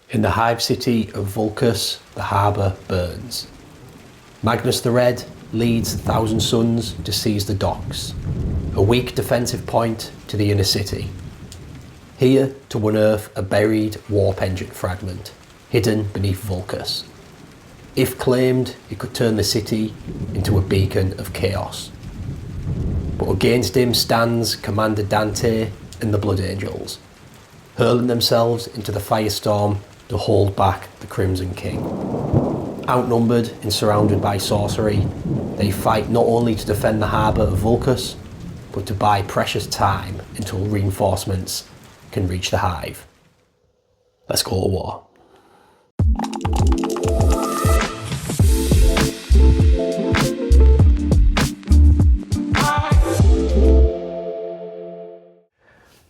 In the hive city of Vulcus, the harbour burns. Magnus the Red leads the Thousand Sons to seize the docks, a weak defensive point to the inner city. Here to unearth a buried warp engine fragment, hidden beneath Vulcus. If claimed, it could turn the city into a beacon of chaos. But against him stands Commander Dante and the Blood Angels, hurling themselves into the firestorm to hold back the Crimson King. Outnumbered and surrounded by sorcery, they fight not only to defend the harbour of Vulcus, but to buy precious time until reinforcements can reach the hive. Let's go to war.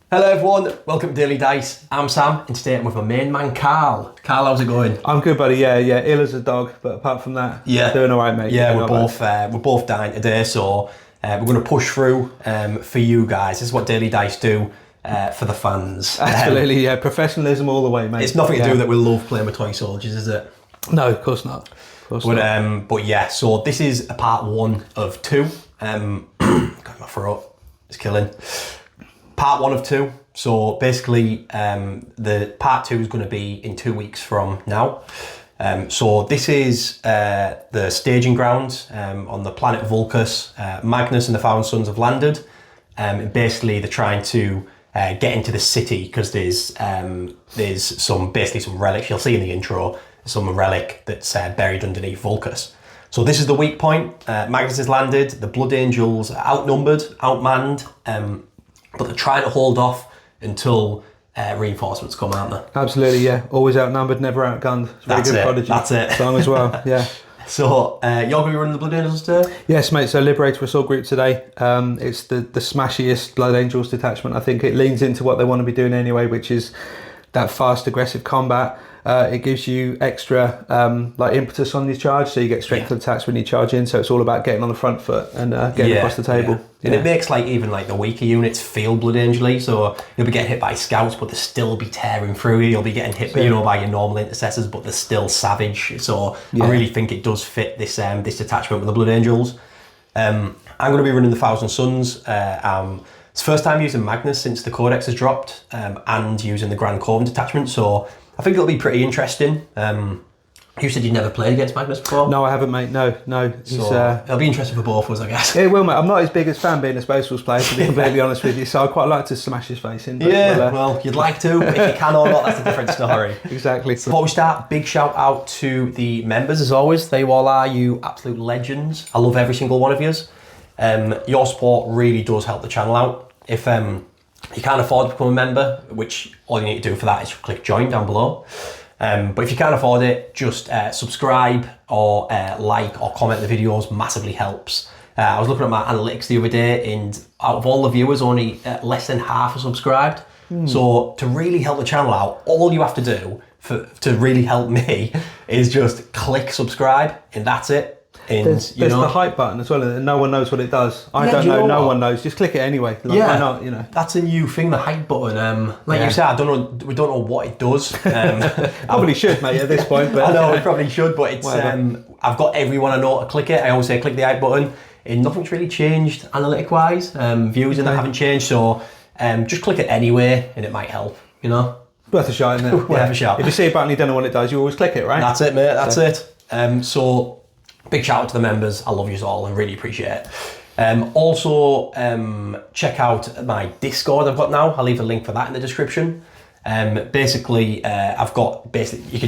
Hello everyone, welcome to Daily Dice. I'm Sam, and today I'm with my main man Carl. Carl, how's it going? I'm good, buddy. Yeah, ill as a dog, but apart from that, doing all right, mate. Yeah, we're both dying today, so we're going to push through for you guys. This is what Daily Dice do for the fans. Absolutely, yeah, professionalism all the way, mate. It's nothing to do that we love playing with toy soldiers, is it? No, of course not. But yeah, so this is a part 1 of 2. Got my throat, it's killing. Part 1 of 2. So basically, the part 2 is going to be in 2 weeks from now. So this is the staging grounds on the planet Vulcus. Magnus and the Thousand Sons have landed. And basically, they're trying to get into the city because there's some relics. You'll see in the intro some relic that's buried underneath Vulcus. So this is the weak point. Magnus has landed. The Blood Angels are outnumbered, outmanned. But they're trying to hold off until reinforcements come, aren't they? Absolutely, yeah. Always outnumbered, never outgunned. It's very good Prodigy. That's it. Song as well, yeah. So, you're going to be running the Blood Angels today? Yes, mate. So Liberator Assault Group today. It's the smashiest Blood Angels detachment. I think it leans into what they want to be doing anyway, which is that fast, aggressive combat. It gives you extra impetus on your charge, so you get strength attacks when you charge in. So it's all about getting on the front foot and getting across the table. Yeah. And it makes even the weaker units feel Blood Angel-y. So you'll be getting hit by scouts, but they'll still be tearing through you. You'll be getting hit, by your normal intercessors, but they're still savage. So I really think it does fit this detachment with the Blood Angels. I'm going to be running the Thousand Sons. It's the first time using Magnus since the Codex has dropped, and using the Grand Coven detachment. So I think it'll be pretty interesting. You said you'd never played against Magnus before? No, I haven't, mate. No. So it'll be interesting for both of us, I guess. It will, mate. I'm not his biggest fan being a Space Wolves player, to be completely honest with you. So I'd quite like to smash his face in. But well, you'd like to, but if you can or not, that's a different story. Exactly. Before we start, big shout out to the members, as always. They all are, you absolute legends. I love every single one of yous. Your support really does help the channel out. If you can't afford to become a member, which all you need to do for that is click join down below. But if you can't afford it, just subscribe or like or comment the videos, massively helps. I was looking at my analytics the other day, and out of all the viewers, only less than half are subscribed. So to really help the channel out, all you have to do to really help me is just click subscribe, and that's it. And, there's the hype button as well, and no one knows what it does. I don't know, no one knows. Just click it anyway. Why not? That's a new thing, the hype button. You said, we don't know what it does. Probably should, mate, at this point. But I know we probably should, but it's. I've got everyone I know to click it. I always say click the hype button, and nothing's really changed analytic-wise. Views and that haven't changed, so just click it anyway, and it might help. Worth a shot, isn't it? Worth a shot. If you see a button you don't know what it does, you always click it, right? That's it, mate. That's it. So. Big shout out to the members. I love you all and really appreciate it. Also, check out my Discord I've got now. I'll leave a link for that in the description. You can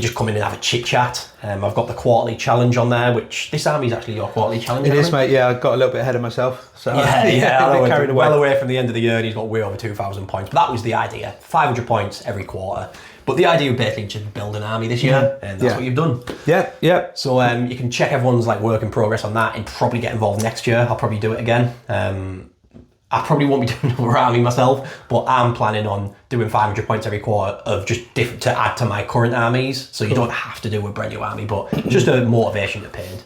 just come in and have a chit chat. I've got the quarterly challenge on there, which this army is actually your quarterly challenge. It is, mate. Yeah, I got a little bit ahead of myself. So I was carried away. Well away from the end of the year, and he's got way over 2,000 points. But that was the idea: 500 points every quarter. But the idea of basically just build an army this year, and that's what you've done. Yeah. So you can check everyone's work in progress on that, and probably get involved next year. I'll probably do it again. I probably won't be doing another army myself, but I'm planning on doing 500 points every quarter of just different to add to my current armies. So you don't have to do a brand new army, but just a motivation to paint.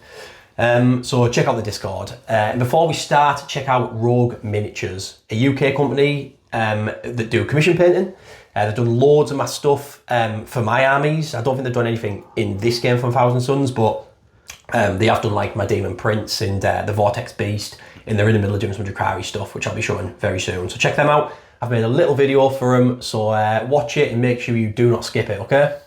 So check out the Discord. And before we start, check out Rogue Miniatures, a UK company that do commission painting. They've done loads of my stuff for my armies. I don't think they've done anything in this game from Thousand Sons, but they have done like my Demon Prince and the Vortex Beast, and they're in the middle of doing some Drakari stuff, which I'll be showing very soon. So check them out. I've made a little video for them, so watch it and make sure you do not skip it, okay?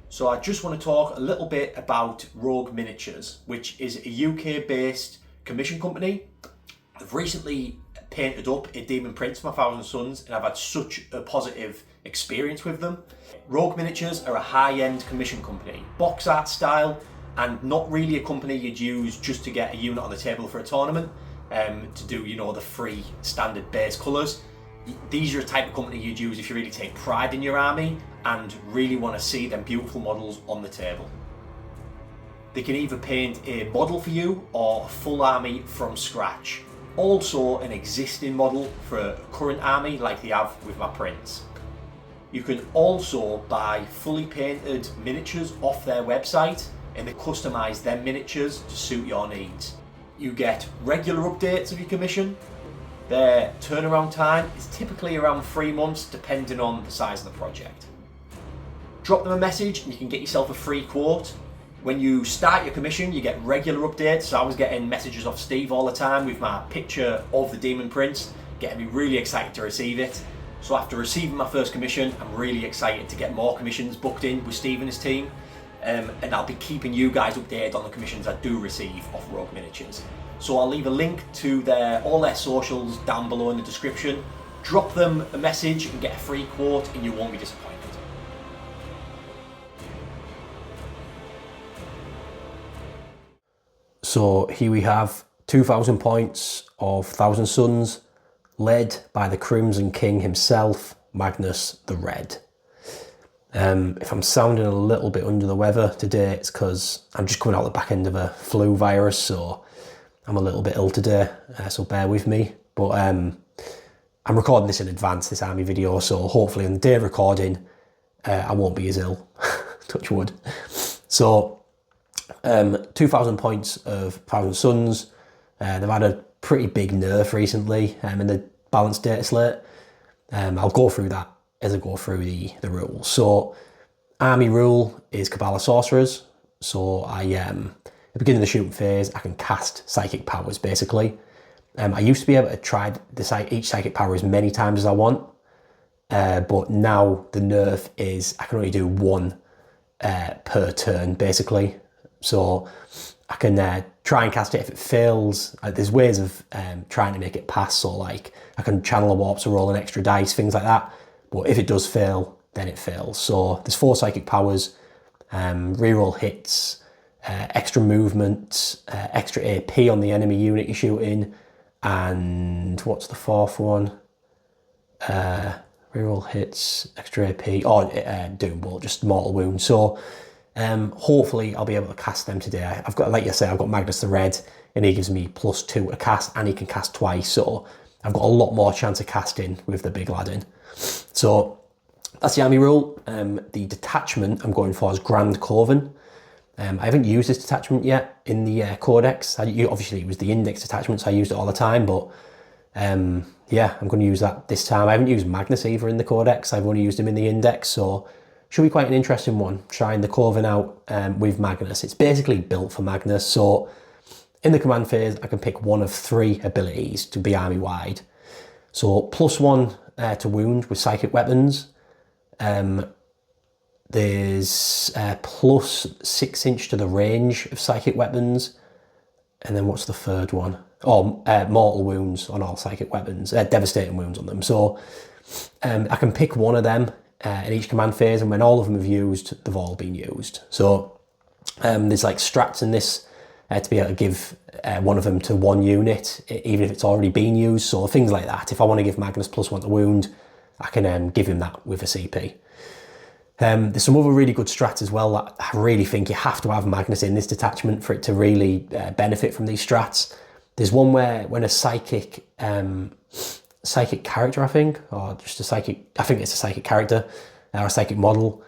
So I just want to talk a little bit about Rogue Miniatures, which is a UK-based commission company. I've recently painted up a Demon Prince for my Thousand Sons, and I've had such a positive experience with them. Rogue Miniatures are a high-end commission company, box art style, and not really a company you'd use just to get a unit on the table for a tournament, to do, you know, the free standard base colours. These are the type of company you'd use if you really take pride in your army and really want to see them beautiful models on the table. They can either paint a model for you or a full army from scratch. Also an existing model for a current army like they have with my prints. You can also buy fully painted miniatures off their website, and they customise their miniatures to suit your needs. You get regular updates of your commission. Their turnaround time is typically around 3 months depending on the size of the project. Drop them a message and you can get yourself a free quote. When you start your commission, you get regular updates. So I was getting messages off Steve all the time with my picture of the Demon Prince, getting me really excited to receive it. So after receiving my first commission, I'm really excited to get more commissions booked in with Steve and his team. And I'll be keeping you guys updated on the commissions I do receive off Rogue Miniatures. So I'll leave a link to all their socials down below in the description. Drop them a message and get a free quote and you won't be disappointed. So here we have 2,000 points of Thousand Sons, led by the Crimson King himself, Magnus the Red. If I'm sounding a little bit under the weather today, it's because I'm just coming out the back end of a flu virus, so I'm a little bit ill today, so bear with me. But I'm recording this in advance, this army video, so hopefully on the day of recording, I won't be as ill, touch wood. So 2,000 points of Thousand Sons. They've had a pretty big nerf recently in the balanced data slate. I'll go through that as I go through the rules. So army rule is Cabala Sorcerers. So at the beginning of the shooting phase, I can cast psychic powers basically. I used to be able to try each psychic power as many times as I want, but now the nerf is I can only do one per turn basically. So I can try and cast it. If it fails, there's ways of trying to make it pass. So like I can channel a warp to roll an extra dice, things like that. But if it does fail, then it fails. So there's 4 psychic powers, reroll hits, extra movement, extra AP on the enemy unit you're shooting, and what's the 4th one? Reroll hits, extra AP, Doom Bolt, just mortal wound. So hopefully I'll be able to cast them today. I've got, like I say, I've got Magnus the Red, and he gives me +2 to cast, and he can cast twice. So I've got a lot more chance of casting with the big lad in. So that's the army rule. The detachment I'm going for is Grand Coven. I haven't used this detachment yet in the Codex. Obviously it was the index detachment, so I used it all the time, but yeah, I'm going to use that this time. I haven't used Magnus either in the Codex. I've only used him in the index, so should be quite an interesting one, trying the Coven out with Magnus. It's basically built for Magnus, so in the command phase, I can pick one of 3 abilities to be army-wide. So +1 to wound with psychic weapons. There's +6 inch to the range of psychic weapons. And then what's the 3rd one? Mortal wounds on all psychic weapons, devastating wounds on them. So I can pick one of them in each command phase, and when all of them have used, they've all been used. So there's like strats in this to be able to give one of them to one unit, even if it's already been used. So things like that. If I want to give Magnus +1 to wound, I can give him that with a CP. There's some other really good strats as well that I really think you have to have Magnus in this detachment for it to really benefit from these strats. There's one where when a psychic character, I think, or just a psychic, I think it's a psychic character or a psychic model,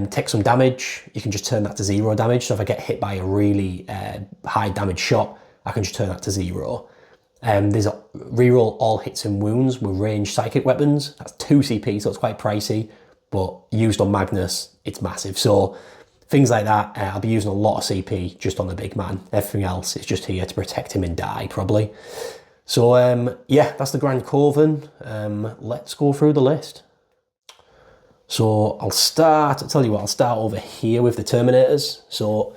take some damage, you can just turn that to 0 damage. So if I get hit by a really high damage shot, I can just turn that to 0. There's a reroll all hits and wounds with ranged psychic weapons. That's 2 CP, so it's quite pricey, but used on Magnus, it's massive. So things like that, I'll be using a lot of CP just on the big man. Everything else is just here to protect him and die, probably. So yeah, that's the Grand Coven. Let's go through the list. So I'll start over here with the Terminators. So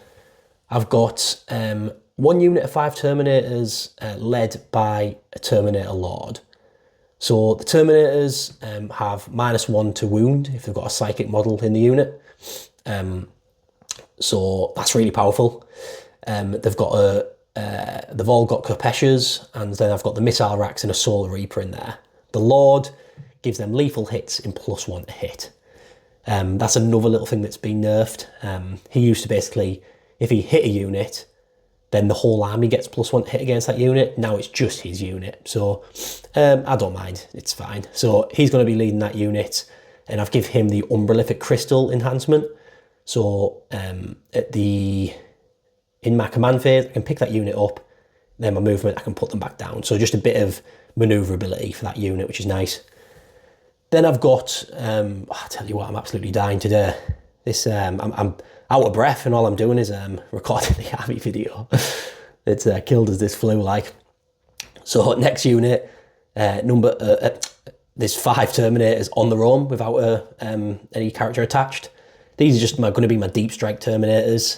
I've got 1 unit of 5 Terminators led by a Terminator Lord. So the Terminators have -1 to wound if they've got a psychic model in the unit. So that's really powerful. They've all got Capeshas, and then I've got the Missile Racks and a Solar Reaper in there. The Lord gives them lethal hits in +1 to hit. That's another little thing that's been nerfed. He used to basically, if he hit a unit, then the whole army gets +1 to hit against that unit. Now it's just his unit. So I don't mind, it's fine. So he's going to be leading that unit, and I've given him the Umbralific Crystal enhancement. So in my command phase, I can pick that unit up, then my movement, I can put them back down. So just a bit of maneuverability for that unit, which is nice. Then I've got, I tell you what, I'm absolutely dying today. This, I'm out of breath, and all I'm doing is recording the army video. It's killed us this flu, like. So next unit, there's 5 Terminators on their own without any character attached. These are just going to be my deep strike Terminators.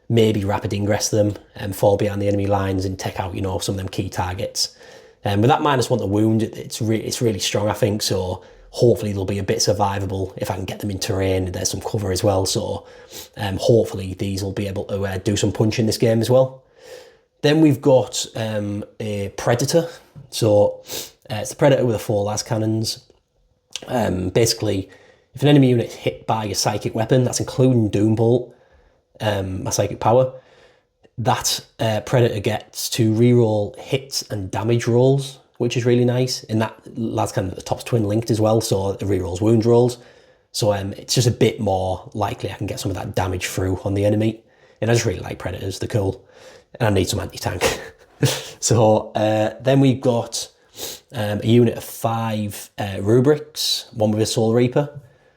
Maybe rapid ingress them and fall behind the enemy lines and take out, some of them key targets. With that -1 to wound, it's really strong, I think. So hopefully they'll be a bit survivable if I can get them in terrain. There's some cover as well. So hopefully these will be able to do some punch in this game as well. Then we've got a Predator. So it's the Predator with the 4 las cannons. Basically, if an enemy unit is hit by a psychic weapon, that's including Doombolt, my psychic power, that Predator gets to reroll hits and damage rolls, which is really nice. And that las cannon at the top's twin linked as well, so it rerolls wound rolls. So it's just a bit more likely I can get some of that damage through on the enemy. And I just really like Predators, they're cool. And I need some anti-tank. So then we've got a unit of 5 Rubrics, one with a Soul Reaper.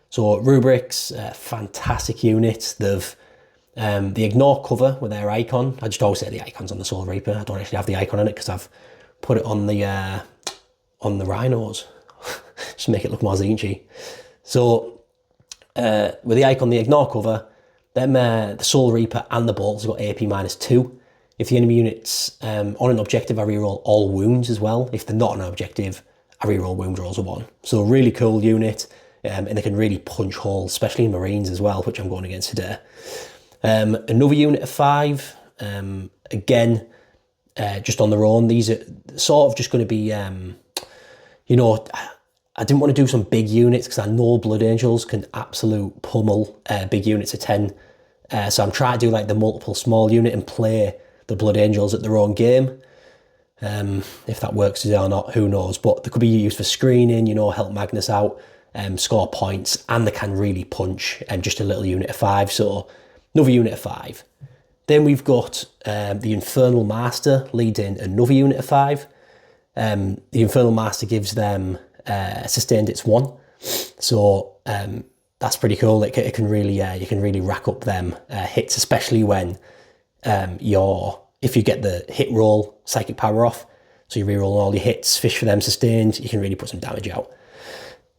So Rubrics, fantastic unit. They've the ignore cover with their icon. I just always say the icon's on the Soul Reaper. I don't actually have the icon on it because I've put it on the rhinos. Just make it look more zinchy. So with the icon, the ignore cover, then the Soul Reaper and the bolts have got AP -2. If the enemy unit's on an objective, I reroll all wounds as well. If they're not on an objective, I reroll wound rolls of 1. So really cool unit, and they can really punch holes, especially in Marines as well, which I'm going against today. Another unit of 5, again, just on their own. These are sort of just going to be, I didn't want to do some big units because I know Blood Angels can absolute pummel big units of 10. So I'm trying to do like the multiple small unit and play the Blood Angels at their own game. If that works or not, who knows? But they could be used for screening, help Magnus out, score points, and they can really punch, just a little unit of 5. So another unit of 5. Then we've got the Infernal Master leading another unit of 5. The Infernal Master gives them sustained hits 1. So that's pretty cool. It can really, you can really rack up them hits, especially when if you get the hit roll psychic power off. So you reroll all your hits, fish for them sustained, you can really put some damage out.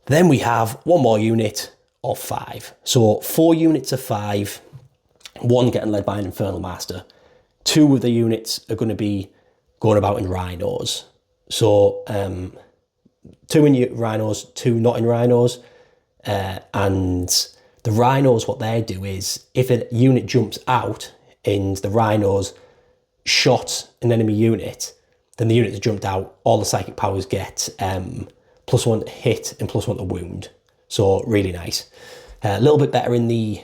Then we have one more unit of 5. So 4 units of 5. 1 getting led by an Infernal Master. 2 of the units are going to be going about in Rhinos. So 2 in Rhinos, 2 not in Rhinos. And the Rhinos, what they do is, if a unit jumps out and the Rhinos shot an enemy unit, then the unit that jumped out, all the psychic powers get +1 to hit and +1 to wound. So really nice. A little bit better in the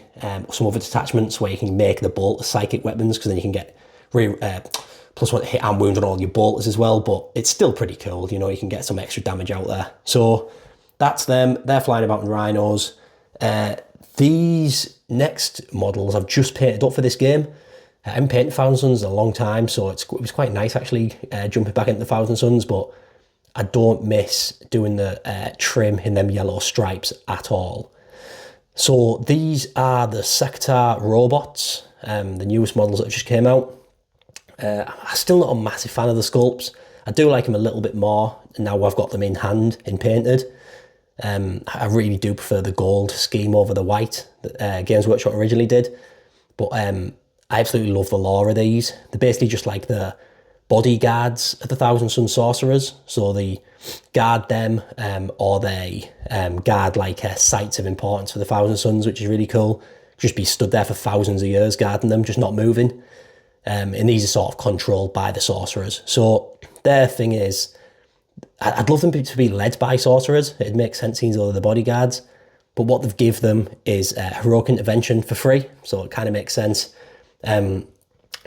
some other detachments where you can make the bolt psychic weapons, because then you can get +1 to hit and wound on all your bolters as well. But it's still pretty cool, you can get some extra damage out there. So that's them. They're flying about in Rhinos. These next models I've just painted up for this game. I haven't painted Thousand Suns in a long time, so it was quite nice actually jumping back into the Thousand Suns, but I don't miss doing the trim in them yellow stripes at all. So these are the Sector robots, the newest models that just came out. I'm still not a massive fan of the sculpts. I do like them a little bit more now I've got them in hand and painted. I really do prefer the gold scheme over the white that Games Workshop originally did. But I absolutely love the lore of these. They're basically just like the bodyguards of the Thousand Sun Sorcerers. So they guard them, or they guard like sites of importance for the Thousand Suns, which is really cool. Just be stood there for thousands of years guarding them, just not moving. And these are sort of controlled by the sorcerers. So their thing is, I'd love them to be led by sorcerers. It'd make sense seeing all of the bodyguards. But what they've give them is heroic intervention for free. So it kind of makes sense.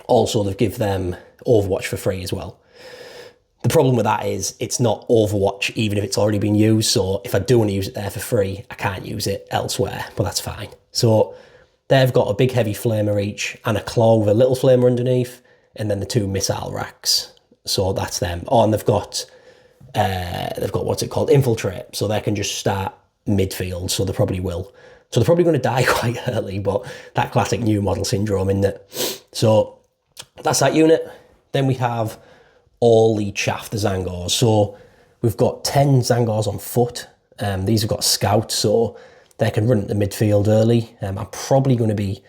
Also, they've give them Overwatch for free as well. The problem with that is it's not Overwatch even if it's already been used. So if I do want to use it there for free, I can't use it elsewhere, but that's fine. So they've got a big heavy flamer each and a claw with a little flamer underneath, and then the 2 missile racks. So that's them. Oh, and they've got what's it called? Infiltrate. So they can just start midfield. So they probably will. So they're probably going to die quite early, but that classic new model syndrome, isn't it? So that's that unit. Then we have all the chaff, the Zangors. So we've got 10 Zangors on foot. These have got scouts, so they can run into midfield early. I'm probably going to be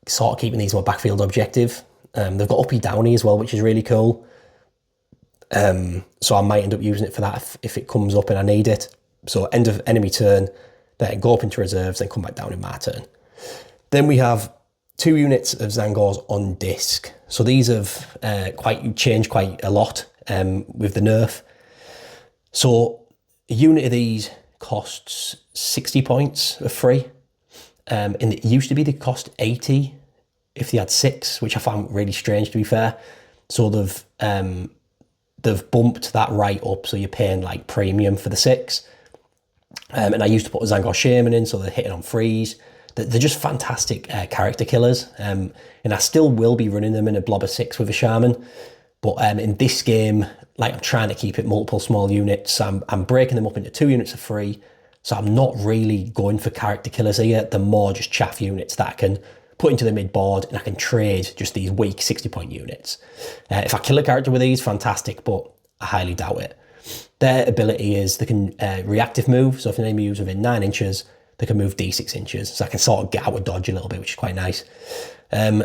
sort of keeping these my backfield objective. They've got uppy downy as well, which is really cool. So I might end up using it for that if it comes up and I need it. So end of enemy turn, then go up into reserves, then come back down in my turn. Then we have 2 units of Zangors on disc. So these have changed quite a lot with the nerf. So a unit of these costs 60 points for free. And it used to be they cost 80 if they had 6, which I found really strange, to be fair. So they've bumped that right up, so you're paying like premium for the 6. And I used to put a Zangor Shaman in, so they're hitting on freeze. They're just fantastic character killers. And I still will be running them in a blob of 6 with a Shaman. But in this game, like I'm trying to keep it multiple small units. I'm breaking them up into 2 units of free. So I'm not really going for character killers here. They're more just chaff units that I can put into the mid board, and I can trade just these weak 60-point units. If I kill a character with these, fantastic, but I highly doubt it. Their ability is they can reactive move. So if an enemy moves within 9 inches, they can move D6 inches. So I can sort of get out of dodge a little bit, which is quite nice.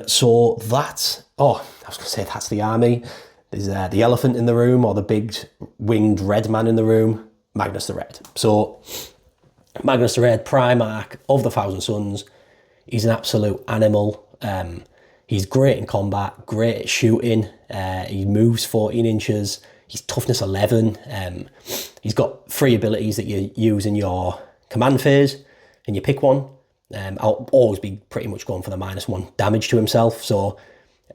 So that's, I was going to say that's the army. There's the elephant in the room, or the big winged red man in the room, Magnus the Red. So Magnus the Red, Primarch of the Thousand Suns. He's an absolute animal. He's great in combat, great at shooting. He moves 14 inches. He's toughness 11. He's got 3 abilities that you use in your command phase, and you pick one. I'll always be pretty much going for the -1 damage to himself. So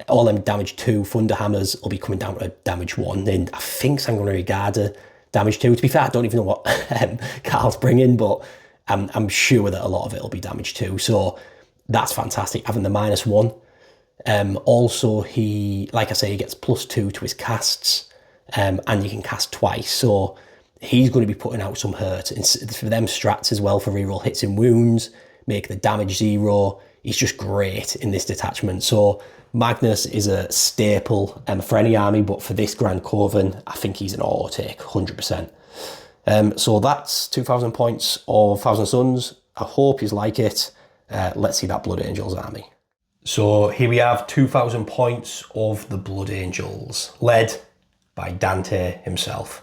all them damage 2 Thunder Hammers will be coming down to damage 1. And I think Sanguinary Garda damage 2. To be fair, I don't even know what Carl's bringing, but I'm sure that a lot of it will be damage 2. So that's fantastic, having the -1. Also, he, like I say, he gets +2 to his casts, and you can cast twice. So he's going to be putting out some hurt. And for them strats as well, for reroll hits and wounds, make the damage 0. He's just great in this detachment. So Magnus is a staple for any army, but for this Grand Coven, I think he's an auto take, 100%. So that's 2,000 points of Thousand Suns. I hope you like it. Let's see that Blood Angels army. So here we have 2,000 points of the Blood Angels, led by Dante himself.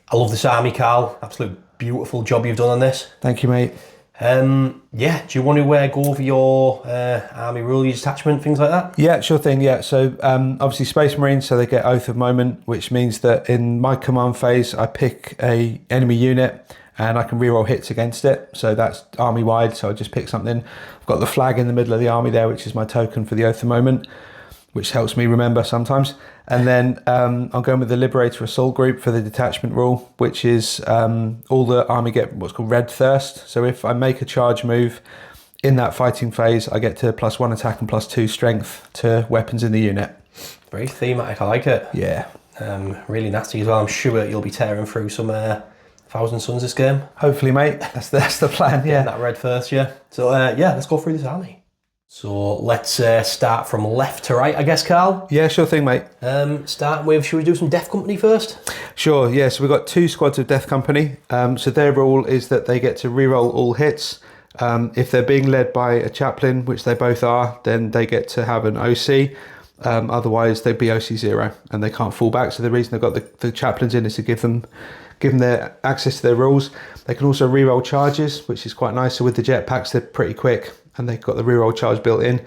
I love this army, Carl. Absolute beautiful job you've done on this. Thank you, mate. Yeah, do you want to go over your army rule, your detachment, things like that? Yeah, sure thing, yeah. So obviously Space Marines, so they get Oath of Moment, which means that in my command phase, I pick a enemy unit and I can reroll hits against it. So that's army wide, so I just pick something. I've got the flag in the middle of the army there, which is my token for the Oath of Moment, which helps me remember sometimes. And then I'm going with the Liberator Assault Group for the detachment rule, which is all the army get what's called Red Thirst. So if I make a charge move in that fighting phase, I get to +1 attack and +2 strength to weapons in the unit. Very thematic, I like it. Yeah. Really nasty as well. I'm sure you'll be tearing through some Thousand Suns this game. Hopefully, mate. That's the plan, yeah. That red first, yeah. So, yeah, let's go through this army. So let's start from left to right, I guess, Carl. Yeah, sure thing, mate. Start with, should we do some Death Company first? Sure, yeah. So we've got 2 squads of Death Company. So their rule is that they get to reroll all hits. If they're being led by a chaplain, which they both are, then they get to have an OC. Otherwise, they'd be OC 0 and they can't fall back. So the reason they've got the chaplains in is to give them their access to their rules. They can also reroll charges, which is quite nice. So with the jetpacks, they're pretty quick and they've got the reroll charge built in.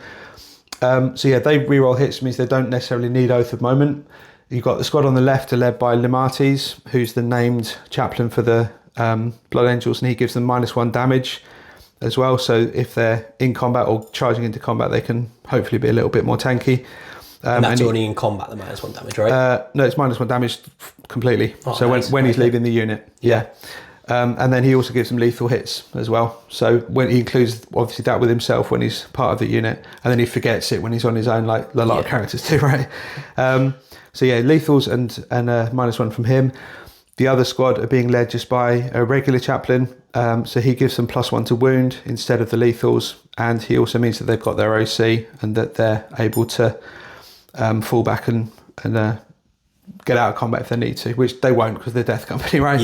So yeah, they reroll hits, means they don't necessarily need Oath of Moment. You've got the squad on the left are led by Limates, who's the named chaplain for the Blood Angels, and he gives them -1 damage as well. So if they're in combat or charging into combat, they can hopefully be a little bit more tanky. And that's only in combat, the -1 damage, right? No, it's -1 damage completely. Oh, so nice. when he's leaving the unit, yeah. And then he also gives them lethal hits as well. So when he includes obviously that with himself when he's part of the unit, and then he forgets it when he's on his own, like a lot of characters do, right? So yeah, lethals and -1 from him. The other squad are being led just by a regular chaplain. So he gives them +1 to wound instead of the lethals, and he also means that they've got their OC and that they're able to fall back and get out of combat if they need to, which they won't because they're Death Company, right?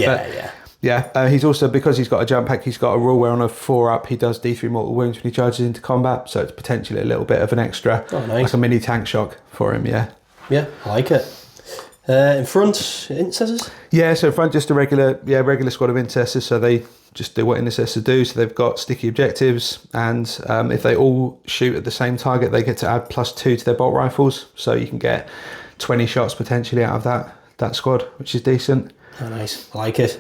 Yeah, he's also, because he's got a jump pack, he's got a rule where on a 4-up he does D3 mortal wounds when he charges into combat, so it's potentially a little bit of an extra, like a mini tank shock for him, yeah. Yeah, I like it. In front, intercessors? Yeah, so in front just a regular squad of intercessors, so they just do what intercessors do, so they've got sticky objectives, and if they all shoot at the same target, they get to add +2 to their bolt rifles, so you can get 20 shots potentially out of that squad, which is decent. Oh, nice, I like it.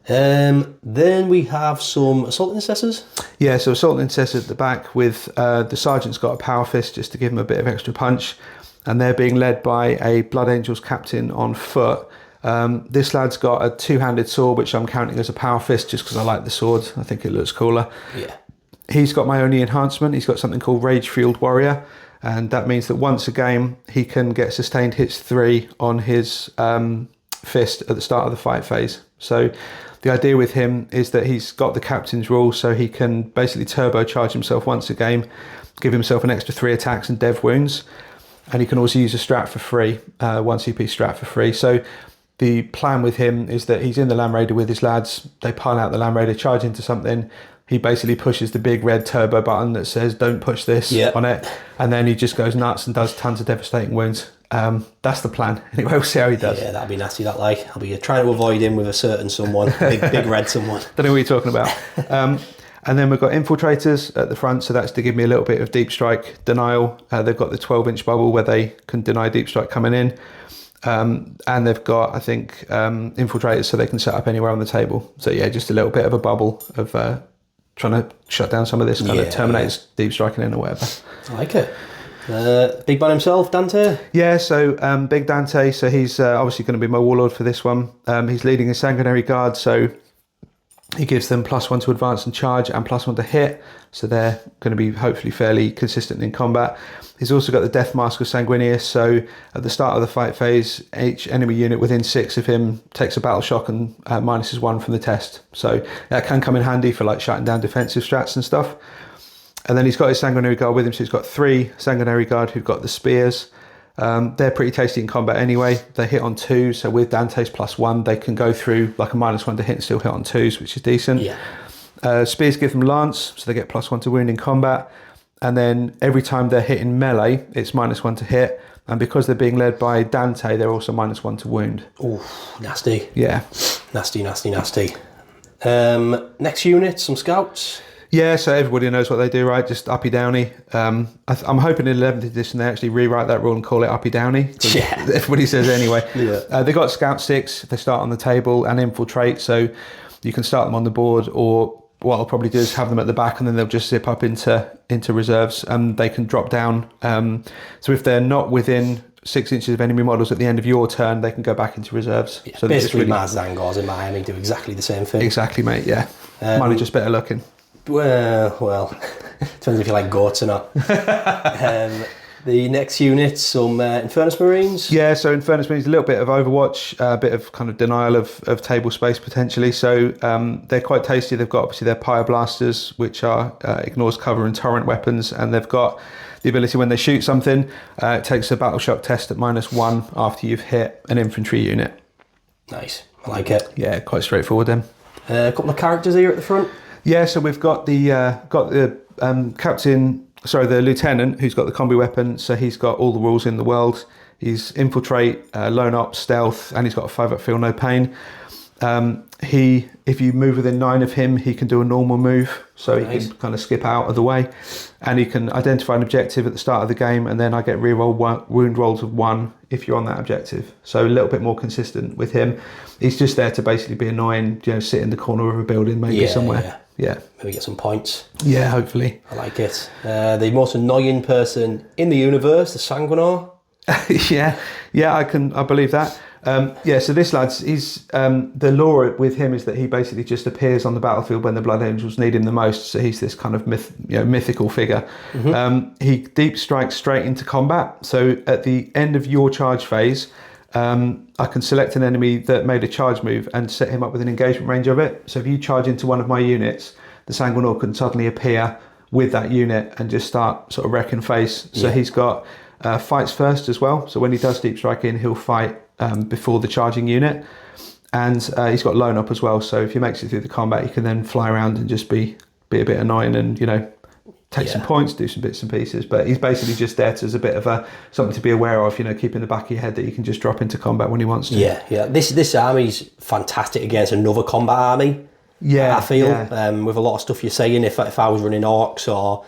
Then we have some assault intercessors. Yeah, so assault intercessor at the back with the sergeant's got a power fist just to give him a bit of extra punch, and they're being led by a Blood Angels captain on foot. This lad's got a 2-handed sword, which I'm counting as a power fist just because I like the sword. I think it looks cooler. Yeah. He's got my only enhancement. He's got something called Rage Fueled Warrior, and that means that once a game he can get sustained hits 3 on his fist at the start of the fight phase. So the idea with him is that he's got the captain's rule, so he can basically turbocharge himself once a game, give himself an extra 3 attacks and dev wounds, and he can also use a strat for free, 1 CP strat for free. So the plan with him is that he's in the Land Raider with his lads, they pile out the Land Raider, charge into something, he basically pushes the big red turbo button that says don't push this on it, and then he just goes nuts and does tons of devastating wounds. That's the plan. Anyway, we'll see how he does. Yeah, that'd be nasty, that, like. I'll be trying to avoid him with a certain someone, big red someone. Don't know what you're talking about. And then we've got infiltrators at the front, so that's to give me a little bit of deep strike denial. They've got the 12-inch bubble where they can deny deep strike coming in. And they've got, I think, infiltrators so they can set up anywhere on the table. So yeah, just a little bit of a bubble of trying to shut down some of this kind of terminates deep striking in or whatever. I like it. Big man himself, Dante? Yeah, so Big Dante, so he's obviously going to be my warlord for this one. He's leading a sanguinary guard, so he gives them +1 to advance and charge and +1 to hit, so they're going to be hopefully fairly consistent in combat. He's also got the Death Mask of Sanguinius, so at the start of the fight phase, each enemy unit within 6 of him takes a battle shock and -1 from the test. So that can come in handy for like shutting down defensive strats and stuff. And then he's got his Sanguinary Guard with him, so he's got 3 Sanguinary Guard who've got the spears. They're pretty tasty in combat anyway. They hit on 2, so with Dante's +1, they can go through like a -1 to hit and still hit on 2s, which is decent. Yeah. Spears give them lance, so they get +1 to wound in combat. And then every time they're hitting melee, it's -1 to hit. And because they're being led by Dante, they're also -1 to wound. Oh, nasty. Yeah. Nasty. Next unit, some scouts. Yeah, so everybody knows what they do, right? Just uppy downy. I'm hoping in 11th edition they actually rewrite that rule and call it uppy downy. Yeah. Everybody says anyway. Yeah. They got scout sticks. They start on the table and infiltrate, so you can start them on the board, or what I'll probably do is have them at the back and then they'll just zip up into reserves and they can drop down. So if they're not within 6 inches of enemy models at the end of your turn, they can go back into reserves. Yeah, so basically, really... Maz Zangors in Miami do exactly the same thing. Exactly, mate, yeah. Mine are just better looking. Well, Depends if you like goats or not. The next unit, some Infernus Marines. Yeah, so Infernus Marines, a little bit of Overwatch, a bit of kind of denial of table space potentially. So they're quite tasty. They've got obviously their Pyre Blasters, which are ignores cover and torrent weapons, and they've got the ability when they shoot something, it takes a battle shock test at -1 after you've hit an infantry unit. Nice, I like it. Yeah, quite straightforward then. A couple of characters here at the front. Yeah, so we've got the the lieutenant who's got the combi weapon. So he's got all the rules in the world. He's infiltrate, lone op, stealth, and he's got a 5-up feel no pain. If you move within 9 of him, he can do a normal move, so he can kind of skip out of the way, and he can identify an objective at the start of the game, and then I get reroll wound rolls of 1 if you're on that objective. So a little bit more consistent with him. He's just there to basically be annoying, sit in the corner of a building maybe somewhere. Yeah. Maybe get some points. Yeah, hopefully. I like it. The most annoying person in the universe, the Sanguinar. I believe that. So this lad's, he's the lore with him is that he basically just appears on the battlefield when the Blood Angels need him the most. So he's this kind of mythical figure. Mm-hmm. He deep strikes straight into combat. So at the end of your charge phase, I can select an enemy that made a charge move and set him up with an engagement range of it. So if you charge into one of my units, the Sanguinar can suddenly appear with that unit and just start sort of wrecking face. So he's got fights first as well. So when he does deep strike in, he'll fight before the charging unit, and he's got lone up as well, so if he makes it through the combat he can then fly around and just be a bit annoying and take some points, do some bits and pieces, but he's basically just there as a bit of something to be aware of, keep in the back of your head that he can just drop into combat when he wants to. This army's fantastic against another combat army. I feel with a lot of stuff you're saying, if I was running orcs or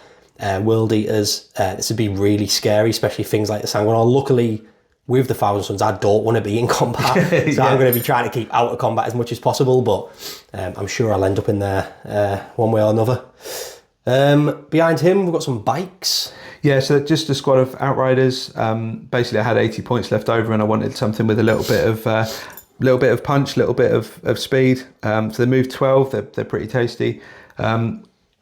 world eaters, this would be really scary, especially things like the Sanguinar. Luckily with the Thousand Sons, I don't want to be in combat, so I'm going to be trying to keep out of combat as much as possible, but I'm sure I'll end up in there one way or another. Behind him, we've got some bikes. Yeah, so just a squad of Outriders. Basically, I had 80 points left over and I wanted something with a little bit of punch, little bit of speed. So they move 12, they're pretty tasty.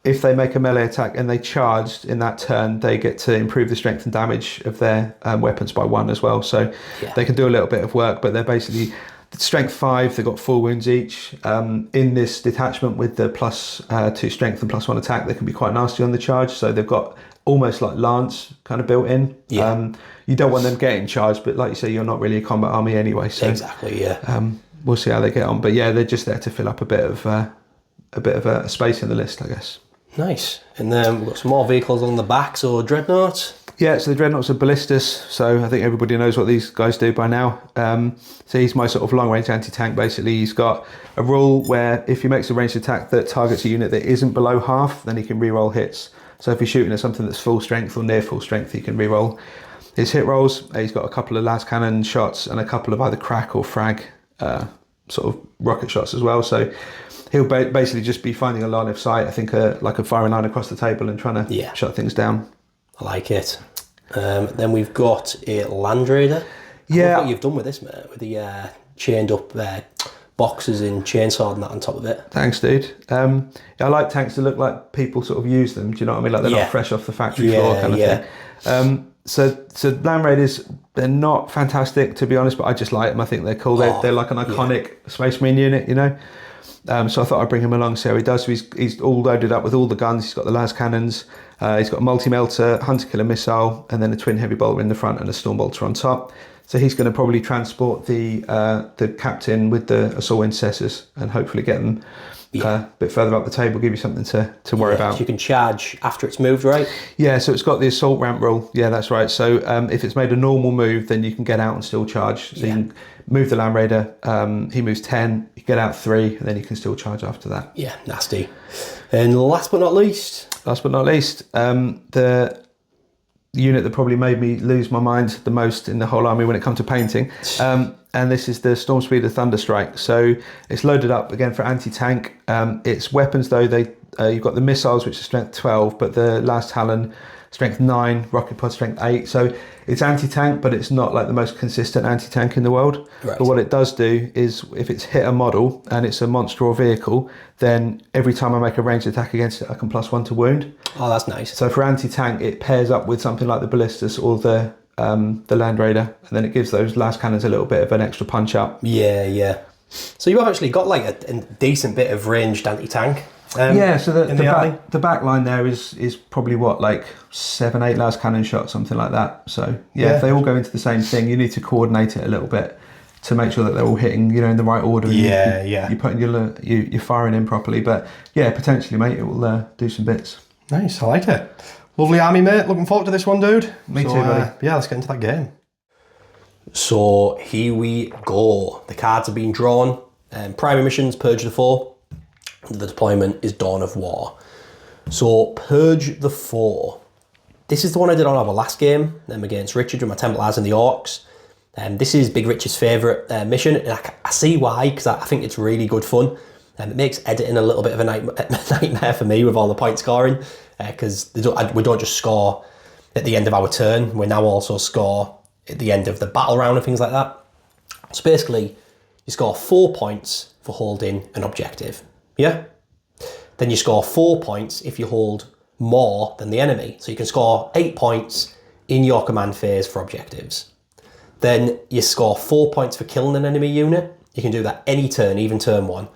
If they make a melee attack and they charged in that turn, they get to improve the strength and damage of their weapons by 1 as well. So they can do a little bit of work, but they're basically strength 5. They've got 4 wounds each. In this detachment with the +2 strength and +1 attack, they can be quite nasty on the charge. So they've got almost like lance kind of built in. You don't want them getting charged, but like you say, you're not really a combat army anyway. So exactly, we'll see how they get on. But yeah, they're just there to fill up a bit of a space in the list, I guess. Nice. And then we've got some more vehicles on the back, so dreadnoughts. Yeah, so the dreadnoughts are ballistas, so I think everybody knows what these guys do by now. So he's my sort of long-range anti-tank, basically. He's got a rule where if he makes a ranged attack that targets a unit that isn't below half, then he can reroll hits. So if he's shooting at something that's full strength or near full strength, he can reroll his hit rolls. He's got a couple of las cannon shots and a couple of either crack or frag sort of rocket shots as well. So he'll basically just be finding a line of sight, I think like a firing line across the table and trying to shut things down. I like it. Then we've got a Land Raider. I love what you've done with this, mate, with the chained up boxes in chainsaw and that on top of it. Thanks, dude. I like tanks to look like people sort of use them. Do you know what I mean? Like they're not fresh off the factory floor kind of thing. So Land Raiders, they're not fantastic to be honest, but I just like them. I think they're cool. They're like an iconic Space Marine unit, So I thought I'd bring him along, see how he does. So he's all loaded up with all the guns. He's got the las cannons. He's got a multi-melter, hunter-killer missile, and then a twin heavy bolter in the front and a storm bolter on top. So he's going to probably transport the captain with the assault intercessors and hopefully get them a bit further up the table, give you something to worry about. So you can charge after it's moved, right? Yeah, so it's got the assault ramp rule. Yeah, that's right. So if it's made a normal move, then you can get out and still charge. So you can move the Land Raider, he moves 10, you get out 3, and then you can still charge after that. Yeah, nasty. And last but not least, the unit that probably made me lose my mind the most in the whole army when it comes to painting, and this is the Storm Speeder Thunderstrike. So it's loaded up again for anti-tank. Its weapons though, you've got the missiles which are strength 12, but the last Talon strength 9, rocket pod strength 8. So it's anti-tank, but it's not like the most consistent anti-tank in the world. Right. But what it does do is if it's hit a model and it's a monster or vehicle, then every time I make a ranged attack against it, I can +1 to wound. Oh, that's nice. So for anti-tank, it pairs up with something like the ballistas or the Land Raider, and then it gives those last cannons a little bit of an extra punch up. Yeah. So you have actually got like a decent bit of ranged anti-tank. So the back line there is probably what, like 7-8 last cannon shots, something like that. So if they all go into the same thing, you need to coordinate it a little bit to make sure that they're all hitting, in the right order. You're putting you're firing in properly. But yeah, potentially, mate, it will do some bits. Nice, I like it. Lovely army, mate. Looking forward to this one, dude. Me too, buddy. Yeah, let's get into that game. So here we go. The cards are being drawn. Primary missions, Purge the Foe. The deployment is Dawn of War. So Purge the Foe. This is the one I did on our last game, against Richard with my Templars and the Orcs. This is Big Rich's favourite mission, and I see why, because I think it's really good fun. It makes editing a little bit of a nightmare for me with all the point scoring, because we don't just score at the end of our turn, we now also score at the end of the battle round and things like that. So basically, you score 4 points for holding an objective. Yeah? Then you score 4 points if you hold more than the enemy. So you can score 8 points in your command phase for objectives. Then you score 4 points for killing an enemy unit. You can do that any turn, even turn 1.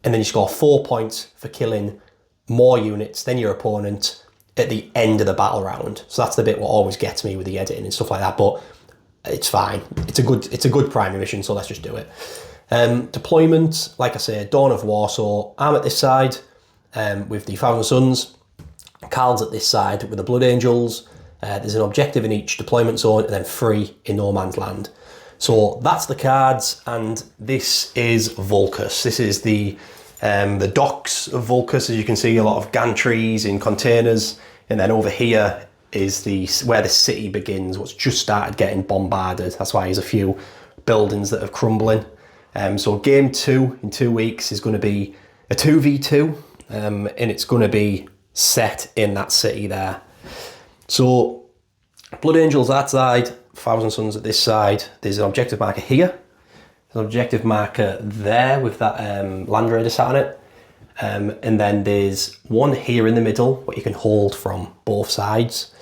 And then you score 4 points for killing more units than your opponent at the end of the battle round. So that's the bit what always gets me with the editing and stuff like that, but it's fine. It's a good primary mission, so let's just do it. Deployment, like I say, Dawn of War. So I'm at this side with the Thousand Sons. Carl's at this side with the Blood Angels. There's an objective in each deployment zone, and then 3 in no man's land. So that's the cards, and this is Vulcus. This is the docks of Vulcus. As you can see, a lot of gantries in containers, and then over here is where the city begins. What's just started getting bombarded. That's why there's a few buildings that are crumbling. So game 2 in 2 weeks is going to be a 2v2, and it's going to be set in that city there. So Blood Angels that side, Thousand Sons at this side. There's an objective marker here. There's an objective marker there with that Land Raider sat on it. And then there's one here in the middle, what you can hold from both sides.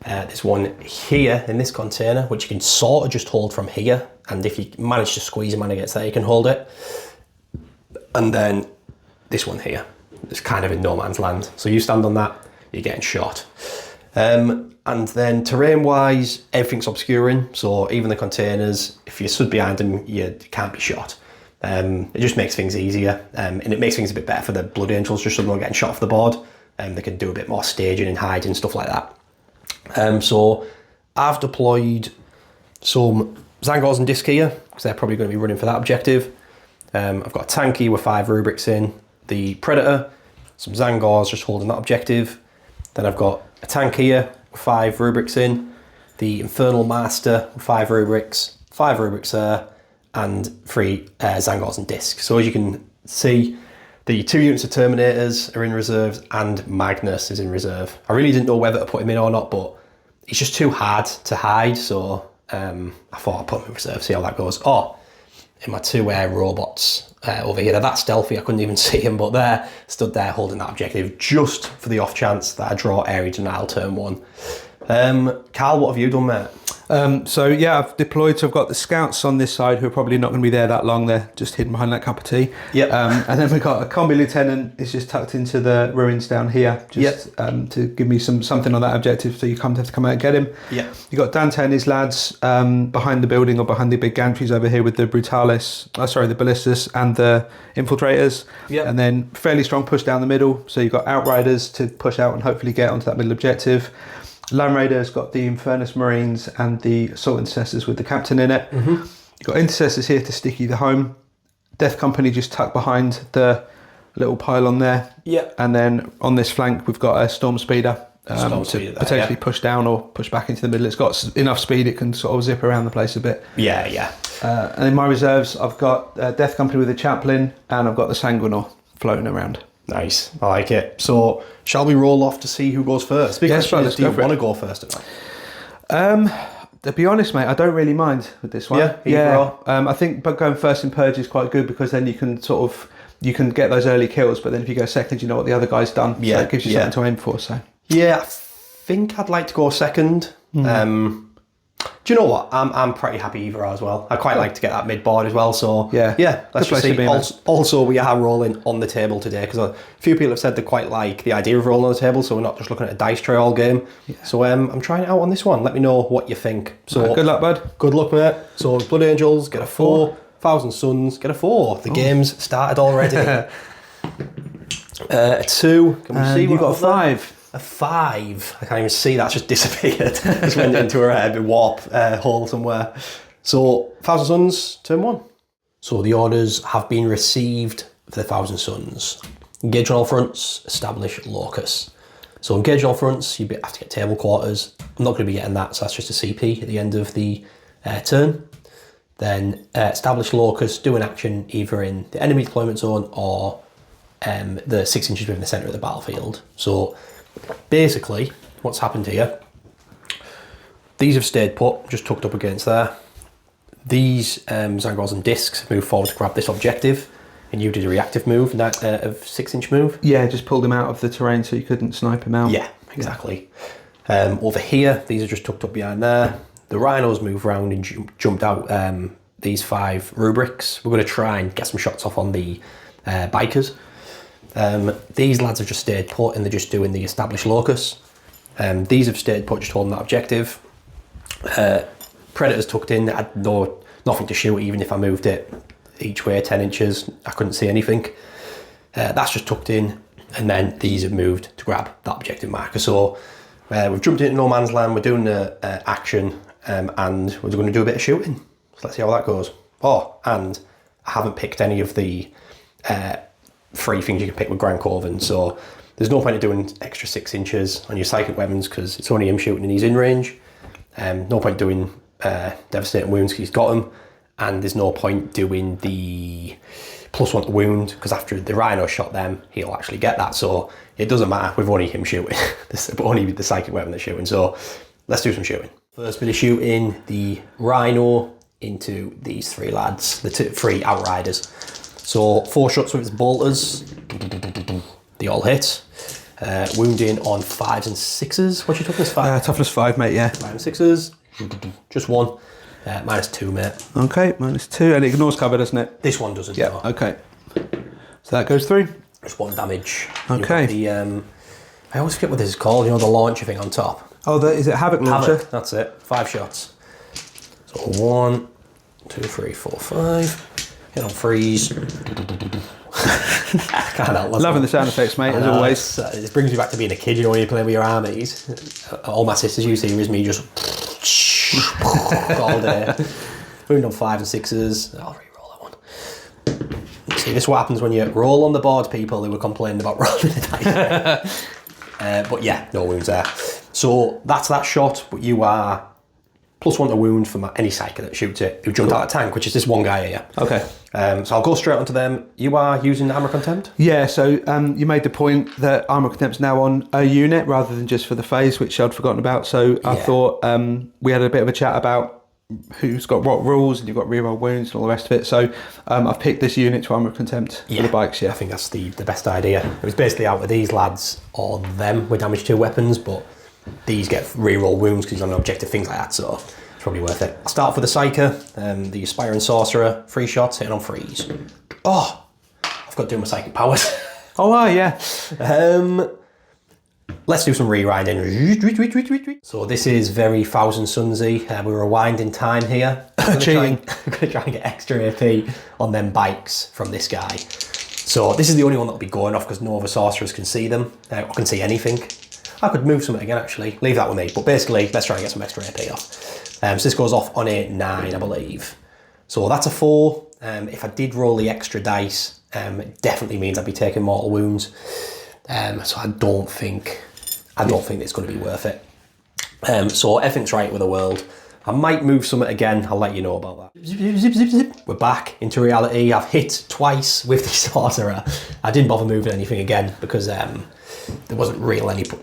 There's one here in this container, which you can sort of just hold from here. And if you manage to squeeze a man against that, you can hold it. And then this one here, it's kind of in no man's land. So you stand on that, you're getting shot. And then terrain-wise, everything's obscuring. So even the containers, if you stood behind them, you can't be shot. It just makes things easier, and it makes things a bit better for the Blood Angels, just so they're not getting shot off the board. They can do a bit more staging and hiding, stuff like that. So I've deployed some Zangors and Disc here, because they're probably going to be running for that objective. I've got a tank here with 5 rubrics in, the Predator, some Zangors just holding that objective. Then I've got a tank here with 5 rubrics in, the Infernal Master with 5 rubrics there, and 3 Zangors and Disc. So as you can see, the 2 units of Terminators are in reserves, and Magnus is in reserve. I really didn't know whether to put him in or not, but he's just too hard to hide, so I thought I'd put him in reserve, see how that goes. Oh, and my 2 air robots over here, they're that stealthy I couldn't even see them, but they're stood there holding that objective just for the off chance that I draw Airy Denial turn 1. Carl, what have you done, mate? So yeah, I've deployed. So I've got the scouts on this side who are probably not going to be there that long. They're just hidden behind that cup of tea. Yep. And then we've got a combi lieutenant. It's just tucked into the ruins down here, just to give me something on that objective. So you can't have to come out and get him. Yeah. You got Dante and his lads behind the building or behind the big gantries over here with the the ballistas and the infiltrators. Yep. And then fairly strong push down the middle. So you've got outriders to push out and hopefully get onto that middle objective. Land Raider's got the Infernus Marines and the Assault Intercessors with the captain in it. Mm-hmm. You've got Intercessors here to sticky the home. Death Company just tucked behind the little pylon there. Yeah. And then on this flank, we've got a Storm Speeder to potentially push down or push back into the middle. It's got enough speed, it can sort of zip around the place a bit. Yeah, yeah. And in my reserves, I've got Death Company with a Chaplain, and I've got the Sanguinor floating around. Nice, I like it. So, shall we roll off to see who goes first? Because Yes, right, let's do you go for want it. to go first or not? To be honest, mate, I don't really mind with this one. Yeah, I think but going first in Purge is quite good because then you can you can get those early kills, but then if you go second, you know what the other guy's done. Yeah, So it gives you yeah. something to aim for. So Yeah, I think I'd like to go second. Do you know what? I'm pretty happy either as well. I quite like to get that mid board as well. So Yeah. let's Good just place to see. be, mate. Also, we are rolling on the table today because a few people have said they quite like the idea of rolling on the table, so we're not just looking at a dice tray all game. So I'm trying it out on this one. Let me know what you think. So good luck, bud. Good luck, mate. So Blood Angels get a 4, Thousand Suns get a 4. The game's started already. A 2. Can we see? You what got a I've done? 5. A 5. I can't even see. That's just disappeared. Just went into a warp hole somewhere. So, Thousand Suns, turn 1. So the orders have been received for the Thousand Suns. Engage on all fronts, establish locus. So engage on all fronts, you have to get table quarters. I'm not going to be getting that, so that's just a CP at the end of the turn. Then establish locus, do an action either in the enemy deployment zone or the 6 inches within the centre of the battlefield. So basically, what's happened here, these have stayed put, just tucked up against there. These Zangors and discs have moved forward to grab this objective, and you did a reactive move, of 6-inch move. Yeah, just pulled him out of the terrain so you couldn't snipe him out. Yeah, exactly. Over here, these are just tucked up behind there. The rhinos moved around and jumped out these 5 rubrics. We're going to try and get some shots off on the bikers. These lads have just stayed put and they're just doing the established locus. These have stayed put, just holding that objective. Predators tucked in, had nothing to shoot even if I moved it each way 10 inches. I couldn't see anything. That's just tucked in, and then these have moved to grab that objective marker. So we've jumped into no man's land, we're doing the action, and we're going to do a bit of shooting. So let's see how that goes. Oh, and I haven't picked any of the 3 things you can pick with Grand Corvin, so there's no point in doing extra 6 inches on your psychic weapons because it's only him shooting and he's in range. No point doing devastating wounds because he's got them, and there's no point doing the +1 to wound because after the rhino shot them, he'll actually get that. So it doesn't matter. We've only him shooting, but only the psychic weapon that's shooting. So let's do some shooting. First bit of shooting, the rhino into these 3 lads, the 3 outriders. So 4 shots with his bolters. They all hit. Wounding on 5s and 6s. What's your toughness? 5? Toughness 5, mate, yeah. 5 and 6s. Just 1. -2, mate. Okay, -2, and it ignores cover, doesn't it? This one doesn't. Yeah, No. okay. So that goes through. Just 1 damage. Okay. You've got the, I always forget what this is called, you know, the launcher thing on top. Oh, is it Havoc Launcher? Havoc, that's it. 5 shots. So 1, 2, 3, 4, 5. Hit on freeze. I can't help myself. Loving the sound effects, mate, as always. It brings you back to being a kid, you know, when you play with your armies. All my sisters used to hear is me just all day. Wound on 5 and 6s. I'll re-roll that one. See, this is what happens when you roll on the board, people who were complaining about rolling the dice. But yeah, no wounds there. So that's that shot, but you are +1 to wound from any psyker that shoots it who jumped out of tank, which is this one guy here. Okay. So I'll go straight onto them. You are using Armour Contempt? Yeah, so you made the point that Armour Contempt's now on a unit rather than just for the phase, which I'd forgotten about. So I thought we had a bit of a chat about who's got what rules, and you've got reroll wounds and all the rest of it. So I've picked this unit to Armour Contempt for the bikes, I think that's the best idea. It was basically out of these lads or them with damage to weapons, but these get reroll wounds because he's on an objective, things like that, so it's probably worth it. I'll start for the Psyker, the Aspiring Sorcerer, 3 shots, hitting on freeze. Oh, I've got to do my psychic powers. Oh, yeah. Let's do some rewinding. So this is very Thousand Sunsy. We're rewinding time here. I'm going to try and get extra AP on them bikes from this guy. So this is the only one that'll be going off because no other sorcerers can see them or can see anything. I could move something again, actually. Leave that with me. But basically, let's try and get some extra AP off. So this goes off on a 9, I believe. So that's a 4. If I did roll the extra dice, it definitely means I'd be taking mortal wounds. So I don't think it's going to be worth it. So everything's right with the world. I might move Summit again, I'll let you know about that. Zip, zip, zip, zip. We're back into reality. I've hit twice with the Sorcerer. I didn't bother moving anything again because there wasn't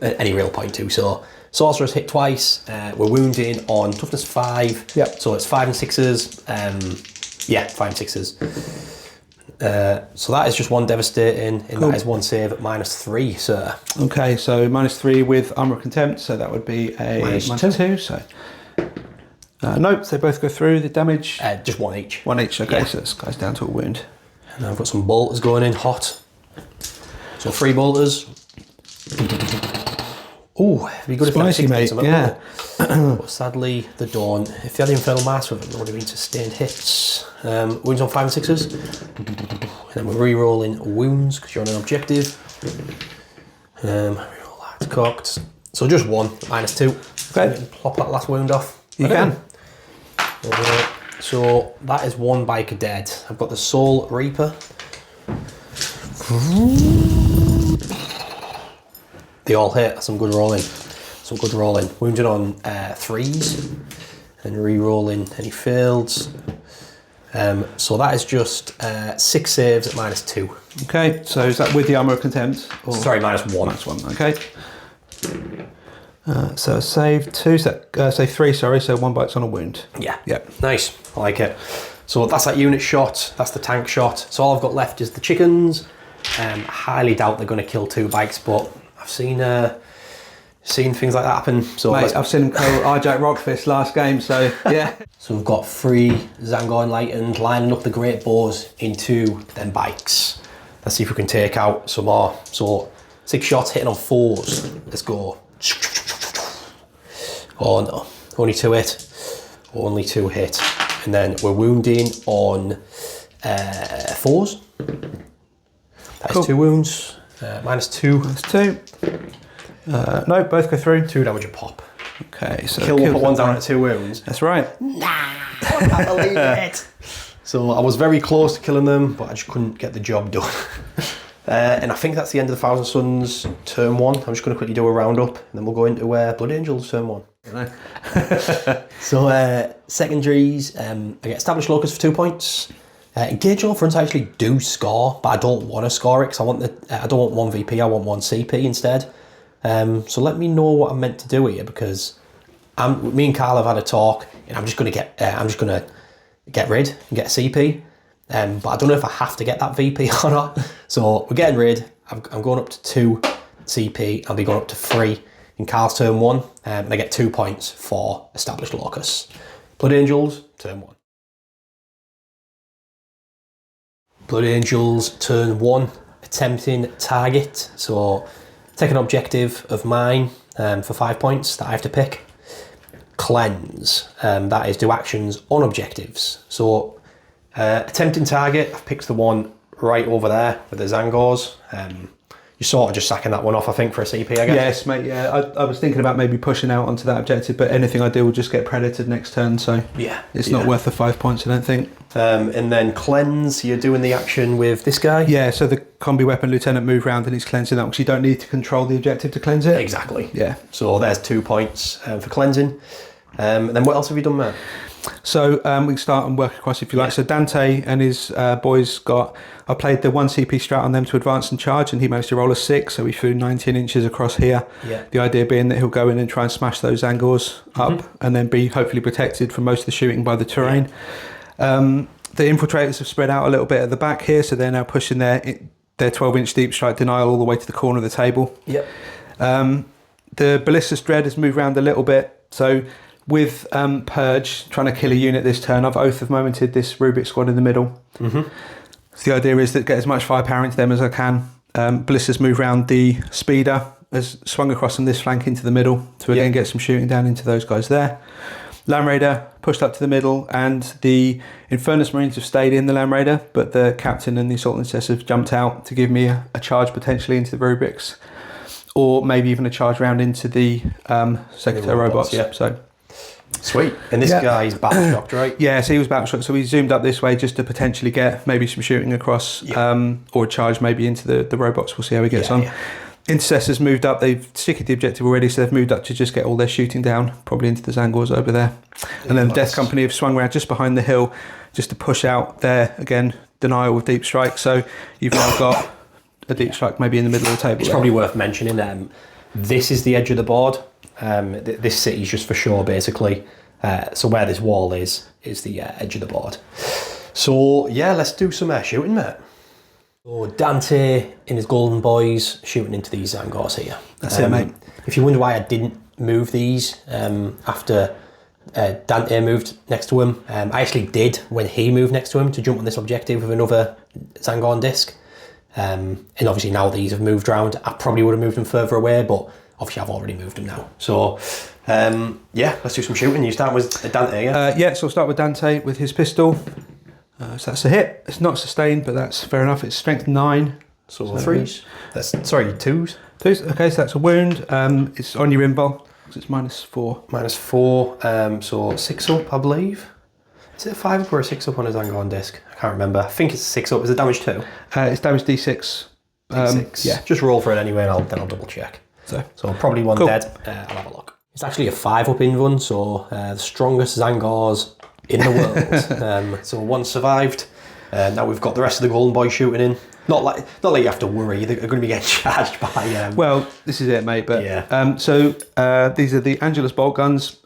any real point to. So Sorcerer's hit twice. We're wounding on toughness 5. Yep. So it's 5 and 6s. Yeah, 5 and 6s. So that is just one devastating, and that is one save at -3, sir. Okay, so -3 with Armor of Contempt, so that would be a -2. So nope, they both go through the damage. Just one each. One each. Okay, Yeah. so this guy's down to a wound. And I've got some bolters going in hot. So 3 bolters. Oh, it'd be good Spicy, if mate. Yeah. But sadly, the Dorn. If they had the Infernal Mass with it, there would have been sustained hits. Wounds on 5 and 6s. And then we're re-rolling wounds because you're on an objective. Re-roll that, cocked. So just one, -2. Okay. Plop that last wound off. You can. So that is 1 biker dead. I've got the Soul Reaper. They all hit. That's some good rolling. Some good rolling. Wounded on 3s and re-rolling any fails. So that is just 6 saves at -2. Okay, so is that with the Armor of Contempt? Or? Sorry, -1. -1. Okay. So save 2. So say 3. Sorry. So 1 bite's on a wound. Yeah. Yep. Nice. I like it. So that's that unit shot. That's the tank shot. So all I've got left is the chickens. I highly doubt they're going to kill 2 bikes, but I've seen things like that happen. So mate, I've seen him kill Arjack Rockfist last game, so yeah. So we've got 3 Zangor Enlightened lining up the great bows into them bikes. Let's see if we can take out some more. So 6 shots hitting on 4s. Let's go. Oh no, only 2 hit. Only 2 hit. And then we're wounding on 4s. That's Cool. 2 wounds. -2. That's 2. No, both go through. 2 damage a pop. Okay, so Kill one, put one down at 2 wounds. That's right. I can't believe it. So I was very close to killing them, but I just couldn't get the job done. And I think that's the end of the Thousand Suns turn 1. I'm just going to quickly do a roundup, and then we'll go into Blood Angels turn 1. So secondaries, I get Established Locus for 2 points. Engage all fronts I actually do score, but I don't want to score it because I don't want 1 VP, I want 1 CP instead. So let me know what I'm meant to do here, because me and Carl have had a talk, and I'm just going to get rid and get a CP. But I don't know if I have to get that VP or not. So we're getting rid. I'm going up to 2 CP. I'll be going up to 3 in Carl's turn 1, and I get 2 points for Established Locus. Blood Angels turn 1. Blood Angels turn 1, attempting target. So take an objective of mine for 5 points that I have to pick. Cleanse, that is do actions on objectives. So attempting target, I've picked the one right over there with the Zangors. You're sort of just sacking that one off, I think, for a CP, I guess. Yes, mate, yeah. I was thinking about maybe pushing out onto that objective, but anything I do will just get predated next turn, so Yeah. it's not worth the 5 points, I don't think. And then cleanse, you're doing the action with this guy? Yeah, so the combi weapon lieutenant move round and he's cleansing that, because you don't need to control the objective to cleanse it. Exactly. Yeah. So there's 2 points for cleansing. And then what else have you done there? So we can start and work across if you like. So Dante and his boys I played the 1 CP strat on them to advance and charge, and he managed to roll a 6, so he flew 19 inches across here. Yeah. The idea being that he'll go in and try and smash those Zangors up and then be hopefully protected from most of the shooting by the terrain. The infiltrators have spread out a little bit at the back here, so they're now pushing their 12-inch deep strike denial all the way to the corner of the table. Yep. The Ballistus Dread has moved around a little bit, so with Purge trying to kill a unit this turn, I've Oath of Momented this Rubik squad in the middle. So the idea is to get as much firepower into them as I can. Ballistus move around, the Speeder has swung across from this flank into the middle to again get some shooting down into those guys there. Land Raider pushed up to the middle, and the Infernus Marines have stayed in the Land Raider, but the Captain and the Assault Incess have jumped out to give me a charge potentially into the Rubiks, or maybe even a charge round into the Secretary robots. Yeah. So Sweet. And this guy's battle shocked, right? yeah, so he was battle shocked, so we zoomed up this way just to potentially get maybe some shooting across, or a charge maybe into the robots. We'll see how he gets on. Yeah. Intercessors moved up. They've secured the objective already, so they've moved up to just get all their shooting down, probably into the Zangors over there. And then the Death Company have swung around just behind the hill, just to push out there again. Denial with deep strike. So you've now got a deep strike maybe in the middle of the table. It's probably worth mentioning. This is the edge of the board. This city's just for sure, basically. So where this wall is the edge of the board. So yeah, let's do some shooting, mate. So Dante in his Golden Boys shooting into these Zangors here. That's it, mate. If you wonder why I didn't move these after Dante moved next to him, I actually did when he moved next to him to jump on this objective with another Zangor disc. And obviously now these have moved around, I probably would have moved them further away, but obviously I've already moved them now. So yeah, let's do some shooting. You start with Dante, yeah? Yeah, so I'll start with Dante with his pistol. So that's a hit. It's not sustained, but that's fair enough. It's strength 9. So 3s. That's, sorry, 2s. 2s, okay, so that's a wound. It's on your invul, because it's -4. -4, so 6 up, I believe. Is it a 5 up or a 6 up on a Zangor disc? I can't remember. I think it's 6 up. Is it damage 2? It's damage D6. D6. Yeah. Just roll for it anyway, and then I'll double check. So probably one cool. dead. I'll have a look. It's actually a 5 up invuln, so the strongest Zangors in the world. So one survived. Now we've got the rest of the Golden Boy shooting in. Not like you have to worry. They're going to be getting charged by. Well, this is it, mate. But yeah. So these are the Angelus bolt guns.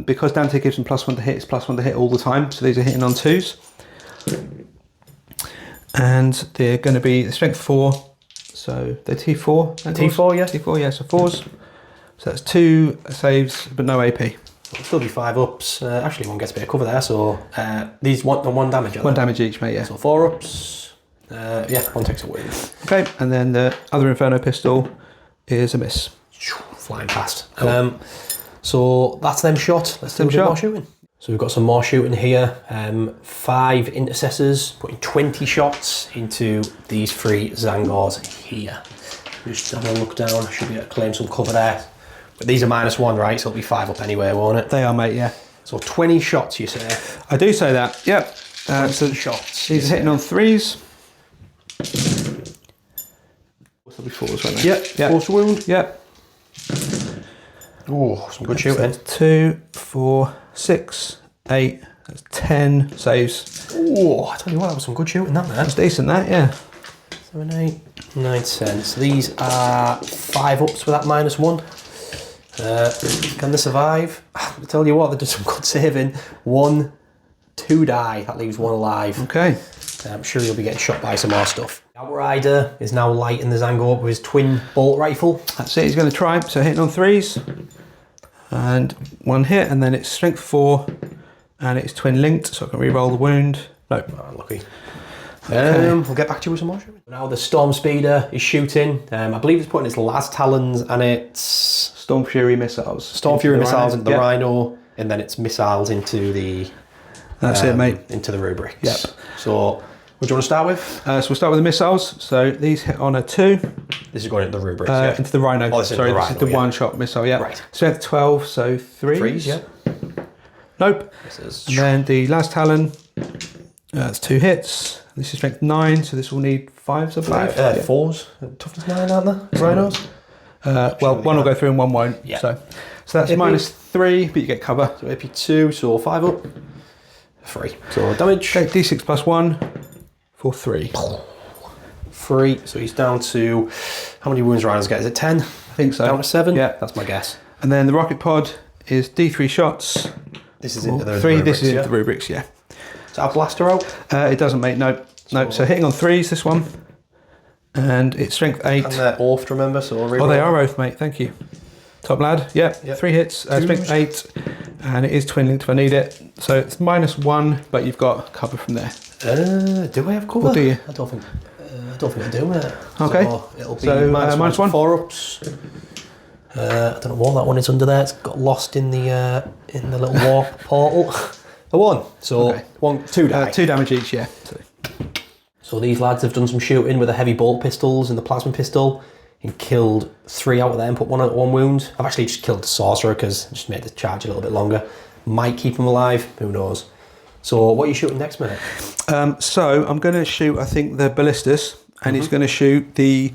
Because Dante gives them +1 to hit. It's +1 to hit all the time. So these are hitting on 2s, and they're going to be strength 4. So they're T4. T4, yeah. T4, yeah. So 4s. So that's 2 saves, but no AP. It'll still be 5 ups. Actually, one gets a bit of cover there. So these one damage. 1 damage each, mate. Yeah. So 4 ups. Yeah, one takes a win. Okay, and then the other Inferno pistol is a miss. Flying past. Cool. So that's them shot. Let's do a bit more shooting. So we've got some more shooting here. 5 intercessors putting 20 shots into these 3 Zangors here. Just having a look down. Should be able to claim some cover there. But these are -1, right? So it'll be 5 up anyway, won't it? They are, mate. Yeah. So 20 shots, you say? I do say that. Yep. So shots. These are hitting on 3s. What's be 4s, won't they? Yep. Force wound. Yep. Oh, some good shooting. So 2, 4, 6, 8. That's 10 saves. Oh, I tell you what, that was some good shooting, that man. That's decent, that, yeah. 7, 8, 9, 10. So these are 5 ups with that -1. Can they survive? I tell you what, they did some good saving. 1, 2 die. That leaves 1 alive. Okay. I'm sure he'll be getting shot by some more stuff. Outrider is now lighting the Zangor with his twin bolt rifle. That's it, he's going to try. So hitting on 3s. And 1 hit, and then it's strength 4. And it's twin linked, so I can re-roll the wound. No. Oh, lucky. Okay. We'll get back to you with some more shooting. Now the Storm Speeder is shooting. I believe it's putting its last talons and it's... Storm Fury missiles. Storm Fury missiles into the Rhino, and then it's missiles into the... That's it, mate. Into the rubrics. Yep. So, what do you want to start with? So we'll start with the missiles. So these hit on a 2. This is going into the rubrics, yeah. Into the Rhino. Oh, sorry, this is the one-shot missile, yeah. Right. Strength 12, so 3s. 3s, yeah. Nope. And then the last talon, that's 2 hits. This is strength 9, so this will need 5s, I believe. 4s. Toughness 9, aren't they? Rhinos? Well, 1 will go through and 1 won't. Yeah. So that's -3, but you get cover. So AP 2, so 5 up. 3. So damage. Okay, D6 +1 for 3. 3. So he's down to... How many wounds Rhinos get? Is it 10? I think so. Down to 7? Yeah. That's my guess. And then the rocket pod is D3 shots. This is into the 3, rubrics, this is into the rubrics, yeah. Is that a blaster out? It doesn't, mate, no. No, so hitting on 3s, this one. And it's strength 8. And they're oath, remember? So oh, they are oath, mate, thank you. Top lad, yeah, 3 hits, strength 8. And it is twin linked if I need it. So it's -1, but you've got cover from there. Do I have cover? Or do you? I don't think I do, mate. Okay. So it'll be so, -1, -1. 4 ups. I don't know what that one is under there. It's got lost in the little warp portal. A 1. So okay. 2 die. 2 damage each, yeah. So these lads have done some shooting with the heavy bolt pistols and the plasma pistol and killed 3 out of them, put 1 out 1 wound. I've actually just killed the sorcerer because I just made the charge a little bit longer. Might keep him alive, who knows. So what are you shooting next, mate? So I'm going to shoot, I think, the ballistas, and he's going to shoot the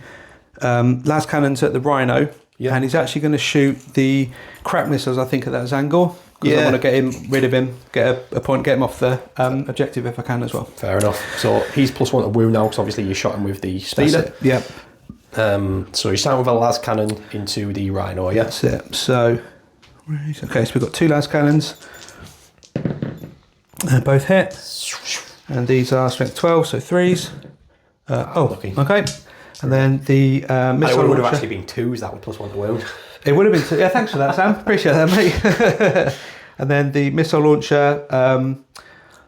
las cannons at the Rhino, Yeah. and he's actually going to shoot the crack missiles, I think, at that Zangor. Because I want to get rid of him, get a point, get him off the objective if I can as well. Fair enough. So he's +1 to wound now, because obviously you shot him with the speeder. Yeah. So you're starting with a las cannon into the Rhino, yeah? That's it. So, okay, so we've got 2 las cannons. Both hit. And these are strength 12, so 3s. Lucky. Okay. And then the missile It would have launcher. actually been 2s, that would +1 to wound. It would have been 2. Yeah, thanks for that, Sam. Appreciate that, mate. And then the missile launcher.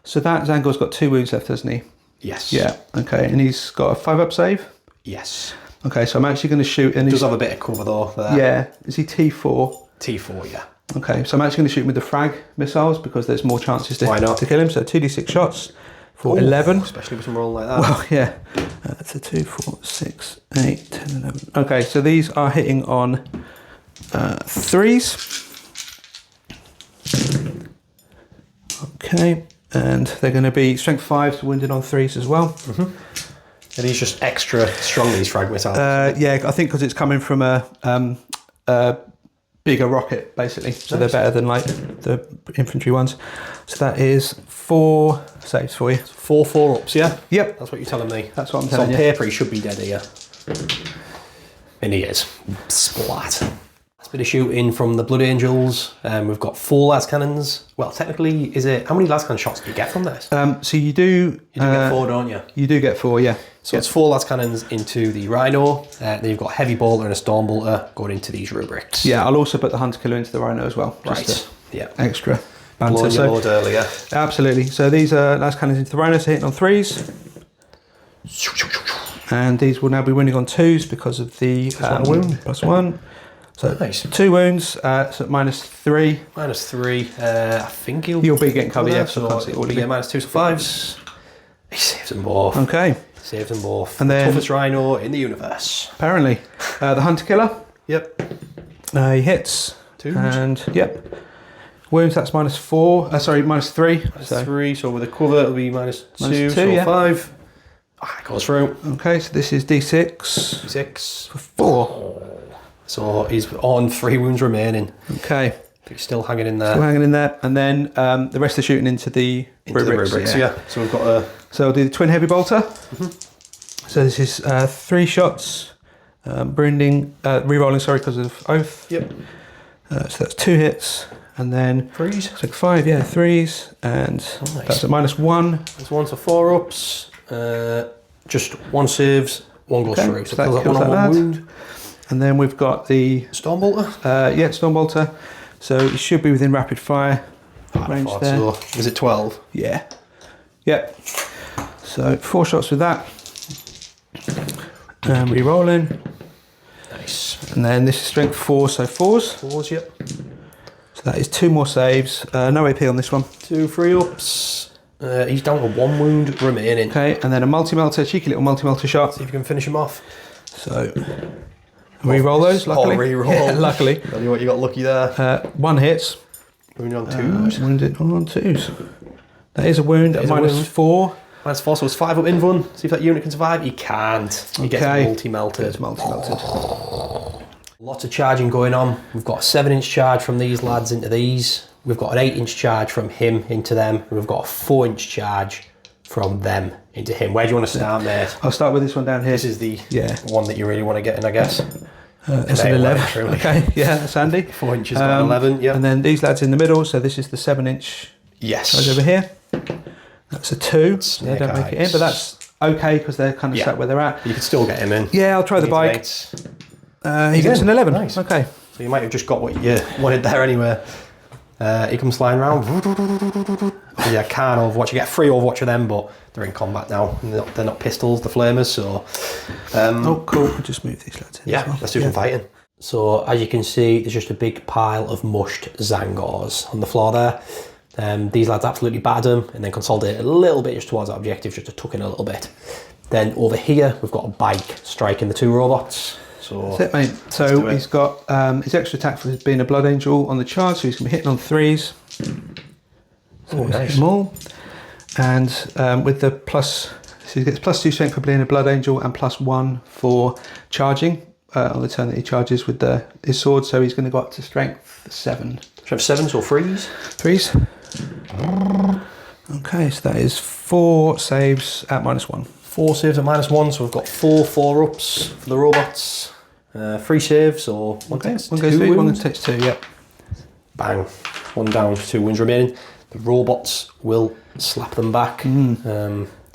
So that Zangor's got 2 wounds left, hasn't he? Yes. Yeah. Okay, and he's got a 5-up save. Yes. Okay, so I'm actually going to shoot. And Does have a bit of cover though. There. Yeah. Is he T4? T4, yeah. Okay, so I'm actually going to shoot him with the frag missiles because there's more chances Why not? to kill him. So 2d6 shots for 11. Especially with some roll like that. Well, yeah. So 2, 4, 6, 8, 10, 11. Okay, so these are hitting on 3s. Okay, and they're going to be strength 5, so wounded on 3s as well. And he's just extra strong, these frag missiles. Yeah, I think because it's coming from a bigger rocket, basically. So they're better than like the infantry ones. So that is 4 saves for you. 4 4-ups, yeah? Yep. That's what you're telling me. That's what I'm So telling on you. paper, he should be dead here. And he is. Splat. That's a bit of shooting from the Blood Angels. We've got 4 las cannons. Well, technically, is it... How many las cannon shots do you get from this? So you do... You do get 4, don't you? You do get 4, yeah. So it's 4 las cannons into the Rhino. Then you've got heavy bolter and a storm bolter going into these rubrics. Yeah, I'll also put the hunter killer into the Rhino as well. Right. Just Yeah. extra banter. Blowing your load earlier. Absolutely. So these are las cannons into the Rhino, so hitting on 3s. And these will now be wounding on 2s because of the wound. +1. So Nice. 2 wounds, so -3. -3. I think you'll be getting covered, yeah, So I can't see it'll all be of you. -2, so 5s. He saves them both. Okay, Saves them both. And then- Toughest Rhino in the universe. apparently. The hunter killer, Yep. he hits. 2s. And, yep. Wounds, that's -4. Sorry, -3. So, -3, so with a cover it'll be -2, so yeah. 5. Ah, it goes through. okay, so this is D6 6. for 4. So he's on 3 wounds remaining. Okay, He's still hanging in there. still hanging in there. And then the rest are shooting into the rubrics. Yeah. So we've got a... So I'll do the twin heavy bolter. So this is 3 shots, re-rolling, sorry, because of oath. Yep. So that's 2 hits, and then 3s. so 5, yeah, 3s, and Nice. that's at -1. There's 1 to 4-ups. Just 1 saves, 1 goes Okay, through. so So that that kills 1 on that 1 lad. wound. And then we've got the Storm bolter. storm bolter. So it should be within rapid fire range Thought there. so. Is it 12? Yeah. Yep. So 4 shots with that. Re-rolling. Nice. And then this is strength 4, so 4s. 4s, yep. So that is 2 more saves. No AP on this one. 2 3-ups. He's down to 1 wound remaining. Okay, and then a multi-melter, cheeky little multi-melter shot. See if you can finish him off. So re-roll those, luckily. Oh, re-roll. Yeah, luckily. Tell you what, you got lucky there. 1 hits. Wounded on 2s. Wounded on 2s. That is a wound at is a wound. -4. -4, so it's 5 up invuln. See if that unit can survive. He can't. He gets Okay. multi-melted. It's multi-melted. Lots of charging going on. We've got a 7-inch charge from these lads into these. We've got an 8-inch charge from him into them. And we've got a 4-inch charge from them into him. Where do you want to start, mate? I'll start with this one down here. This is the Yeah. one that you really want to get in, I guess. It's an 11. Truly. Okay, yeah, that's handy. 4 inches got 11, yeah. And then these lads in the middle, so this is the 7-inch Yes. charge over here. That's a 2. Snake They don't make it in, eyes. but that's okay because they're kind of Yeah. sat where they're at. You could still get him in. Yeah, I'll try the bike. Mates. He gets an 11. Nice. Okay. So you might have just got what you wanted there anyway. He comes flying around. Yeah, can't overwatch. You get 3 overwatch of them, but they're in combat now. They're not pistols, the flamers, so... Oh, cool. I'll just move these lads in yeah, as well. let's do some fighting. So, as you can see, there's just a big pile of mushed Zangors on the floor there. These lads absolutely battered them and then consolidated a little bit just towards that objective, just to tuck in a little bit. Then over here, we've got a bike striking the 2 robots. So That's it, mate. So he's got his extra attack for being a Blood Angel on the charge, so he's going to be hitting on 3s. So Oh, he's nice. hitting them all. And with the plus, this So he gets +2 strength for being a blood angel and +1 for charging on the turn that he charges with his sword. So he's going to go up to strength 7. Strength 7s or 3s? 3s. Okay, so that is 4 saves at -1. 4 saves at -1, so we've got 4 4-ups for the robots. 3 saves, or one takes one 2 goes 3, wounds. one takes 2, yep. Bang. 1 down, 2 wounds remaining. The robots will slap them back.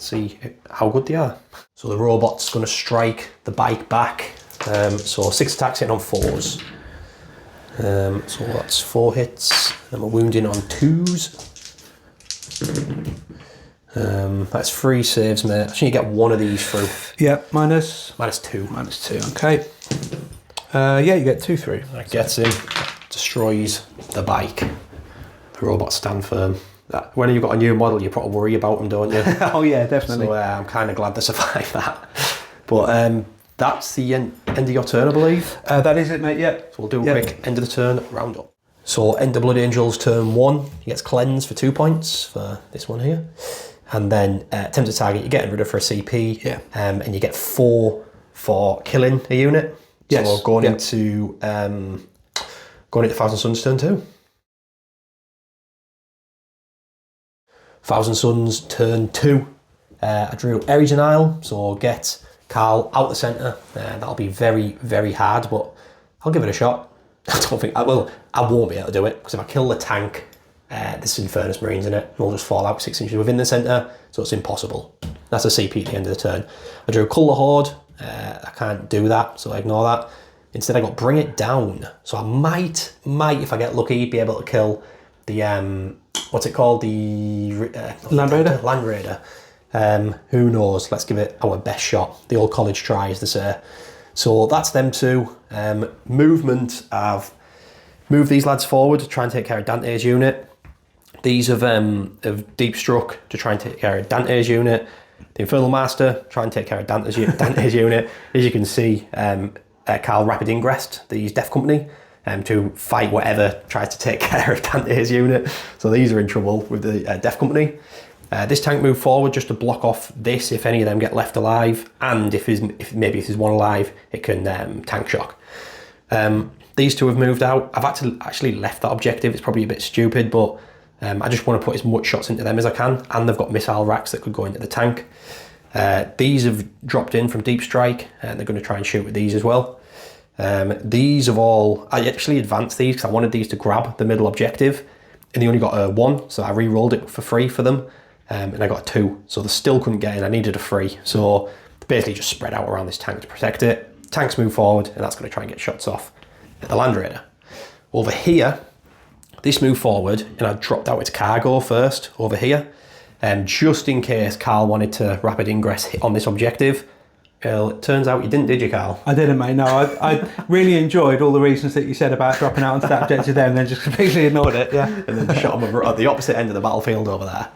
See how good they are. So the robot's going to strike the bike back. So 6 attacks hitting on 4s. So that's 4 hits. And we're wounding on 2s. That's 3 saves, mate. I think you get 1 of these through. Yep, minus? -2. -2, okay. Yeah, you get 2 through. That gets him. Destroys the bike. The robots stand firm. When you've got a new model, you probably worry about them, don't you? Oh yeah, definitely. So I'm kind of glad they survived that. But that's the end of your turn, I believe. That is it, mate, yep. So we'll do a quick end of the turn roundup. So end of Blood Angel's turn 1, he gets cleanse for 2 points for this one here. And then attempt to target, you're getting rid of for a CP. Yeah. And you get 4 for killing a unit. Yes. So going into Thousand Suns turn 2. Thousand Suns turn 2. I drew Aries and Isle, so get Carl out the centre. That'll be very, very hard, but I'll give it a shot. I don't think I will. I won't be able to do it because if I kill the tank, there's Infernus Marines in it, and we'll just fall out 6 inches within the centre, so it's impossible. That's a CP at the end of the turn. I drew Colour Horde. I can't do that, so I ignore that. Instead, I got Bring It Down. So I might, if I get lucky, be able to kill the what's it called? The Land Raider. Land Raider. Who knows? Let's give it our best shot. The old college try, as they say. So that's them 2. Movement. I've moved these lads forward to try and take care of Dante's unit. These have deep struck to try and take care of Dante's unit. The Infernal Master try and take care of Dante's unit. As you can see, Carl rapid ingressed these Death Company to fight whatever tries to take care of Dante's unit. So these are in trouble with the Death Company. This tank moved forward just to block off this if any of them get left alive, and if there's one alive, it can tank shock. These 2 have moved out. I've actually left that objective. It's probably a bit stupid, but I just want to put as much shots into them as I can, and they've got missile racks that could go into the tank. These have dropped in from Deep Strike, and they're going to try and shoot with these as well. These have all... I actually advanced these because I wanted these to grab the middle objective, and they only got a 1, so I re-rolled it for free for them, and I got a 2, so they still couldn't get in. I needed a 3, so basically just spread out around this tank to protect it. Tanks move forward, and that's going to try and get shots off at the Land Raider. Over here, this moved forward, and I dropped out its cargo first over here, just in case Carl wanted to rapid ingress hit on this objective. Well, it turns out you didn't, did you, Carl? I didn't, mate. No, I really enjoyed all the reasons that you said about dropping out onto that objective there, and then just completely ignored it. Yeah, and then shot him at the opposite end of the battlefield over there.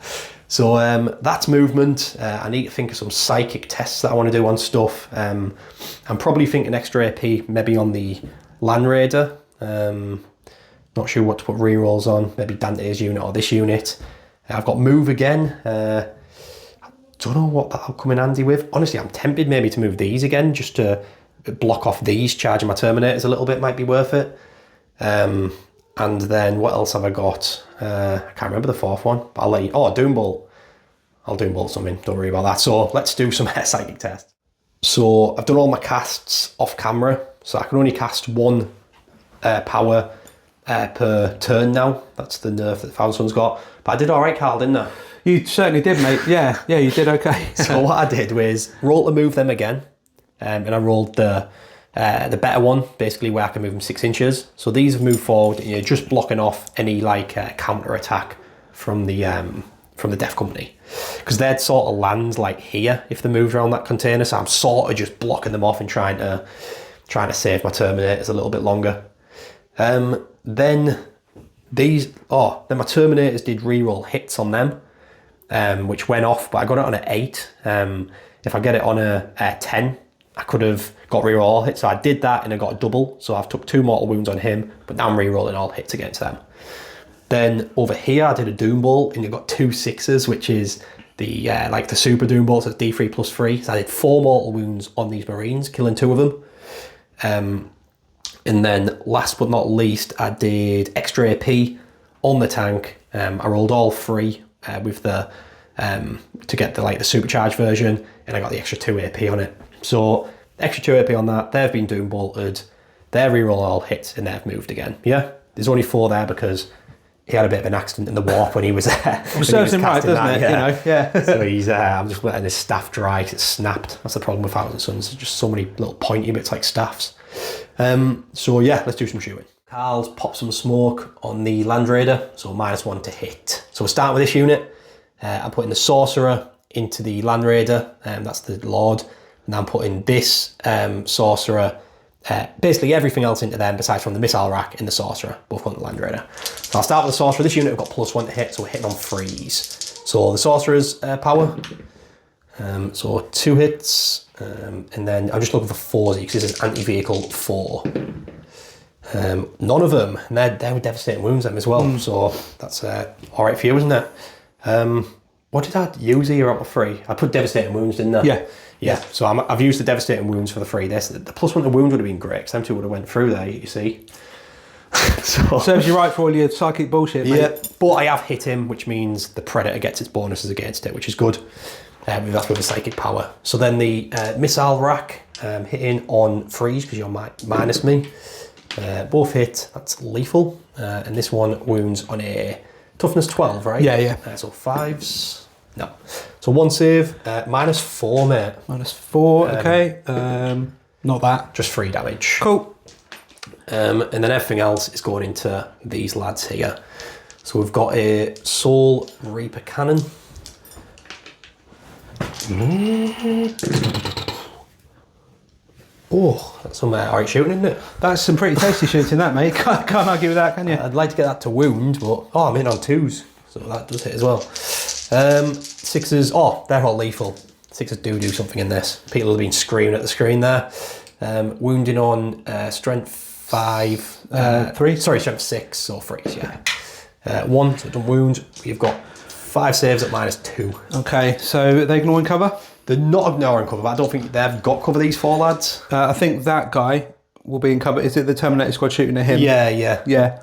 So that's movement. I need to think of some psychic tests that I want to do on stuff. I'm probably thinking extra AP, maybe on the Land Raider. Not sure what to put rerolls on. Maybe Dante's unit or this unit. I've got move again. Don't know what that'll come in handy with. Honestly, I'm tempted maybe to move these again, just to block off these, charging my Terminators a little bit might be worth it. And then what else have I got? I can't remember the 4th one, but I'll let you... Oh, Doombolt. I'll Doombolt something, don't worry about that. So let's do some psychic tests. So I've done all my casts off camera, so I can only cast 1 power per turn now. That's the nerf that the Thousand Suns got. But I did all right, Carl, didn't I? You certainly did, mate. Yeah, you did okay. So what I did was roll to move them again, and I rolled the better one, basically where I can move them 6 inches. So these have moved forward, and you're just blocking off any counter attack from the Death Company, because they'd sort of land like here if they moved around that container. So I'm sort of just blocking them off and trying to save my Terminators a little bit longer. Then my Terminators did reroll hits on them. Which went off, but I got it on an 8. If I get it on a 10, I could have got reroll all hits. So I did that and I got a double. So I've took 2 mortal wounds on him, but now I'm rerolling all hits against them. Then over here, I did a Doombolt and you got 2 6s, which is the like the super doom bolts at D3 plus 3. So I did 4 mortal wounds on these Marines, killing 2 of them. And then last but not least, I did extra AP on the tank. I rolled all 3 with the to get the supercharged version, and I got the extra 2 AP on it. So extra 2 AP on that. They've been doom bolted. They're reroll all hits, and they've moved again. Yeah, there's only 4 there because he had a bit of an accident in the warp when he was there. It serves him right, doesn't it? Yeah. You know, yeah. So he's I'm just letting his staff dry 'cause it's snapped. That's the problem with Thousand Suns. There's just so many little pointy bits like staffs. So yeah, let's do some shooting. Carl's popped some smoke on the Land Raider, so -1 to hit. So we'll start with this unit. I'm putting the Sorcerer into the Land Raider, that's the Lord, and I'm putting this Sorcerer, basically everything else into them besides from the Missile Rack and the Sorcerer, both on the Land Raider. So I'll start with the Sorcerer. This unit have got +1 to hit, so we're hitting on 3s. So the Sorcerer's power, so 2 hits, and then I'm just looking for 4s because this is anti-vehicle 4. None of them, and they're with devastating wounds them as well, so that's alright for you, isn't it? What did I use here on my 3? I put devastating wounds, didn't I? Yeah. So I've used the devastating wounds for the 3. The +1 to wounds would have been great because them 2 would have went through there, you see. So serves you right for all your psychic bullshit, mate. Yeah, but I have hit him, which means the Predator gets its bonuses against it, which is good. That's with the psychic power. So then the Missile Rack hitting on 3s because you're minus me. Both hit, that's lethal. And this one wounds on a toughness 12, right? Yeah. So 5s. No. So 1 save, -4, mate. -4, okay. Not that. Just 3 damage. Cool. And then everything else is going into these lads here. So we've got a Soul Reaper Cannon. Oh, that's some alright shooting, isn't it? That's some pretty tasty shooting, that, mate. Can't argue with that, can you? I'd like to get that to wound, but I'm in on 2s, so that does hit as well. 6s, they're all lethal. 6s do something in this. People have been screaming at the screen there. Wounding on strength 5, 3. Sorry, strength 6 or 3s, yeah. 1, so it doesn't wound. You've got 5 saves at -2. Okay, so they ignoring cover? They're not ignoring cover, but I don't think they've got cover, these 4 lads. I think that guy will be in cover. Is it the Terminator Squad shooting at him? Yeah.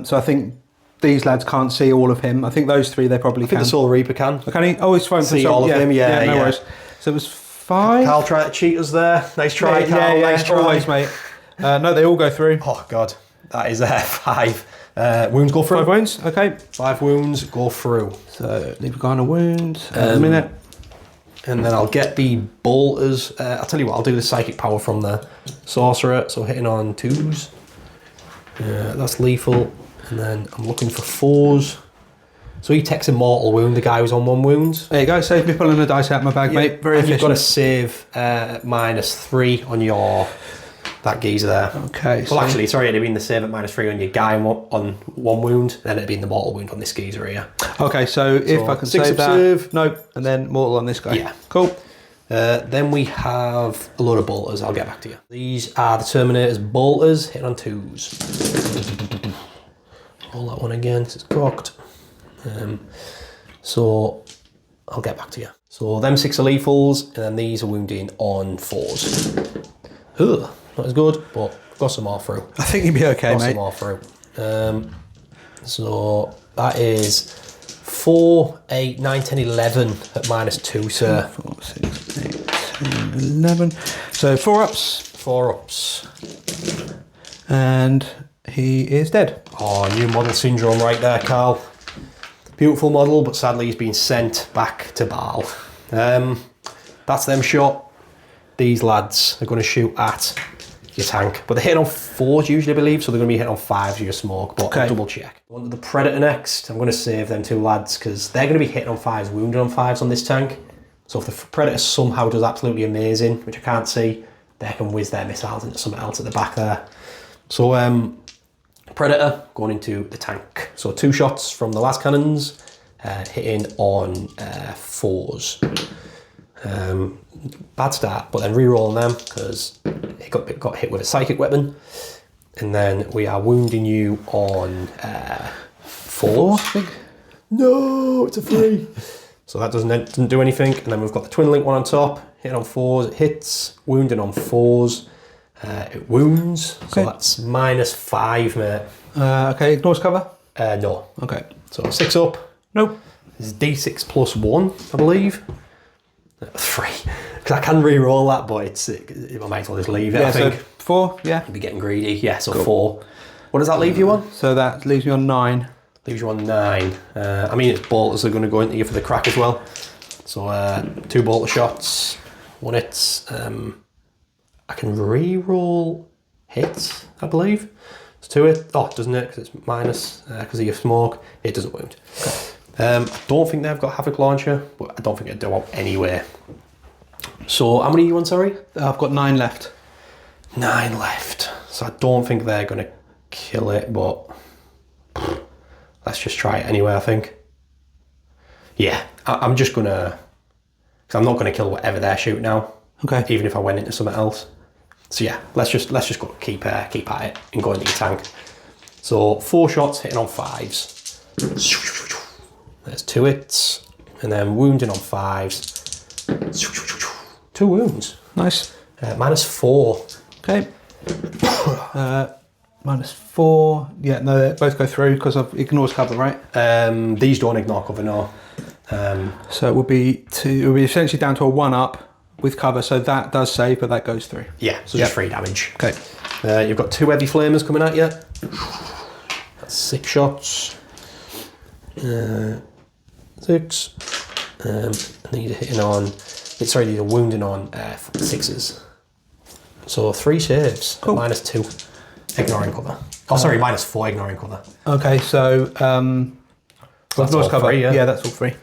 So I think these lads can't see all of him. I think those 3 they probably I think can. the Soul Reaper can. Can he? Oh, he's fine. See all of them, yeah. No worries. So it was 5. Carl tried to cheat us there. Nice try, Carl. Nice try. Always, mate. No, they all go through. Oh, God. That is 5. Wounds go through. 5 wounds, okay. 5 wounds go through. So leave a guy on a wound. A minute. And then I'll get the bolters. I'll tell you what, I'll do the psychic power from the Sorcerer. So hitting on 2s. That's lethal. And then I'm looking for 4s. So he takes a mortal wound, the guy who's on 1 wound. There you go, save me pulling the dice out of my bag, mate. Very and efficient. You've got to save -3 on your that geezer there. Okay. Well, actually, sorry, it'd been the save at -3 on your guy on 1 wound, then it'd been the mortal wound on this geezer here. Okay, so if I can 6 save that. save. No, and then mortal on this guy. Yeah. Cool. Then we have a load of bolters. I'll get back to you. These are the Terminator's bolters, hitting on 2s. Roll that one again, 'cause it's cocked. So I'll get back to you. So them 6 are lethals, and then these are wounding on 4s. Ugh, not as good, but I've got some more through. I think you'll be okay, Got mate. some more through. So that is 4, 8, 9, 10, 11 at -2, sir. 4, 6, 8, 10, 11. So 4 ups. 4 ups. And he is dead. Oh, new model syndrome right there, Carl. Beautiful model, but sadly he's been sent back to Baal. That's them shot. These lads are going to shoot at your tank, but they're hitting on 4s usually, I believe, so they're going to be hitting on 5s of your smoke, but I'll double check. On to the Predator next. I'm going to save them 2 lads because they're going to be hitting on 5s, wounded on 5s on this tank. So if the Predator somehow does absolutely amazing, which I can't see, they can whiz their missiles into something else at the back there. So Predator going into the tank. So 2 shots from the last cannons, hitting on 4s. Bad start, but then re-rolling them because it got hit with a psychic weapon. And then we are wounding you on 4. I think. No, it's a 3. So that doesn't do anything. And then we've got the twin link one on top. Hitting on 4s, it hits. Wounding on 4s, it wounds. Okay. So that's -5, mate. Okay, ignores cover? No. Okay. So 6 up. Nope. This is D6 plus 1, I believe. 3. Because I can re-roll that, but I might as well just leave it, Yeah, I think. so 4, yeah. You'd be getting greedy. Yeah, so 4. What does that leave you on? So that leaves me on 9. Leaves you on 9. I mean, it's bolters are going to go into you for the crack as well. So 2 bolter shots. 1 hits. I can re-roll hits, I believe. It's 2 hits. Oh, doesn't it? Because it's minus because of your smoke. It doesn't wound. Okay. I don't think they've got Havoc Launcher, but I don't think it'd do out anyway. So how many are you on, sorry? I've got 9 left. 9 left. So I don't think they're going to kill it, but let's just try it anyway, I think. Yeah, I'm just going to... Because I'm not going to kill whatever they're shooting now. Okay. Even if I went into something else. So yeah, let's just go keep at it and go into your tank. So 4 shots hitting on 5s. There's 2 hits. And then wounding on 5s. 2 wounds. Nice. -4. Okay. -4. Yeah, no, they both go through because of ignores cover, right? These don't ignore cover, no. So it would be essentially down to a 1 up with cover, so that does save, but that goes through. Yeah, so just 3 damage. Okay. You've got 2 heavy flamers coming at you. That's 6 shots. 6. And these are hitting on... Sorry, these are wounding on 6s. So 3 saves. Cool. -2. Ignoring cover. Oh, sorry, -4 ignoring cover. Okay, so... That's all cover. 3, yeah. Yeah, that's all 3.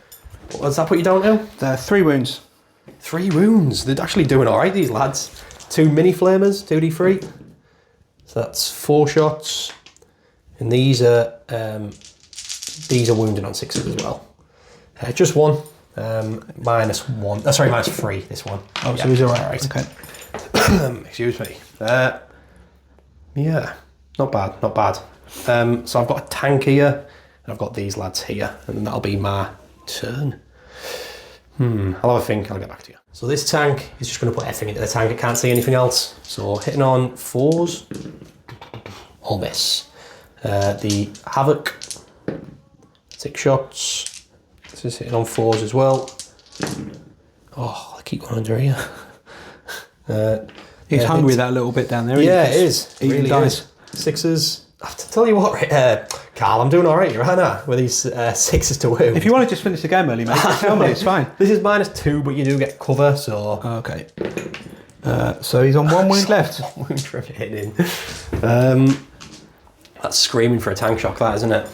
What does that put you down to? 3 wounds. 3 wounds. They're actually doing all right, these lads. 2 mini flamers, 2d3. So that's 4 shots. And these are wounding on 6s as well. Just 1. -1. Sorry, -3. This one. Oh, so he's all right. Okay. Excuse me. Yeah, not bad, not bad. So I've got a tank here, and I've got these lads here, and that'll be my turn. I'll have a think, I'll get back to you. So this tank is just going to put everything into the tank, it can't see anything else. So hitting on 4s, all miss. The Havoc, 6 shots. This is hitting on 4s as well. Oh, I keep going under here. He's hungry that little bit down there. Yeah, it is. It Eating really dice. is. 6s. I have to tell you what, Carl, I'm doing all right, right now with these 6s to wound. If you want to just finish the game early, mate, just tell me, it's fine. This is -2, but you do get cover, so... Okay. So he's on 1 wound left. 1 wound remaining. That's screaming for a tank shock, that, isn't it?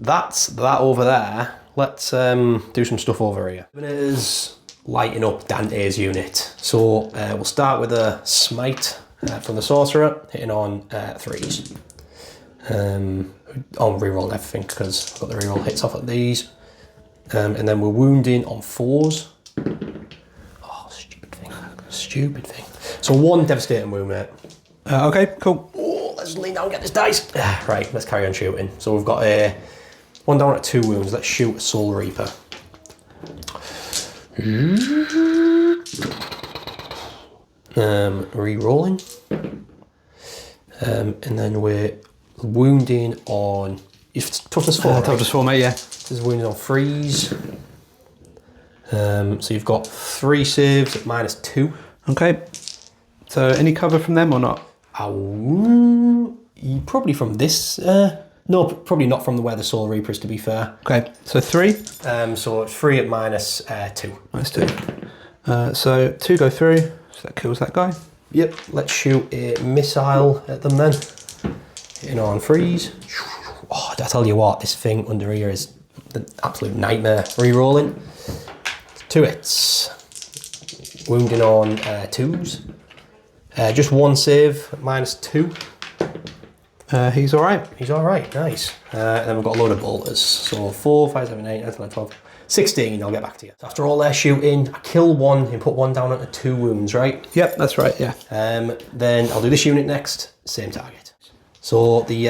That's that over there. Let's do some stuff over here. It is lighting up Dante's unit. So we'll start with a smite from the sorcerer, hitting on 3s. I'll reroll everything because I've got the reroll hits off at these. And then we're wounding on 4s. Oh, stupid thing. Stupid thing. So 1 devastating wound, mate. Okay, cool. Oh, let's lean down and get this dice. Right, let's carry on shooting. So we've got a 1 down at 2 wounds. Let's shoot a Soul Reaper. Re-rolling. And then we're wounding on... Toughness 4, right? Toughness 4, mate, yeah. This is wounding on 3s. So you've got 3 saves at -2. Okay. So any cover from them or not? Probably from this... no, probably not from where the Soul Reaper is, to be fair. Okay, so 3. So it's 3 at -2. -2. So 2 go through, so that kills that guy. Yep, let's shoot a missile at them then. Hitting on 3s. Oh, I tell you what, this thing under here is an absolute nightmare. Re-rolling. 2 hits. Wounding on 2s. Just 1 save at -2. He's all right. He's all right, nice. And then we've got a load of bolters. So 4, 5, 7, 8, 9, 10, 12, 16, I'll get back to you. So after all their shooting, I kill 1 and put 1 down onto 2 wounds, right? Yep, that's right, yeah. Then I'll do this unit next, same target. So the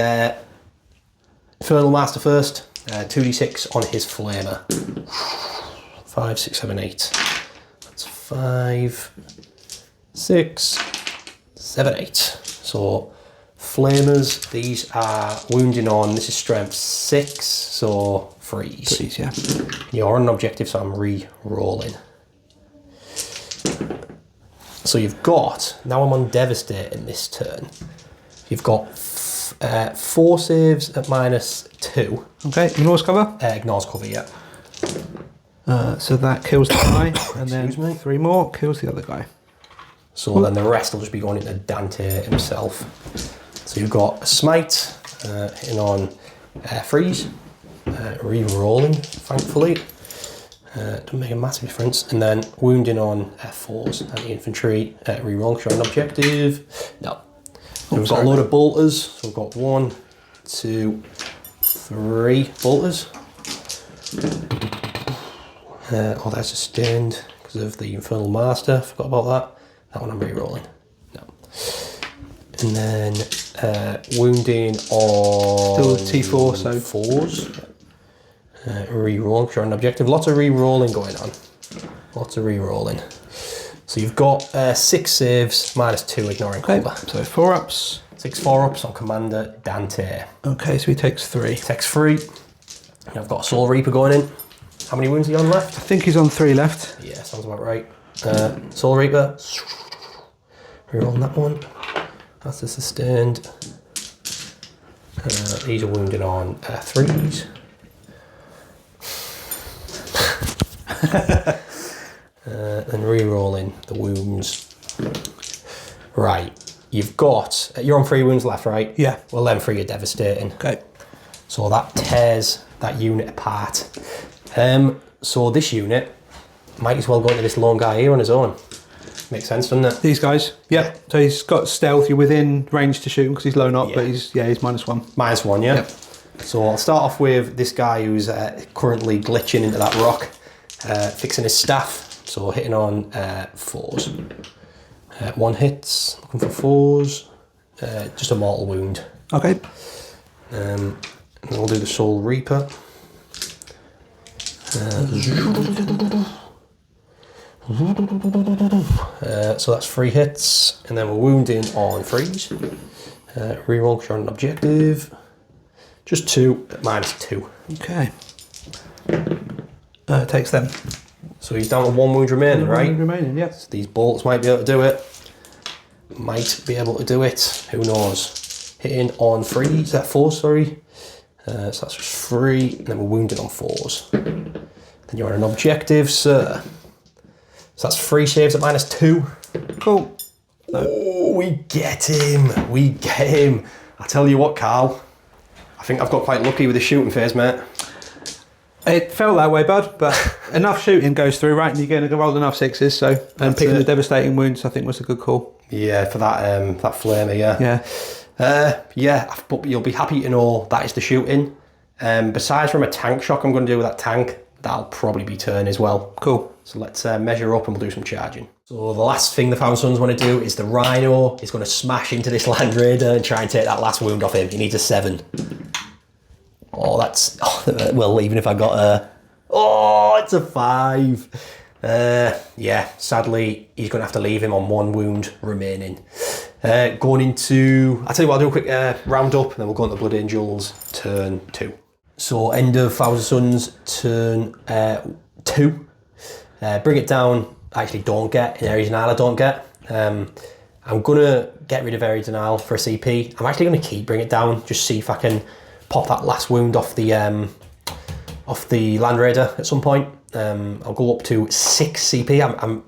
Infernal Master first, 2d6 on his flamer. 5, 6, 7, 8. That's 5, 6, 7, 8. So flamers, these are wounding on, this is strength 6, so freeze. Freeze, yeah. You're on an objective, so I'm re-rolling. So you've got, now I'm on devastating this turn, you've got 4 saves at -2. Okay, ignores cover. Ignores cover, yeah. So that kills the guy, and then Excuse me? 3 more kills the other guy. So then the rest will just be going into Dante himself. So you've got a smite, hitting on freeze, re-rolling, thankfully. Doesn't make a massive difference. And then wounding on 4s, anti-infantry, re-roll because you're on objective. No. So we've got a load of bolters. So we've got 1, 2, 3 bolters. Oh, that's sustained because of the Infernal Master. Forgot about that. That one I'm re-rolling. No. And then wounding on Still T4, so 4s. Re-roll because you're on objective. Lots of re-rolling going on. Lots of re-rolling. So you've got 6 saves, -2 ignoring cover. So 4 ups. 6 4-ups on Commander Dante. Okay, so he takes 3. Takes 3. I've got a Soul Reaper going in. How many wounds are you on left? I think he's on 3 left. Yeah, sounds about right. Soul Reaper. Rerolling that one. That's a sustained. These are wounded on 3s. And re-rolling the wounds. Right, you've got, you're on 3 wounds left, right? Yeah. Well, then 3 are devastating. Okay. So that tears that unit apart. So this unit might as well go into this lone guy here on his own. Makes sense, doesn't it? These guys. Yep. So he's got stealth. You're within range to shoot him because he's lone up, but he's -1. -1, yeah. Yep. So I'll start off with this guy who's currently glitching into that rock, fixing his staff. So hitting on 4s. 1 hits, looking for 4s. Just a mortal wound. Okay. And we'll do the Soul Reaper. So that's 3 hits, and then we're wounding on freeze. Reroll because you're on an objective. Just 2 at -2. Okay. Takes them. So he's down to 1 wound remaining, right? Remaining, yeah. So these bolts might be able to do it. Might be able to do it. Who knows? Hitting on 3s, at 4, sorry. So that's just 3, and then we're wounded on 4s. Then you're on an objective, sir. So that's 3 saves at -2. Cool. Oh, we get him. We get him. I tell you what, Carl. I think I've got quite lucky with the shooting phase, mate. It felt that way, bud, but enough shooting goes through, right? And you're going to roll enough 6s, so picking the devastating wounds, I think, was a good call. Yeah, for that that flamer, yeah. Yeah. Yeah, but you'll be happy to know that is the shooting. Besides from a tank shock I'm going to do with that tank, that'll probably be turn as well. Cool. So let's measure up and we'll do some charging. So the last thing the Thousand Sons want to do is the Rhino is going to smash into this Land Raider and try and take that last wound off him. He needs a 7. Oh, that's... Oh, well, even if I got a... Oh, it's a 5. Yeah, sadly, he's going to have to leave him on 1 wound remaining. Going into... I'll tell you what, I'll do a quick round up and then we'll go into Blood Angels turn 2. So end of Thousand Sons turn 2. Bring it down, I actually don't get, in Aries Nile I don't get. I'm going to get rid of Aries Nile for a CP. I'm actually going to keep Bring It Down, just see if I can pop that last wound off the Land Raider at some point. I'll go up to 6 CP. I'm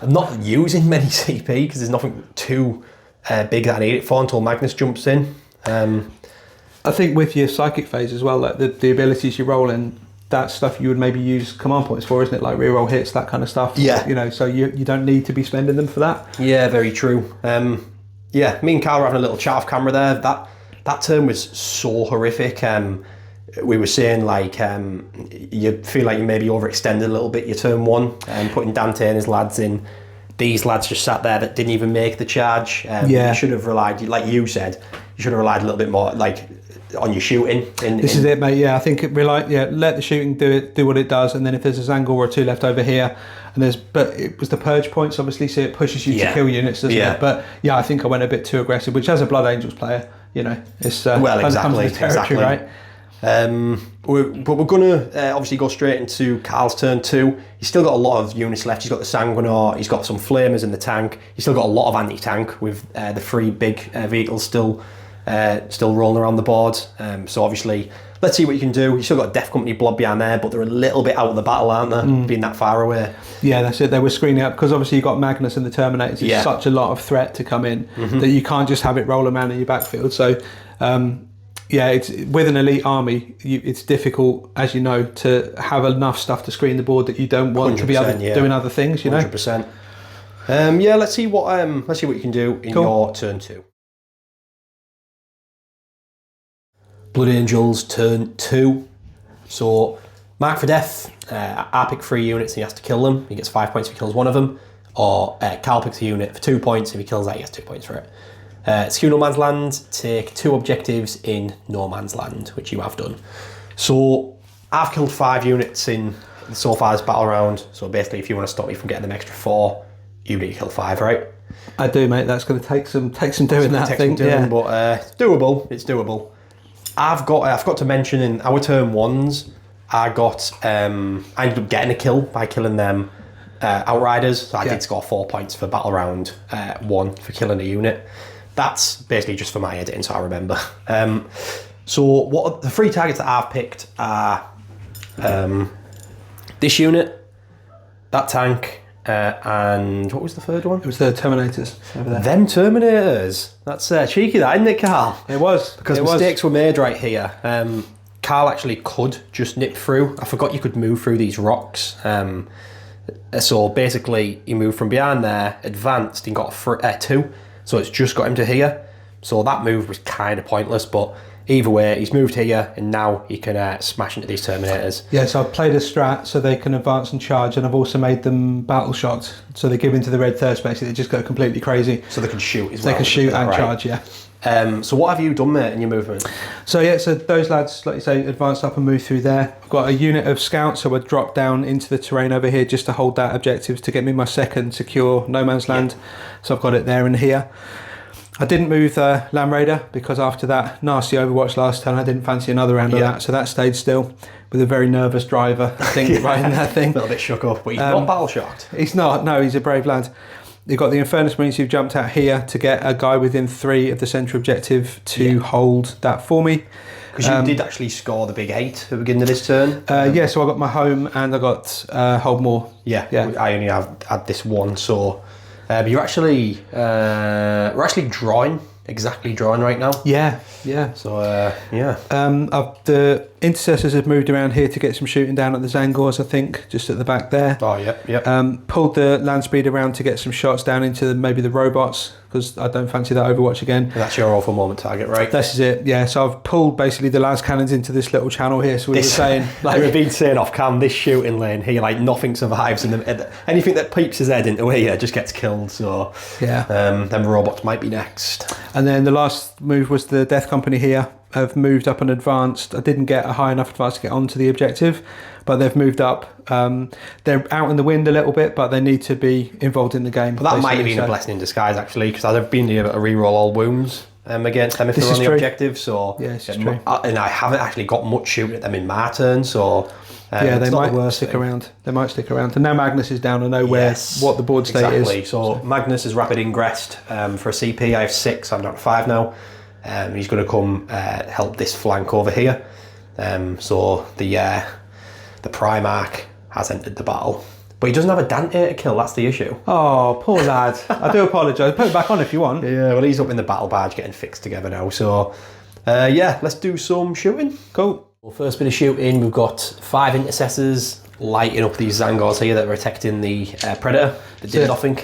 not using many CP because there's nothing too big that I need it for until Magnus jumps in. I think with your psychic phase as well, like the abilities you roll in, that's stuff you would maybe use command points for, isn't it? Like reroll hits, that kind of stuff. Yeah. You know, so you don't need to be spending them for that. Yeah, very true. Yeah, me and Carl were having a little chat off camera there. That turn was so horrific. We were saying like you feel like you maybe overextended a little bit your turn 1 and putting Dante and his lads in. These lads just sat there that didn't even make the charge. You should have relied, like you said, you should have relied a little bit more, like on your shooting. This is it, mate. Yeah, I think let the shooting do what it does, and then if there's a Zangor or two left over here, but it was the purge points, obviously, so it pushes you to kill units, doesn't it? But yeah, I think I went a bit too aggressive, which as a Blood Angels player, it's exactly, territory, right? But we're gonna obviously go straight into Carl's turn 2. He's still got a lot of units left. He's got the Sanguinor, he's got some flamers in the tank. He's still got a lot of anti-tank with the 3 big vehicles still rolling around the board. So obviously, let's see what you can do. You've still got a Death Company blob behind there, but they're a little bit out of the battle, aren't they? Being that far away. Yeah, that's it. They were screening up because obviously you've got Magnus and the Terminators. It's such a lot of threat to come in that you can't just have it roll a man in your backfield. So it's with an elite army, it's difficult, as you know, to have enough stuff to screen the board that you don't want to be doing other things. 100%. Let's see what you can do in your turn 2. Blood Angels turn 2. So mark for death. I pick 3 units and he has to kill them. He gets 5 points if he kills one of them. Or Carl picks a unit for 2 points. If he kills that, he gets 2 points for it. Skew No Man's Land, take 2 objectives in No Man's Land, which you have done. So I've killed 5 units in so far this battle round. So basically, if you want to stop me from getting them extra 4, you need to kill 5, right? I do, mate. That's going to take some doing that, I think. But it's doable. It's doable. I forgot to mention in our turn 1s, I ended up getting a kill by killing them Outriders. So I did score 4 points for battle round 1 for killing a unit. That's basically just for my editing, so I remember. So what the 3 targets that I've picked are this unit, that tank, and what was the third one? It was the Terminators over there. Them Terminators. That's cheeky, that, isn't it, Carl? It was. Because mistakes were made right here. Carl actually could just nip through. I forgot you could move through these rocks. So basically, he moved from behind there, advanced, and got 2. So it's just got him to here. So that move was kind of pointless, but either way, he's moved here, and now he can smash into these Terminators. Yeah, so I've played a strat so they can advance and charge, and I've also made them battle shocked. So they give into the red thirst, basically. They just go completely crazy. So they can shoot as well. They can shoot and charge, yeah. So what have you done, mate, in your movement? So those lads, like you say, advanced up and moved through there. I've got a unit of scouts, so I dropped down into the terrain over here just to hold that objective to get me my second secure no man's land. So I've got it there and here. I didn't move the Land Raider because after that nasty Overwatch last turn, I didn't fancy another round of that, so that stayed still with a very nervous driver, I think, right in that thing. A little bit shook up, but he's not battle shocked. He's not, no, he's a brave lad. You've got the Infernus Marines who've jumped out here to get a guy within 3 of the central objective to hold that for me. Because you did actually score the big 8 at the beginning of this turn. So I got my home and I got hold more. Yeah, I only had this one, so you're actually we're actually exactly drawing right now. Yeah. So the intercessors have moved around here to get some shooting down at the Zangors, I think, just at the back there. Oh, yep. Pulled the land speed around to get some shots down into maybe the robots, because I don't fancy that Overwatch again. And that's your awful moment target, right? This is it, yeah. So I've pulled basically the las cannons into this little channel here. So we were saying, we've been saying off cam, this shooting lane here, nothing survives, and anything that peeps his head into here just gets killed. So them robots might be next. And then the last move was the Death Company here. Have moved up and advanced. I didn't get a high enough advance to get onto the objective, but they've moved up. They're out in the wind a little bit, but they need to be involved in the game. But that might have been a blessing in disguise, actually, because I've been able to re-roll all wounds against them if they're on the objective. So this is true. And I haven't actually got much shooting at them in my turn, so they might stick around. They might stick around. And now Magnus is down. I know what the board state is. So Magnus is rapid ingressed for a CP. I have 6. I'm down to 5 now. He's going to come help this flank over here. So the Primarch has entered the battle, but he doesn't have a Dante to kill. That's the issue. Oh, poor lad. I do apologise. Put it back on if you want. Yeah, well, he's up in the battle barge getting fixed together now. So let's do some shooting. Cool. Well, first bit of shooting, we've got 5 intercessors lighting up these Zangors here that are protecting the Predator that did nothing.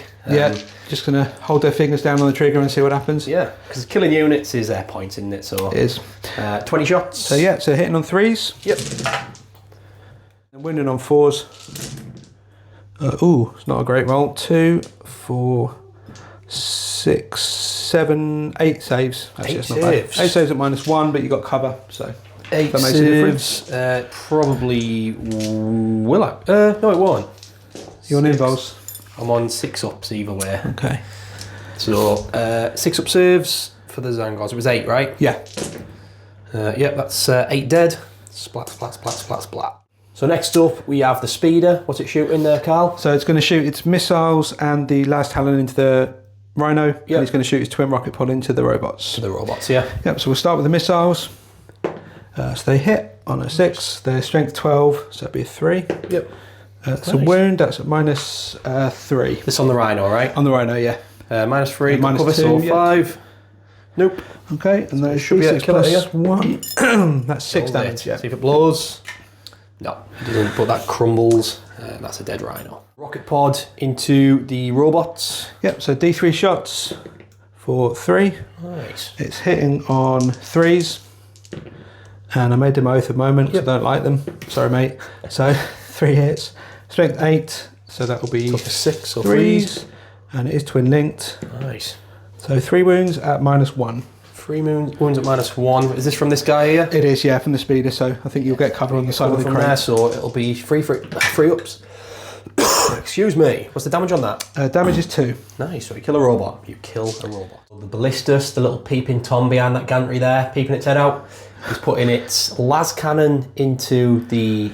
Just going to hold their fingers down on the trigger and see what happens. Yeah, because killing units is their point, isn't it? So it is. 20 shots. So hitting on 3s. Yep. And winning on 4s. It's not a great roll. 2, 4, 6, 8 saves. Actually, 8 that's not bad. saves. 8 saves at -1, but you got cover, so 8 that makes a difference. saves. Probably will I? No, it won't. You're on invulns. I'm on 6 ups either way. Okay. So 6 up saves for the Zangors. It was 8, right? Yeah. Yeah, that's 8 dead. Splat, splat, splat, splat, splat. So next up we have the speeder. What's it shooting there, Carl? So it's going to shoot its missiles and the last talon into the rhino. Yep. And it's going to shoot its twin rocket pod into the robots. To the robots, yeah. Yep. So we'll start with the missiles. So they hit on a 6. Their strength 12, so that'd be a 3. Yep. It's a wound. That's at -3 This on the rhino, right? on the rhino. Yeah. -3. Minus Cover, 2, so yeah. 5. Nope. Okay, and that should be a D6 killer here. +1. That's 6 Hold damage. it. Yeah. See if it blows. No, it doesn't, but that crumbles. That's a dead rhino. Rocket pod into the robots. Yep. So D3 shots for 3. Nice. It's hitting on 3s, and I made them both at the moment. Yep. So I don't like them. Sorry, mate. So 3 hits. Strength 8. So that will be So for 6 or 3s, and it is twin linked. Nice. So 3 wounds at -1. 3 wounds at -1. Is this from this guy here? It is, yeah, from the speeder. So I think you'll get cover on the side of the from crane. there, so it'll be 3 ups. Excuse me. What's the damage on that? Damage is 2. Nice. So you kill a robot. You kill a robot. The ballistus, the little peeping Tom behind that gantry there, peeping its head out, is putting its las cannon into the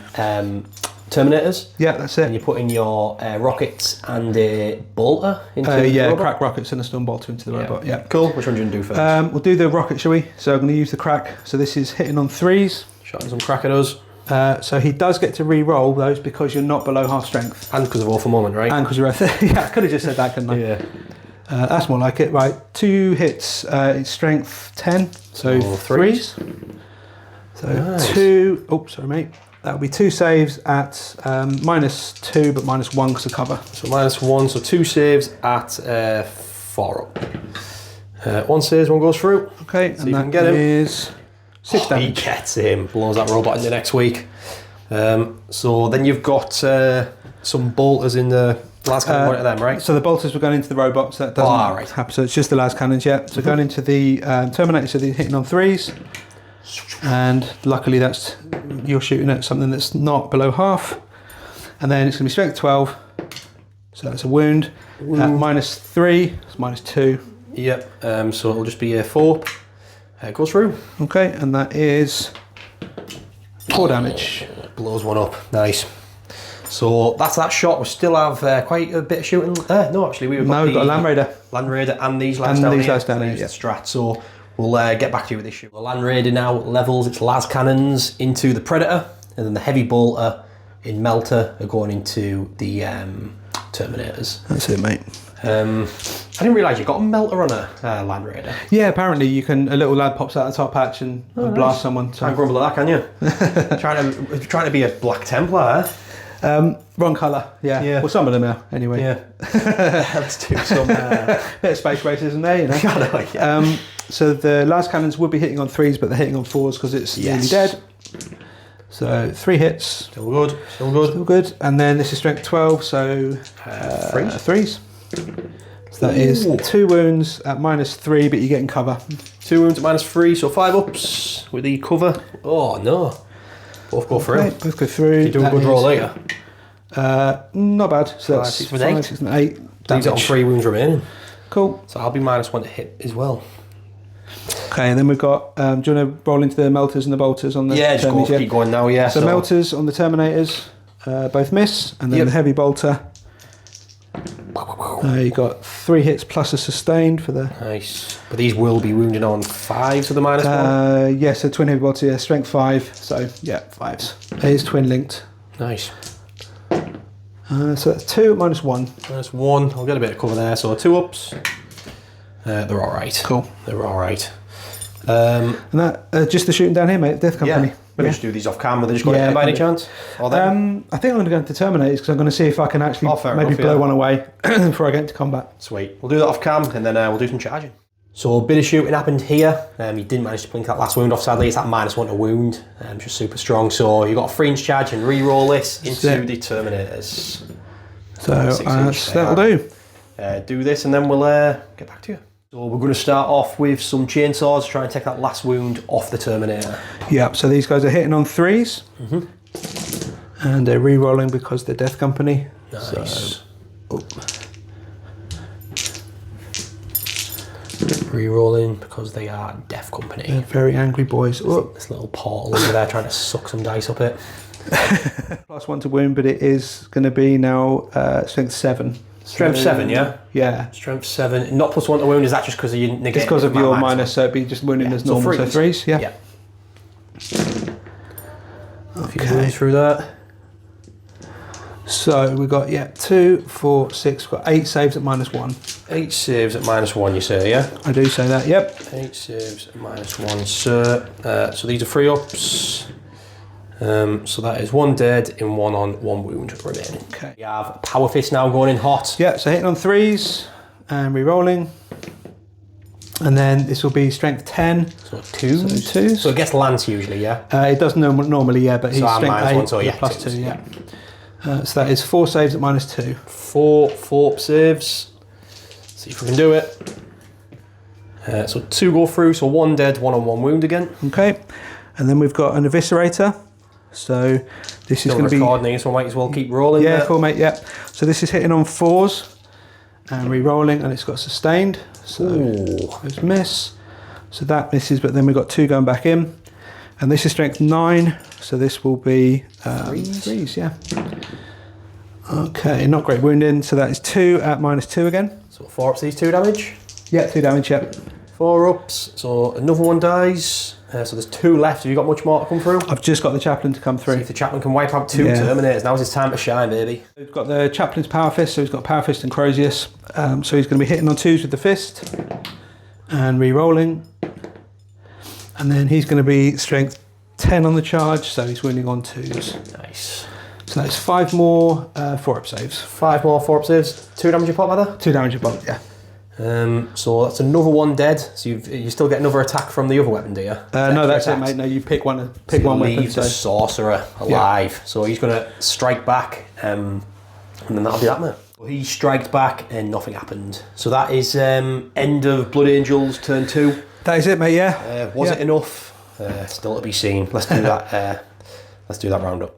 Terminators. Yeah, that's And it. you're putting your rockets and a bolter into the Yeah, robot? crack rockets and a stun bolter into the robot. Yeah. Cool. Which one do you do first? We'll do the rocket, shall we? So I'm going to use the crack. So this is hitting on 3s. Shotting some crack at us. So he does get to re-roll those because you're not below half strength. And because of awful moment, right? And because you're yeah, I could have just said that, couldn't I? Yeah. That's more like it. Right, 2 hits. It's strength 10. So Oh, 3s. So Nice. 2. Oh, sorry, mate. That'll be 2 saves at -2, but -1 because of cover. So -1, so 2 saves at 4 up. 1 saves, 1 goes through. Okay, So and you that can get him. is 6 He damage. gets him, blows that robot into next week. So then you've got some bolters in the last cannon point of them, right? So the bolters were going into the robots. That doesn't right. happen. So it's just the las cannons, yeah. So going into the Terminator, so they're hitting on 3s. And luckily you're shooting at something that's not below half. And then it's going to be strength 12. So that's a wound. At -3, it's -2. Yep. So it'll just be a 4. It goes through. Okay, and that is 4 damage. Blows 1 up. Nice. So that's that shot. We still have quite a bit of shooting. No, actually, we've got We've got a Land Raider. Land Raider and these lads And down these here. lads down here, These yeah. Strat. So we'll get back to you with this shoot. The Land Raider now levels its las cannons into the Predator, and then the heavy bolter in Melter are going into the Terminators. That's it, mate. I didn't realise you got a Melter on a Land Raider. Yeah, apparently you can. A little lad pops out the top hatch and blast someone. So. Can't grumble at that, can you? trying to be a Black Templar, Wrong colour. Yeah. Yeah. Well, some of them are anyway. Yeah. Let's do some. Bit of space racism there, you know. I know, yeah. So the las cannons would be hitting on 3s, but they're hitting on 4s because it's nearly dead. So 3 hits. Still good. Still good. Still good. And then this is strength 12, so 3s. So that is 2 wounds at -3, but you're getting cover. 2 wounds at -3, so 5 ups with the cover. Oh no. Both go through. Okay, both go through. You do a That good roll is, later. Not bad. So that's 6 with 8. 6 and 8 Leaves it on damage. 3 wounds remaining. Cool. So I'll be -1 to hit as well. Okay, and then we've got. Do you want to roll into the melters and the bolters on the? Yeah, just Termies, keep going now. Yeah. So melters on the Terminators, both miss, and then the heavy bolter. You got 3 hits plus a sustained for the. Nice. But these will be wounded on 5 to the -1. Yeah, so twin heavy bolter, yeah, strength 5. So yeah, 5s. It is twin linked. Nice. So that's 2 at -1. -1. I'll get a bit of cover there. So 2 ups. They're all right. Cool. They're all right. And that just the shooting down here, mate. Death Company. Yeah. Maybe just do these off camera. They just got Yeah, it by any maybe. chance. Or them. I think I'm going to go into Terminators because I'm going to see if I can actually fair maybe enough, blow yeah. one away before I get into combat. Sweet. We'll do that off cam and then we'll do some charging. So a bit of shooting happened here. You didn't manage to blink that last wound off, sadly. It's that -1 to wound. Just super strong. So you got a fringe charge and re-roll this into the Terminators. So 6 inch that'll do. Do this and then we'll get back to you. So we're going to start off with some chainsaws to try and take that last wound off the Terminator. Yeah, so these guys are hitting on 3s. And they're re-rolling because they're Death Company. Nice. So, re-rolling because they are Death Company. They're very angry boys. This little portal under there trying to suck some dice up it. +1 to wound, but it is going to be now strength 7. Strength 7, yeah? Yeah. Strength 7. Not +1 to wound, is that just because you negate? It's because of your minus, so it'd be just wounding as normal. So 3s, yeah. Okay. Through that. So we've got, 2, 4, 6, we've got 8 saves at -1. 8 saves at -1, you say, yeah? I do say that, yep. 8 saves at -1, sir. So these are 3-ups. So that is 1 dead in 1 on, 1 wound remaining. Okay. We have Power Fist now going in hot. Yeah, so hitting on 3s and re-rolling. And then this will be strength 10. So 2. So 2s. So it gets lance usually, yeah? It does normally, yeah, but he's So I'm strength 8 -1, so yeah, plus 2, 2s, yeah. So that is 4 saves at -2. 4 saves. See if we can do it. So 2 go through, so 1 dead, 1 on 1 wound again. Okay, and then we've got an Eviscerator. So this is going to be... recording, so I might as well keep rolling. Yeah, there. cool, mate, yeah. So this is hitting on 4s and re-rolling, and it's got sustained. So there's miss. So that misses, but then we've got 2 going back in. And this is strength 9, so this will be 3s, yeah. Okay, not great wounding, so that is 2 at -2 again. So 4 ups, these 2 damage. Yeah, 2 damage, yeah. 4 ups, so another one dies. So there's 2 left. Have you got much more to come through? I've just got the Chaplain to come See through. if the Chaplain can wipe out 2 Terminators. Now's his time to shine, baby. We've got the Chaplain's Power Fist, so he's got Power Fist and Crozius. So he's going to be hitting on 2s with the fist and re-rolling. And then he's going to be strength 10 on the charge, so he's wounding on 2s. Nice. So that's 5 more 4-up saves. 5 more 4-up saves. 2 damage a pop, either? 2 damage a pop, yeah. So that's another 1 dead. So you still get another attack from the other weapon, do you? No, that's it, mate. No, you pick one. Pick one weapon. Leave the sorcerer alive. So he's going to strike back, and then that'll be that, mate. Well, he striked back, and nothing happened. So that is end of Blood Angels turn 2. That is it, mate. Yeah. Was it enough? Still to be seen. Let's do that. Let's do that roundup.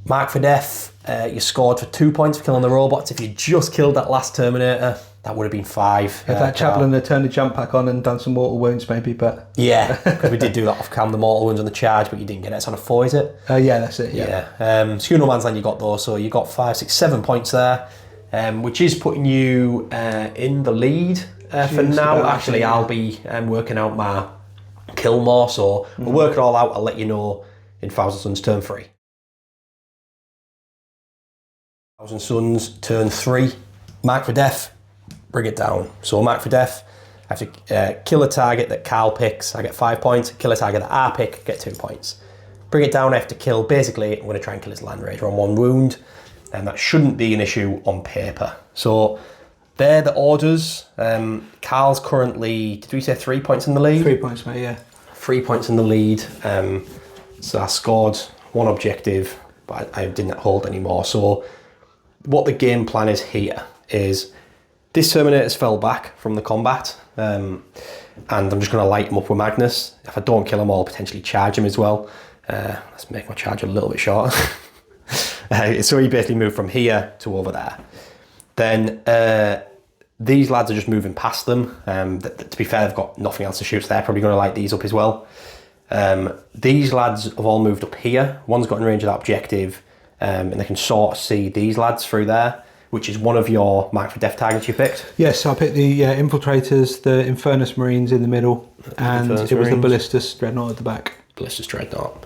Mark for death. You scored for 2 points for killing the robots. If you just killed that last Terminator, that would have been 5. If that Chaplain had turned the jump pack on and done some mortal wounds, maybe, but... Yeah, because we did do that off cam, the mortal wounds on the charge, but you didn't get it. It's on a 4, is it? Yeah, that's it, yeah. Skew No Man's Land you got though, so you got 5, 6, 7 points there, which is putting you in the lead for now. Actually, I'll be working out my kill more, so we'll work it all out. I'll let you know in Thousand Suns turn 3. Thousand Suns turn 3. Mark for death. Bring it down. So mark for death. I have to kill a target that Carl picks. I get 5 points. Kill a target that I pick. Get 2 points. Bring it down. I have to kill. Basically, I'm going to try and kill his Land Raider on 1 wound, and that shouldn't be an issue on paper. So they're the orders. Carl's currently, did we say 3 points in the lead? 3 points, mate. Yeah. 3 points in the lead. So I scored 1 objective, but I didn't hold any more. So what the game plan is here is this Terminator's fell back from the combat, and I'm just going to light him up with Magnus. If I don't kill him, I'll potentially charge him as well. Let's make my charge a little bit shorter. So he basically moved from here to over there. Then these lads are just moving past them. To be fair, they've got nothing else to shoot, so they're probably going to light these up as well. These lads have all moved up here. One's got in range of that objective, and they can sort of see these lads through there, which is one of your Mark for Death targets you picked. Yes, I picked the Infiltrators, the Infernus Marines in the middle, and it was the Ballistus Dreadnought at the back. Ballistus Dreadnought.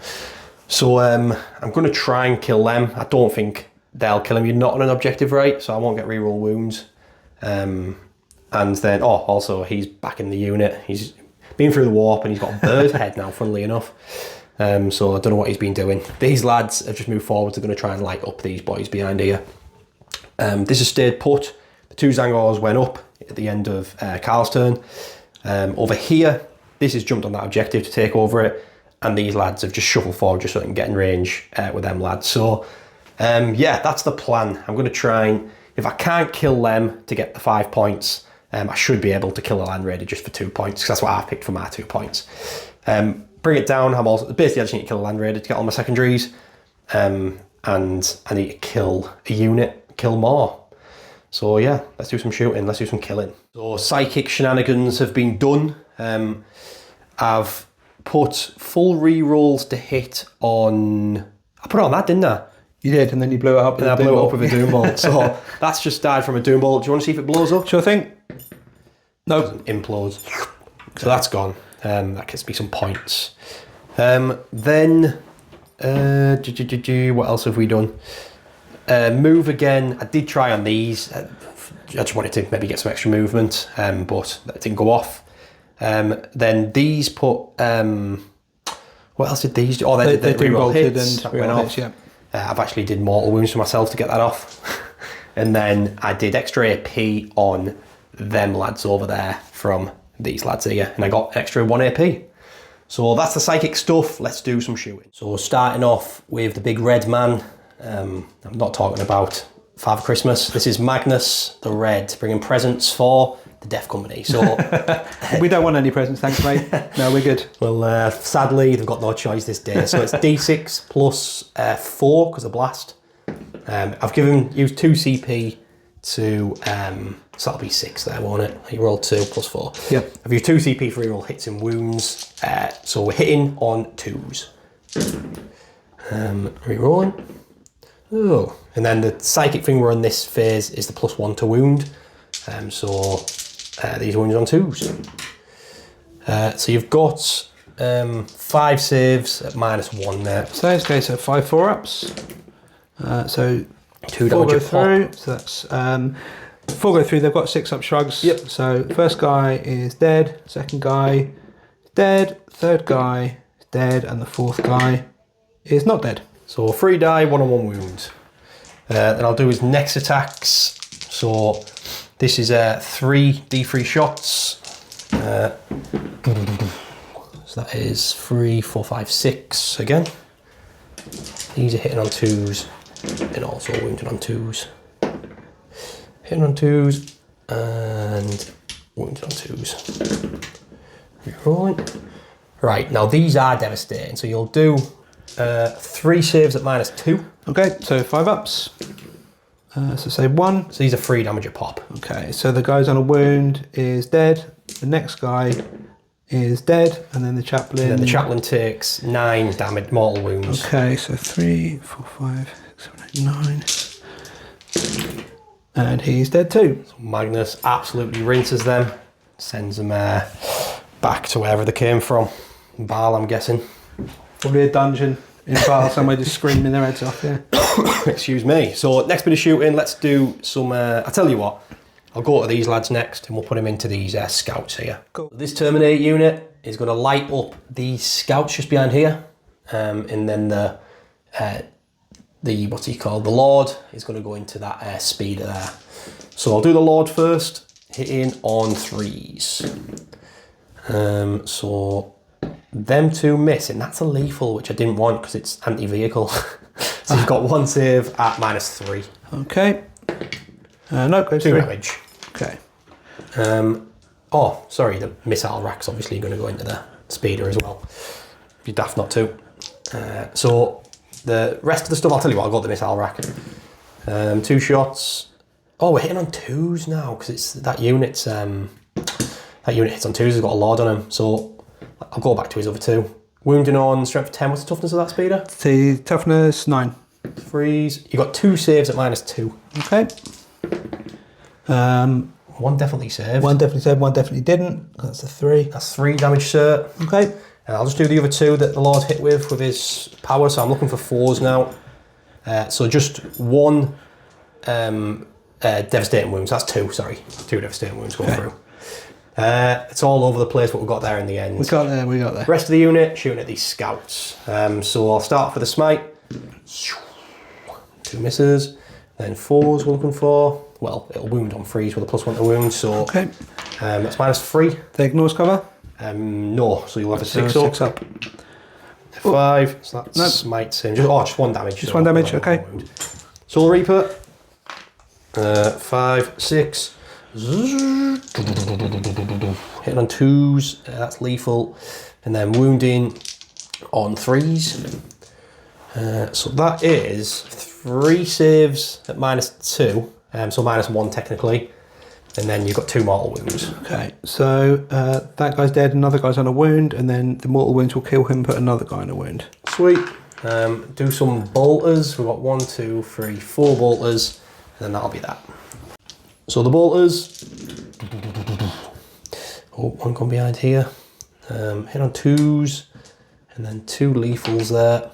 So I'm going to try and kill them. I don't think they'll kill him. You're not on an objective, right? So I won't get reroll wounds. And then, also he's back in the unit. He's been through the warp and he's got a bird head now, funnily enough. So I don't know what he's been doing. These lads have just moved forward. They're going to try and light up these boys behind here. This has stayed put. The 2 Zangors went up at the end of Carl's turn. Over here, this has jumped on that objective to take over it, and these lads have just shuffled forward just so they can get in range with them lads. So yeah, that's the plan. I'm going to try and, if I can't kill them to get the 5 points, I should be able to kill a land raider just for 2 points, because that's what I've picked for my 2 points. Bring it down. I'm also basically, I just need to kill a land raider to get all my secondaries, and I need to kill a unit, kill more. So yeah, let's do some shooting, let's do some killing. So psychic shenanigans have been done. I've put full re-rolls to hit on... I put it on that, didn't I? You did, and then you blew it up. And I blew it up with a doom bolt. So that's just died from a doom bolt. Do you want to see if it blows up? Sure thing. No. It implodes. So that's gone. That gets me some points. Then, what else have we done? Move again. I did try on these. I just wanted to maybe get some extra movement, but that didn't go off. Then these put... what else did these do? Oh, they did reroll hits. That went off. Yeah. I've actually did mortal wounds to myself to get that off. And then I did extra AP on them lads over there from these lads here. And I got extra 1 AP. So that's the psychic stuff. Let's do some shooting. So starting off with the big red man. I'm not talking about Father Christmas. This is Magnus the Red, bringing presents for the Death Company. So we don't want any presents, thanks, mate. No, we're good. Well, sadly, they've got no choice this day. So it's D6 plus 4 because of blast. I've used 2 CP to, so that'll be 6 there, won't it? You rolled 2 plus 4. Yep. I've used 2 CP for reroll hits and wounds. So we're hitting on 2s. Rerolling. Oh, and then the psychic thing we're on this phase is the +1 to wound. So these wounds on 2s. So you've got 5 saves at -1 there. So in this case, 5 4-ups. So 2 4 damage go a through. pop. So that's 4 go through. They've got 6 up shrugs. Yep. So first guy is dead. Second guy dead. Third guy is dead, and the fourth guy is not dead. So 3 die, 1-on-1 wound. Then I'll do his next attacks. So this is 3 D3 shots. So that is 3, 4, 5, 6 again. These are hitting on 2s and also wounded on 2s. Hitting on 2s and wounded on 2s. Rerolling. Right, now these are devastating. So you'll do 3 saves at -2. Okay, so 5 ups. So say 1. So these are 3 damage a pop. Okay, so the guy's on a wound is dead. The next guy is dead, and then the chaplain. And then the chaplain takes 9 damage, mortal wounds. Okay, so 3, 4, 5, 6, 7, 8, 9. And he's dead too. So Magnus absolutely rinses them, sends them back to wherever they came from. Baal, I'm guessing. Probably a dungeon in Baal somewhere just screaming their heads off, yeah. Excuse me. So next bit of shooting, let's do some, I'll tell you what, I'll go to these lads next and we'll put them into these scouts here. Cool. This Terminate unit is going to light up these scouts just behind here. And then the what's he called? The Lord is going to go into that speeder there. So I'll do the Lord first, hitting on 3s. So them 2 miss, and that's a lethal, which I didn't want because it's anti-vehicle. So you've got 1 save at -3. Okay. No, go 2 3. damage. Okay. Oh, sorry, the missile rack's obviously going to go into the speeder as well. Be daft not to. So the rest of the stuff, I'll tell you what, I'll go to the missile rack. 2 shots. Oh, we're hitting on 2s now because it's that unit's that unit hits on 2s. Has got a Lord on him, so I'll go back to his other 2. Wounding on strength 10. What's the toughness of that speeder? The toughness 9. 3s. You got 2 saves at -2. Okay. 1 definitely saved. 1 definitely saved. 1 definitely didn't. That's a 3. That's 3 damage, sir. Okay. And I'll just do the other 2 that the Lord hit with his power. So I'm looking for 4s now. So just 1 devastating wounds. That's 2. Sorry, 2 devastating wounds going through. It's all over the place what we got there in the end. We got there. Rest of the unit shooting at these scouts. So I'll start for the smite. 2 misses. Then 4s we're looking for. Well, it'll wound on 3s with a +1 to wound. So Okay. that's -3. The ignores cover? No, so you'll have a 6 6 up. 5. So that's smite him. Just 1 damage. Just 1 damage, okay. Soul Reaper. 5, 6. Hitting on 2s, that's lethal. And then wounding on 3s. So that is 3 saves at -2, so -1 technically. And then you've got 2 mortal wounds. Okay, so that guy's dead, another guy's on a wound, and then the mortal wounds will kill him, put another guy on a wound. Sweet. Do some bolters. We've got 1, 2, 3, 4 bolters, and then that'll be that. So the bolters. Oh, one gone behind here. Hit on 2s, and then 2 lethals there.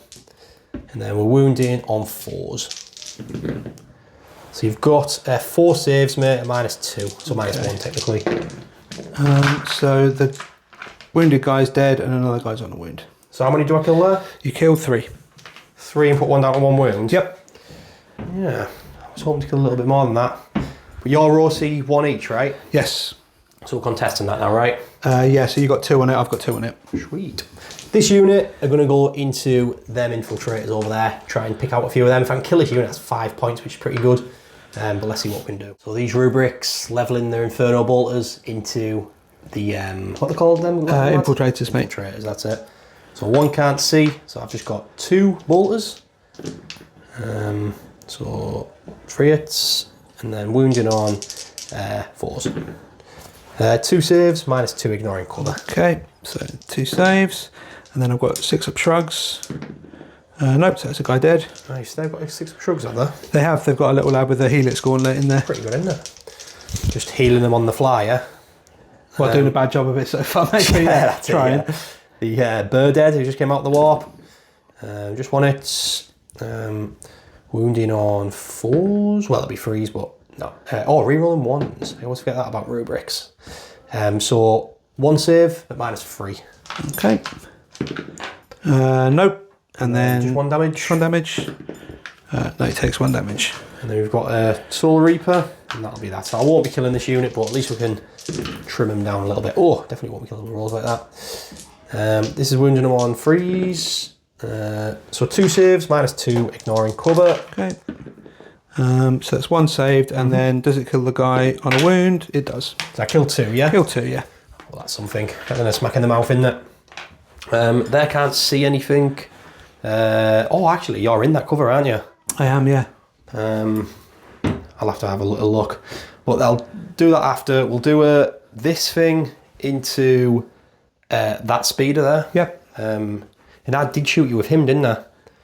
And then we're wounding on 4s. So you've got 4 saves, mate, at -2, so -1 technically. So the wounded guy's dead, and another guy's on a wound. So how many do I kill there? You killed 3. 3 and put 1 down to 1 wound? Yep. Yeah, I was hoping to kill a little bit more than that. But you're Rossi 1 each, right? Yes. So we're contesting that now, right? Yeah, so you got 2 on it, I've got 2 on it. Sweet. This unit are going to go into them infiltrators over there, try and pick out a few of them. If I can kill this unit, that's 5 points, which is pretty good. But let's see what we can do. So these rubrics, leveling their Inferno bolters into the, what they called them? Infiltrators, mate. Infiltrators, that's it. So 1 can't see, so I've just got 2 bolters. So 3 hits, and then wounding on 4s. 2 saves, -2 ignoring cover. Okay, so 2 saves, and then I've got 6 up shrugs. Nope, so that's a guy dead. Nice, they've got 6 shrugs up there. They've got a little lad with a helix gauntlet in there. Pretty good, isn't it? Just healing them on the fly, yeah? Well, doing a bad job of it so far, mate. Yeah, that's trying. It, yeah. The bird dead who just came out the warp. Just 1 hit. Wounding on 4s. Well, it'll be 3s, but no. Rerolling 1s. I always forget that about rubrics. So 1 save at -3. Okay. Nope. And then just 1 damage. 1 damage. No, he takes 1 damage. And then we've got a Soul Reaper, and that'll be that. So I won't be killing this unit, but at least we can trim him down a little bit. Oh, definitely won't be killing the rolls like that. This is wounding him on 3s. So 2 saves, -2, ignoring cover. Okay. So that's 1 saved, and then does it kill the guy on a wound? It does. So I killed 2, yeah? Kill 2, yeah. Well, that's something. Getting a smack in the mouth, isn't it? There can't see anything. Actually, you're in that cover, aren't you? I am, yeah. I'll have to have a little look. But I'll do that after. We'll do this thing into that speeder there. Yep. And I did shoot you with him, didn't I?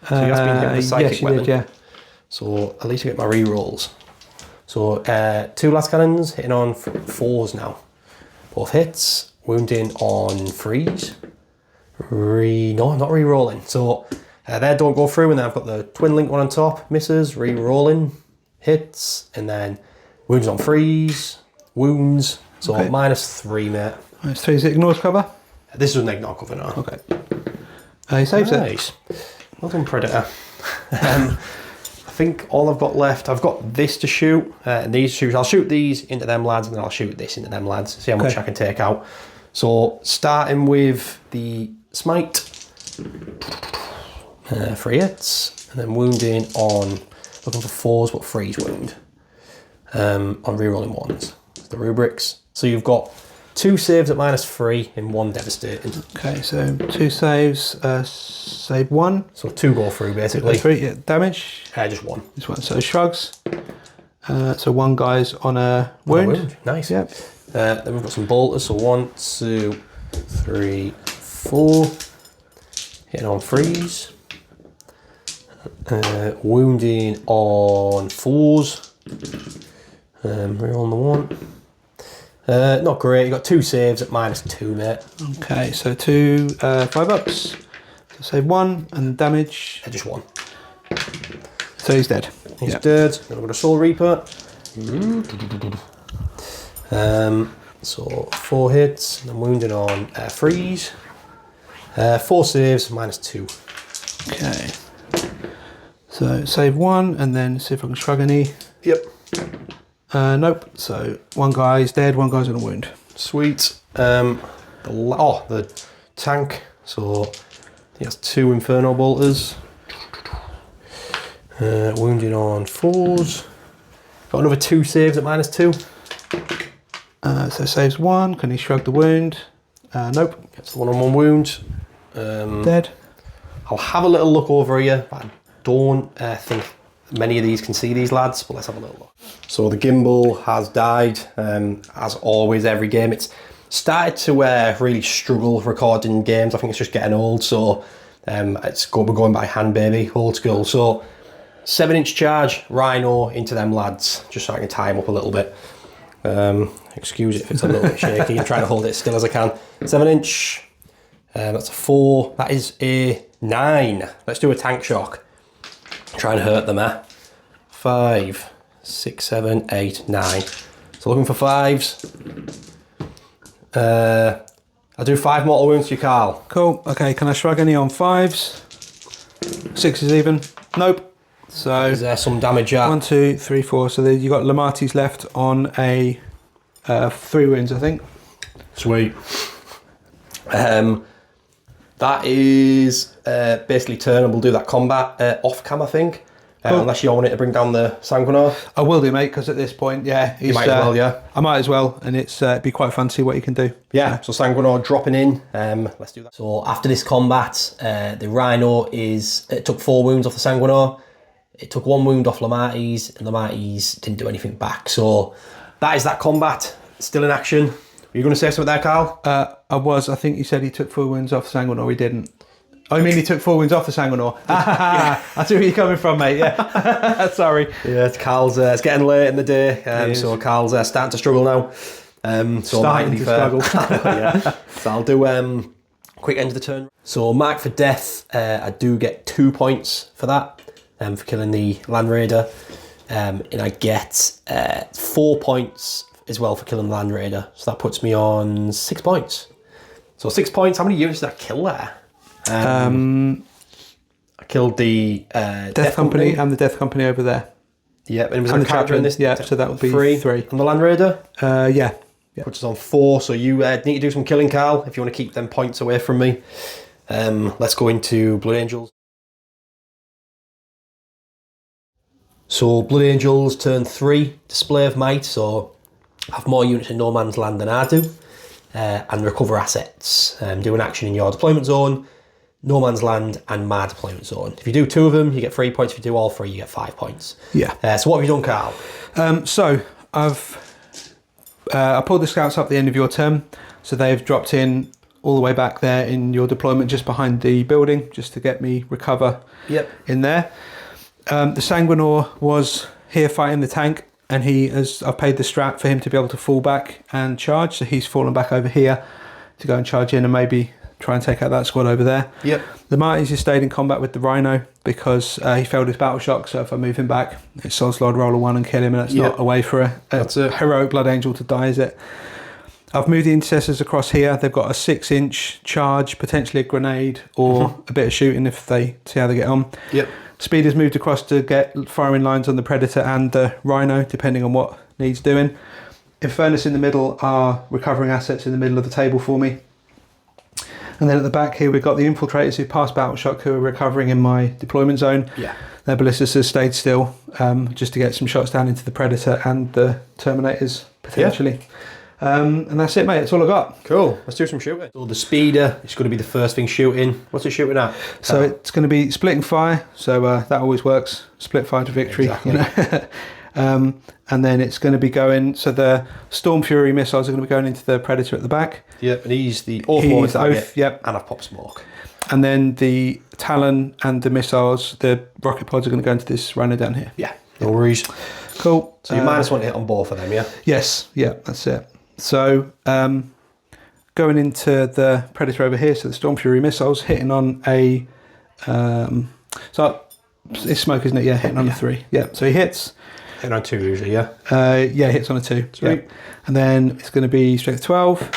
So you have been hit with a psychic yes, you weapon. did, yeah. So at least I get my re-rolls. So 2 last cannons, hitting on 4s now. Both hits, wounding on 3s. No, I'm not re-rolling. So they don't go through, and then I've got the twin link one on top, misses, re-rolling, hits, and then wounds on 3s, wounds. So okay. -3, mate. -3 is it ignores cover? This doesn't ignore cover now. Okay. He saves it. Nice. Well done, Predator. I think all I've got left, I've got this to shoot, and these to shoot. I'll shoot these into them lads, and then I'll shoot this into them lads, see how much I can take out. So, starting with the smite, 3 hits, and then wounding on, looking for 4s, but 3s wound, on rerolling 1s, the rubrics. So you've got 2 saves at -3 and 1 devastating. Okay, so 2 saves, save 1. So 2 go through basically. 3, yeah, damage. Just 1. This one, so shrugs. So 1 guy's on a wound. Nice. Yep. Then we've got some bolters, so 1, 2, 3, 4. Hitting on 3s. Wounding on 4s. Rerolling the 1. Not great, you got 2 saves at -2, mate. Okay, so 2 5-ups. So save 1 and damage. Just 1. So he's dead. He's dead. Then I've got a Soul Reaper. So 4 hits, and I'm wounding on 3s. 4 saves, -2. Okay. So save 1 and then see if I can shrug any. Yep. Nope. So 1 guy's dead, 1 guy's on a wound. Sweet. The tank. So he has 2 Inferno bolters. Wounding on 4s. Got another 2 saves at -2. So saves 1. Can he shrug the wound? Nope. Gets the 1-on-1 wound. Dead. I'll have a little look over here. I don't think many of these can see these lads, but let's have a little look. So the gimbal has died, as always every game. It's started to really struggle recording games. I think it's just getting old, so we're going by hand, baby, old school. So 7-inch charge, Rhino into them lads, just so I can tie them up a little bit. Excuse it if it's a little bit shaky. I'm trying to hold it as still as I can. 7-inch, that's a 4, that is a 9. Let's do a tank shock. Try and hurt them, 5, 6, 7, 8, 9. So looking for 5s. I'll do 5 mortal wounds to you, Carl. Cool. Okay, can I shrug any on 5s? 6s even? Nope. So is there some damage at? 1, 2, 3, 4. So you got Lamatis left on a 3 wounds, I think. Sweet. That is basically turn, and we'll do that combat off cam, I think. Cool. Unless you wanted to bring down the Sanguinor. I will do, mate, because at this point, yeah, You might as well, yeah. I might as well, and it'd be quite fun to see what you can do. Yeah, so Sanguinor dropping in. Let's do that. So after this combat, the Rhino it took 4 wounds off the Sanguinor. It took 1 wound off Lamatis, and Lamatis didn't do anything back. So that is that combat. Still in action. Were you going to say something there, Carl? I think you said he took 4 wounds off the Sanguinor. He didn't. Oh, you mean he took 4 wounds off the Sanguinor? Yeah. I see where you're coming from, mate. Yeah. Sorry. Yeah, Carl's. It's getting late in the day, so Carl's starting to struggle now. So starting to struggle. Yeah. So I'll do quick end of the turn. So mark for death. I do get 2 points for that, for killing the Land Raider, and I get 4 points as well for killing the Land Raider. So that puts me on 6 points. So 6 points. How many units did I kill there? I killed the Death Company and the Death Company over there. Yep, and was there a character in this? Yeah, so that would be 3. On the Land Raider? Yeah. Puts us on 4, so you need to do some killing, Carl, if you want to keep them points away from me. Let's go into Blood Angels. So Blood Angels turn 3, Display of Might, so have more units in no man's land than I do, and recover assets. Do an action in your deployment zone, no man's land, and my deployment zone. If you do 2 of them, you get 3 points. If you do all 3, you get 5 points. Yeah. So what have you done, Carl? So I pulled the scouts up at the end of your turn, so they've dropped in all the way back there in your deployment, just behind the building, just to get me recover in there. The Sanguinor was here fighting the tank, and I've paid the strat for him to be able to fall back and charge, so he's fallen back over here to go and charge in and maybe try and take out that squad over there. Yep. The Marty's just stayed in combat with the Rhino because he failed his battle shock, so if I move him back, it's Solslod, roll a 1 and kill him, and that's not a way for a heroic Blood Angel to die, is it? I've moved the Intercessors across here. They've got a 6-inch charge, potentially a grenade, or a bit of shooting if they see how they get on. Yep. Speed has moved across to get firing lines on the Predator and the Rhino, depending on what needs doing. Infernus in the middle are recovering assets in the middle of the table for me. And then at the back here, we've got the Infiltrators who passed Battle Shock, who are recovering in my deployment zone. Yeah. Their ballistas has stayed still, just to get some shots down into the Predator and the Terminators, potentially. And that's it, mate. That's all I got. Cool. Let's do some shooting. So the Speeder is going to be the first thing shooting. What's it shooting at? So it's going to be splitting fire. So that always works. Split fire to victory. Exactly. You know? And then it's going to be going. So the Storm Fury missiles are going to be going into the Predator at the back. Yep. And he's the Oath target. Yep. And I've popped smoke. And then the Talon and the missiles, the rocket pods, are going to go into this Rhino down here. Yeah. No worries. Cool. So you -1 hit on both of them, yeah? Yes. Yeah. That's it. So going into the Predator over here, so the Storm Fury missiles hitting on a so it's smoke, isn't it? Yeah, hitting on a 3. Yeah, so he hits. Hitting on 2 usually, yeah. Yeah, hits on a 2. Sweet. Yeah. And then it's going to be strength 12.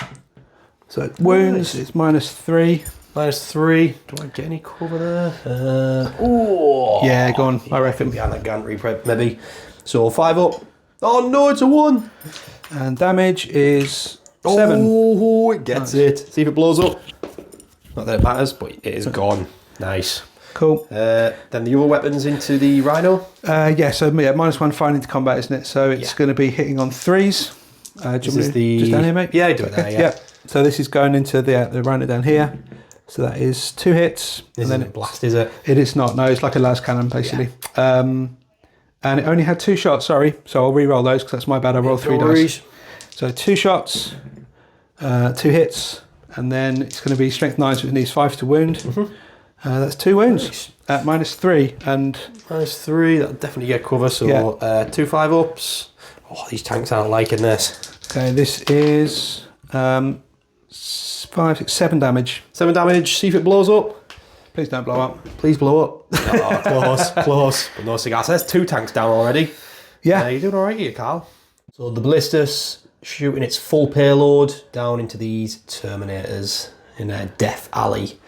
So wounds, it's -3. -3. Do I get any cover there? Oh. Yeah, go on. I reckon behind that gantry maybe. So 5 up. Oh no, it's a 1. And damage is 7. Oh, it gets it. See if it blows up. Not that it matters, but it is gone. Nice. Cool. Then the other weapons into the Rhino. Yeah, so yeah, -1 finding to combat, isn't it? So it's going to be hitting on 3s. This is just down here, mate? Yeah, do it there, yeah. So this is going into the runner down here. So that is 2 hits. This isn't a blast, is it? It is not, no, it's like a las cannon, basically. Yeah. And it only had 2 shots, sorry. So I'll re-roll those, because that's my bad. I rolled 3 dice. So 2 shots, 2 hits, and then it's going to be strength 9, so it needs 5 to wound. That's 2 wounds at -3. And -3, that'll definitely get cover, so 2 5-ups. Oh, these tanks aren't liking this. Okay, this is 5, 6, 7 damage. 7 damage, see if it blows up. Please don't blow up. Please blow up. Oh, close, close. But no cigar. So there's 2 tanks down already. Yeah. You're doing all right here, Carl. So the ballistas shooting its full payload down into these Terminators in a death alley.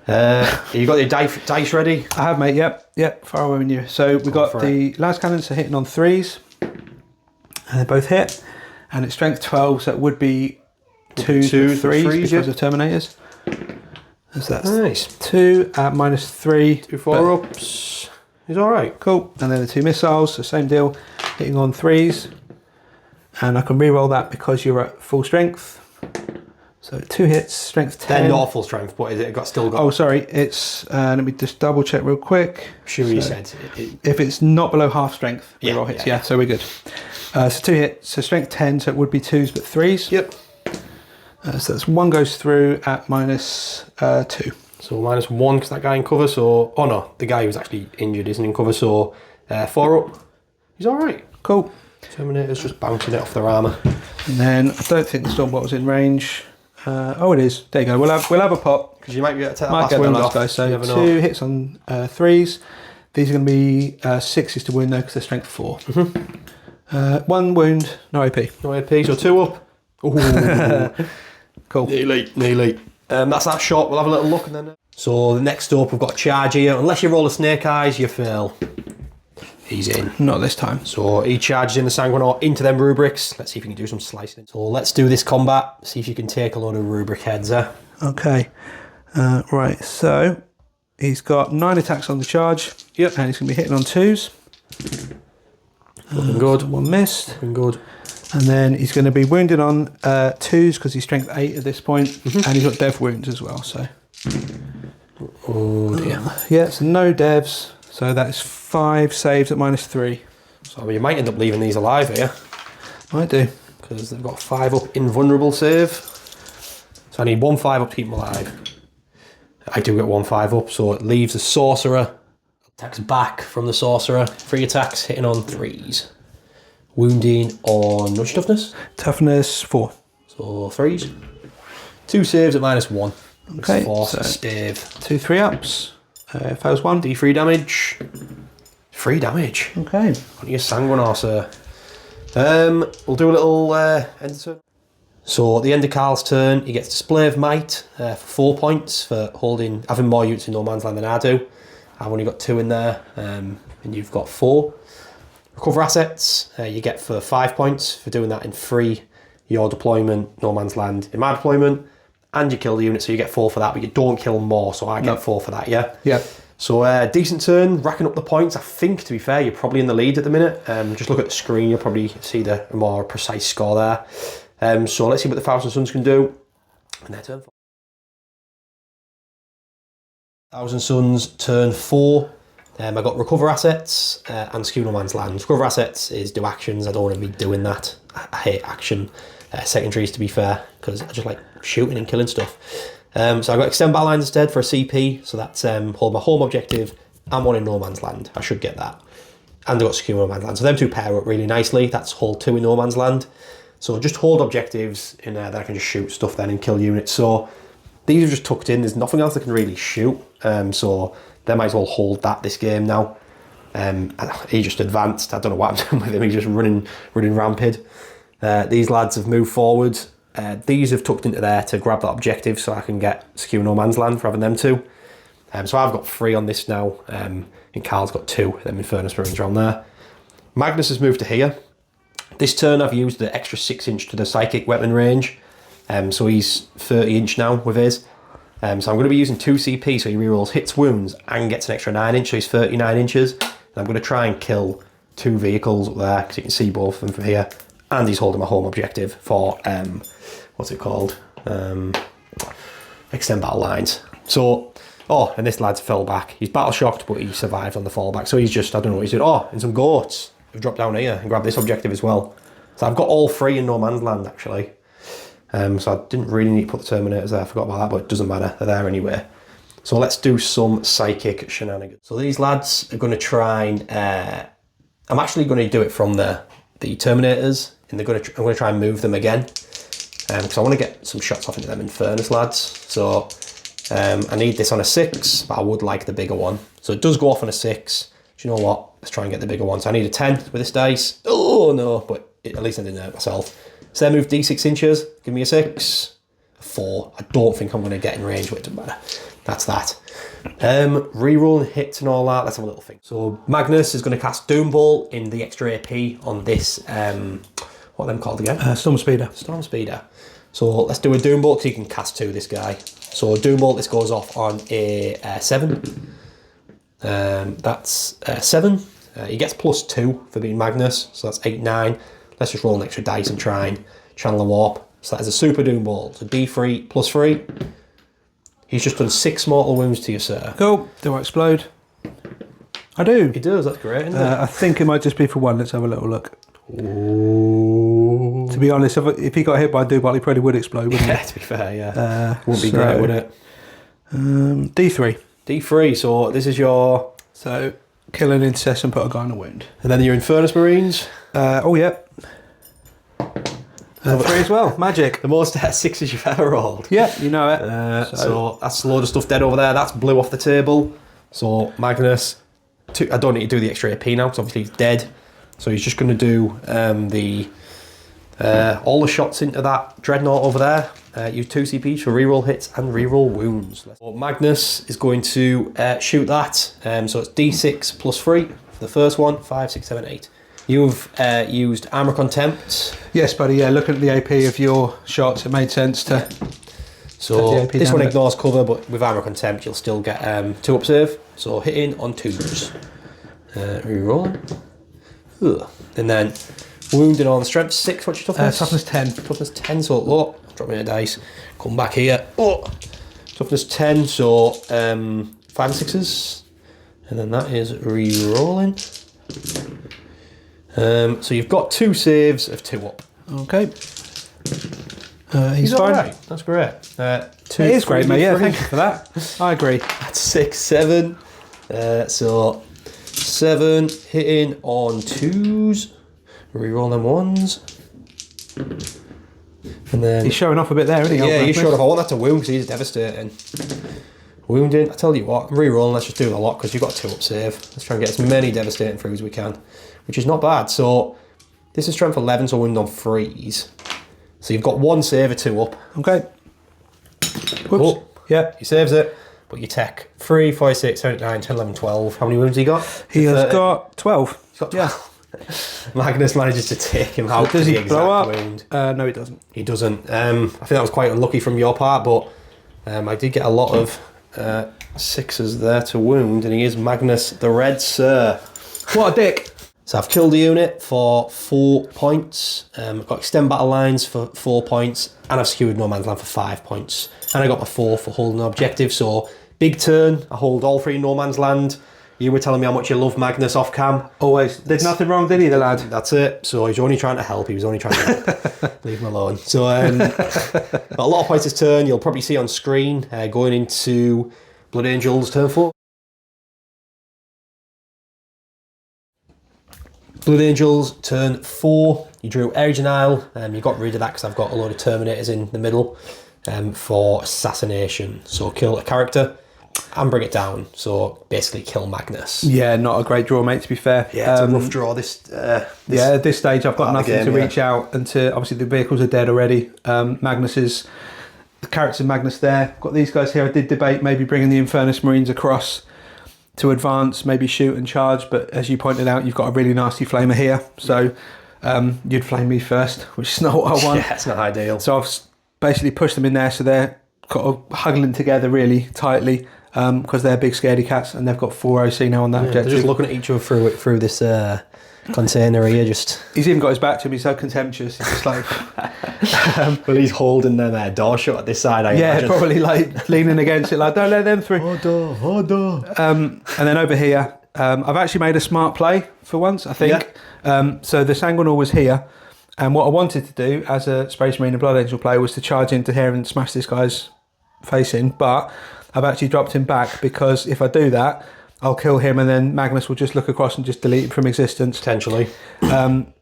You got your dice ready? I have, mate. Yep. Far away when you. So we got the las cannons are hitting on 3s, and they both hit, and it's strength 12, so it would be 2 3s because of Terminators. So that's nice. 2 at -3. 2 4-ups. He's all right. Cool. And then the 2 missiles, the same deal, hitting on 3s, and I can re-roll that because you're at full strength. So 2 hits, strength 10. They're not full strength, but is it still got? Oh, sorry. It's let me just double check real quick. Sure, you said if it's not below half strength, re-roll hits. Yeah, so we're good. So 2 hits, so strength 10, so it would be 2s but 3s. Yep. So that's 1 goes through at -2. So -1 because that guy in cover. So no, the guy who's actually injured isn't in cover. So 4 up. He's all right. Cool. Terminator's just bouncing it off their armour. And then I don't think the Stormbolt's in range. Oh, it is. There you go. We'll have a pop Because you might be able to take that might last get the wound last off. guy. So 2 hits on 3s. These are going to be 6s to win though because they're strength 4. 1 wound, no AP. No AP. So 2 up. Ooh. Cool. Nearly. That's that shot. We'll have a little look and then. So the next up, we've got a charge here. Unless you roll a snake eyes, you fail. He's in. Not this time. So he charges in the Sanguinor into them rubrics. Let's see if you can do some slicing. So let's do this combat. See if you can take a load of rubric heads there. Okay. Right. So he's got 9 attacks on the charge. Yep. And he's going to be hitting on 2s. Looking good. 1 missed. Looking good. And then he's going to be wounded on 2s because he's strength 8 at this point. And he's got dev wounds as well. So. Oh dear. Yeah, so no devs. So that's 5 saves at -3. So you might end up leaving these alive here. Might do. Because they've got 5 up invulnerable save. So I need 1 5 up to keep them alive. I do get 1 5 up, so it leaves the sorcerer. Attacks back from the sorcerer. 3 attacks hitting on 3s. Wounding on what's your toughness? Toughness 4. So 3s. 2 saves at -1. Okay. Force So stave. 2 3-ups. Fails 1. D3 damage. 3 damage. Okay. On your Sanguinor, sir. We'll do a little end turn. So at the end of Carl's turn, he gets Display of Might for 4 points for having more units in No Man's Land than I do. I've only got 2 in there, and you've got 4. Recover assets, you get for 5 points for doing that in free your deployment, No Man's Land in my deployment, and you kill the unit, so you get 4 for that, but you don't kill more, so I get 4 for that, yeah? Yeah. So decent turn, racking up the points. I think, to be fair, you're probably in the lead at the minute. Just look at the screen, you'll probably see the more precise score there. So let's see what the Thousand Suns can do. And their turn 4. Thousand Suns, turn 4. I got Recover Assets and Skew No Man's Land. Recover Assets is do actions. I don't want to be doing that. I hate action secondaries, to be fair, because I just like shooting and killing stuff. So I got Extend Battle Lines instead for a CP. So that's hold my home objective and 1 in No Man's Land. I should get that. And I got Secure No Man's Land. So them 2 pair up really nicely. That's hold 2 in No Man's Land. So just hold objectives in there that I can just shoot stuff then and kill units. So these are just tucked in. There's nothing else I can really shoot. So they might as well hold that this game now. He just advanced. I don't know what I'm doing with him. He's just running rampant. These lads have moved forward. These have tucked into there to grab that objective so I can get Secure No Man's Land for having them 2. So I've got 3 on this now. And Carl's got 2. Them Infernus Marines are on there. Magnus has moved to here. This turn I've used the extra 6 inch to the psychic weapon range. So he's 30 inch now with his. So I'm going to be using 2 CP, so he rerolls hits, wounds, and gets an extra 9 inch, so he's 39 inches. And I'm going to try and kill 2 vehicles up there, because you can see both of them from here. and he's holding my home objective for, what's it called? Extend battle lines. So, and this lad's fell back. He's battle shocked, but he survived on the fallback. So he's just, I don't know what he said. And some goats have dropped down here and grabbed this objective as well. So I've got all 3 in no man's land, actually. So I didn't really need to put the Terminators there. I forgot about that, but it doesn't matter. They're there anyway. So let's do some psychic shenanigans. So these lads are going to try and... I'm actually going to do it from the Terminators, and I'm going to try and move them again, because I want to get some shots off into them Infernus lads. So I need this on a 6, but I would like the bigger one. So it does go off on a 6. Do you know what? Let's try and get the bigger one. So I need a 10 with this dice. Oh no, but at least I didn't hurt myself. So then move D6 inches, give me a 6, a 4. I don't think I'm going to get in range, but it doesn't matter. That's that. Reroll and hits and all that, let's have a little thing. So Magnus is going to cast Doom Bolt in the extra AP on this, what are them called again? Storm Speeder. Storm Speeder. So let's do a Doom Bolt because he can cast 2, this guy. So Doom Bolt, this goes off on a 7. That's 7. He gets +2 for being Magnus, so that's 8, 9. Let's just roll an extra dice and try and channel a warp. So that is a super Doom Bolt. So D3 +3. He's just done 6 mortal wounds to you, sir. Cool. Do I explode? I do. He does, that's great, isn't it? I think it might just be for 1. Let's have a little look. Ooh. To be honest, if he got hit by a Dubot, he probably would explode, wouldn't Yeah, to be fair, yeah. Wouldn't be so, great, would it? D3. D3, so this is your... So, kill an intercessor and put a guy on a wound. And then your Infernus Marines. Oh, yeah. 3 as well. Magic. The most 6s you've ever rolled. Yeah, you know it. So that's a load of stuff dead over there. That's blue off the table. So Magnus, I don't need to do the extra AP now because obviously he's dead. So he's just going to do all the shots into that Dreadnought over there. Use 2 CPs for reroll hits and reroll wounds. So Magnus is going to shoot that. So it's D6 +3 for the first one. 5, 6, 7, 8. You've used Armour Contempt. Yes, buddy, yeah, looking at the AP of your shots, it made sense to... So this one ignores cover, but with Armour Contempt, you'll still get 2 up save. So hitting on 2s. Rerolling. And then wounding on strength 6, what's your toughness? Toughness 10. Toughness 10, so drop me a dice. Come back here. Toughness 10, so 5 and 6s. And then that is re-rolling. So you've got 2 saves of 2 up. Okay. He's fine. Right. That's great. 2, it is great, mate. Yeah, 3. thank you for that. I agree. That's 6, 7. So 7 hitting on 2s. Reroll them 1s. And then he's showing off a bit there, isn't he? Yeah, he's showing off. I want that to wound because he's devastating. Wounding. I tell you what, I'm re-rolling. Let's just do a lot because you've got 2 up save. Let's try and get as many devastating through as we can, which is not bad. So this is strength 11, so wound on 3s. So you've got 1 save of 2 up. Okay. Whoops. Yeah, he saves it. But you take 3, 5, 6, 7, 8, 9, 10, 11, 12. How many wounds he got? He has got 12. He's got 12. Yeah. Magnus manages to take him out. Does he the blow up? Wound. No, he doesn't. He doesn't. I think that was quite unlucky from your part, but I did get a lot of 6s there to wound, and he is Magnus the Red Sir. What a dick. So I've killed a unit for 4 points. I've got extend battle lines for 4 points, and I've secured no man's land for 5 points. And I got my 4 for holding an objective. So big turn. I hold all 3 no man's land. You were telling me how much you love Magnus off cam. Always. Did nothing wrong, did he, the lad? That's it. So he's only trying to help. He was only trying to leave him alone. So got a lot of points this turn. You'll probably see on screen going into Blood Angels turn 4. Blood Angels turn 4. You drew Adrien. You got rid of that because I've got a load of Terminators in the middle for assassination. So kill a character and bring it down. So basically kill Magnus. Yeah, not a great draw, mate, to be fair. Yeah, it's a rough draw. Yeah, at this stage I've got nothing to reach out, and obviously the vehicles are dead already. The characters of Magnus there. Got these guys here. I did debate maybe bringing the Infernus Marines across to advance, maybe shoot and charge, but as you pointed out, you've got a really nasty flamer here. So you'd flame me first, which is not what I want. Yeah, it's not ideal. So I've basically pushed them in there, so they're kind of hugging together really tightly. Because they're big scaredy cats and they've got 4 OC now on that objective. They're just looking at each other through this container here, just... He's even got his back to him. He's so contemptuous. He's just like... Well, he's holding them door shut at this side, I imagine. Probably like leaning against it, like, don't let them through. Hold on. And then over here, I've actually made a smart play for once, I think. So the Sanguinor was here, and what I wanted to do as a Space Marine and Blood Angel player was to charge into here and smash this guy's face in, but I've actually dropped him back because if I do that, I'll kill him and then Magnus will just look across and just delete him from existence. Potentially.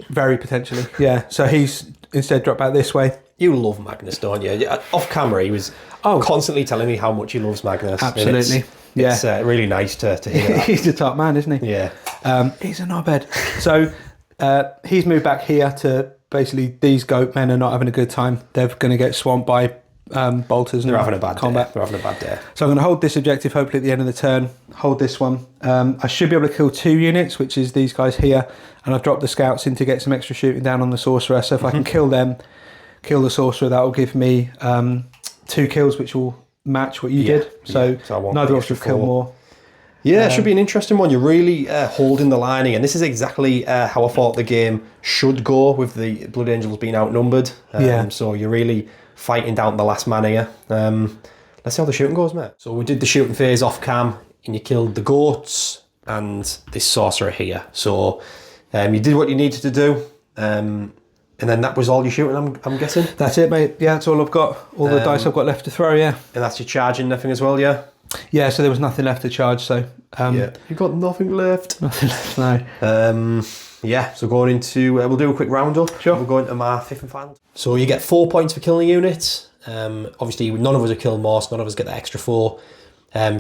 Very potentially, yeah. So he's instead dropped back this way. You love Magnus, don't you? Off camera, he was constantly telling me how much he loves Magnus. Absolutely. It's really nice to hear that. He's the top man, isn't he? Yeah. He's a knobhead. So he's moved back here to basically these goat men are not having a good time. They're going to get swamped by bolters. They're having a bad combat. day. They're having a bad day. So I'm going to hold this objective hopefully at the end of the turn. Hold this one. I should be able to kill 2 units, which is these guys here. And I've dropped the scouts in to get some extra shooting down on the sorcerer. So if I can kill them, kill the sorcerer, that will give me 2 kills, which will match what you did. So neither of us will kill more. Yeah, it should be an interesting one. You're really holding the line here. And this is exactly how I thought the game should go with the Blood Angels being outnumbered. So you're really fighting down to the last man here. Let's see how the shooting goes, mate. So we did the shooting phase off cam and you killed the goats and this sorcerer here. So you did what you needed to do. And then that was all your shooting, I'm guessing? That's it, mate. Yeah, that's all I've got. All the dice I've got left to throw, yeah. And that's your charging nothing as well, yeah? Yeah, so there was nothing left to charge, so... You've got nothing left. Nothing left, no. So going into... we'll do a quick roundup. Sure. We'll go into my 5th and final. So you get 4 points for killing a unit. Obviously, none of us have killed more, so none of us get the extra 4.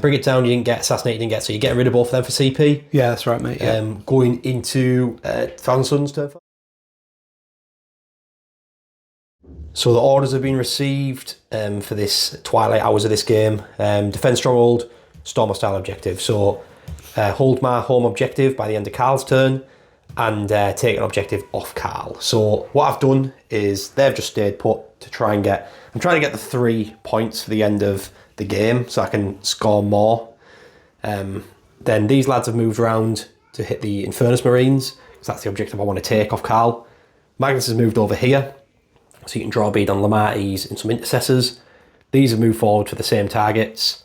Bring it down, you didn't get. Assassinate, you didn't get. So you're getting rid of both of them for CP. Yeah, that's right, mate. Yeah. Going into Thousand Suns turn 5. So the orders have been received for this twilight hours of this game. Defend stronghold, storm hostile objective. So hold my home objective by the end of Carl's turn and take an objective off Carl. So what I've done is they've just stayed put to try and get... I'm trying to get the 3 points for the end of the game so I can score more. Then these lads have moved around to hit the Infernus Marines because that's the objective I want to take off Carl. Magnus has moved over here. So you can draw a bead on Lamarties and some intercessors. These have moved forward for the same targets.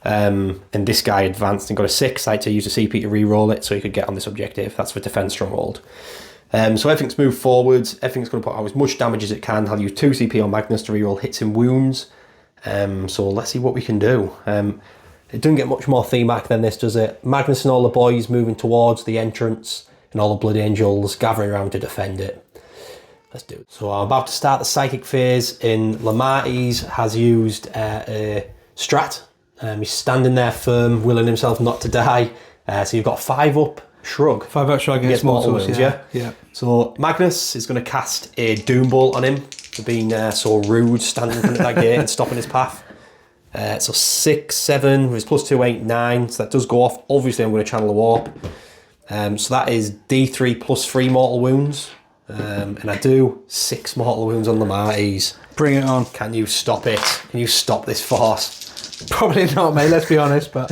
And this guy advanced and got a 6. I had to use a CP to re-roll it so he could get on this objective. That's for defense stronghold. So everything's moved forward. Everything's going to put out as much damage as it can. I'll use 2 CP on Magnus to re-roll hits and wounds. So let's see what we can do. It doesn't get much more thematic than this, does it? Magnus and all the boys moving towards the entrance and all the Blood Angels gathering around to defend it. Let's do it. So I'm about to start the psychic phase in Lamarties has used a strat. He's standing there firm, willing himself not to die. So you've got 5 up shrug. 5 up shrug against mortal wounds, yeah. So Magnus is going to cast a doom bolt on him for being so rude, standing in front of that gate and stopping his path. So 6, 7, with his +2, 8, 9. So that does go off. Obviously I'm going to channel a warp. So that is D3 +3 mortal wounds. And I do 6 mortal wounds on the Lamarties. Bring it on. Can you stop it? Can you stop this force? Probably not, mate, let's be honest, but...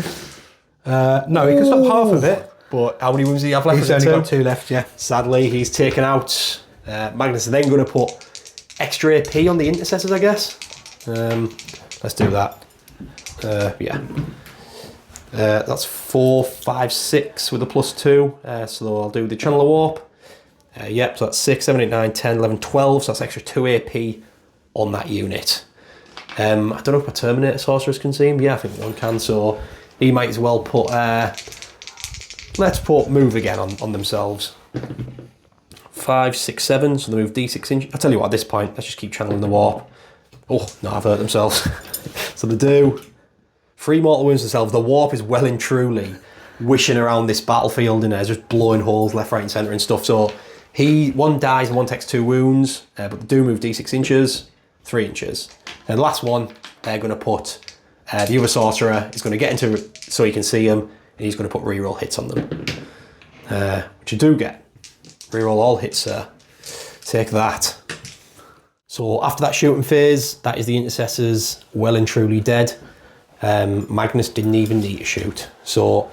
no, he can stop half of it. But how many wounds do you have left? He's only got 2 left, yeah. Sadly, he's taken out. Magnus is then going to put extra AP on the intercessors, I guess. Let's do that. That's 4, 5, 6 with a +2. So I'll do the channel of warp. So that's 6, 7, 8, 9, 10, 11, 12. So that's extra 2 AP on that unit. I don't know if my Terminator sorcerers can see him. Yeah, I think one can. So he might as well put... let's put move again on themselves. 5, 6, 7. So they move D6 inch. I'll tell you what, at this point, let's just keep channeling the warp. Oh, no, I've hurt themselves. So they do 3 mortal wounds themselves. The warp is well and truly wishing around this battlefield and just blowing holes left, right and centre and stuff. So one dies and one takes 2 wounds, but they do move D6 inches, 3 inches. And the last one, they're going to put, the other sorcerer is going to get into so he can see him, and he's going to put reroll hits on them. Which you do get. Reroll all hits, sir. Take that. So after that shooting phase, that is the intercessors well and truly dead. Magnus didn't even need to shoot. So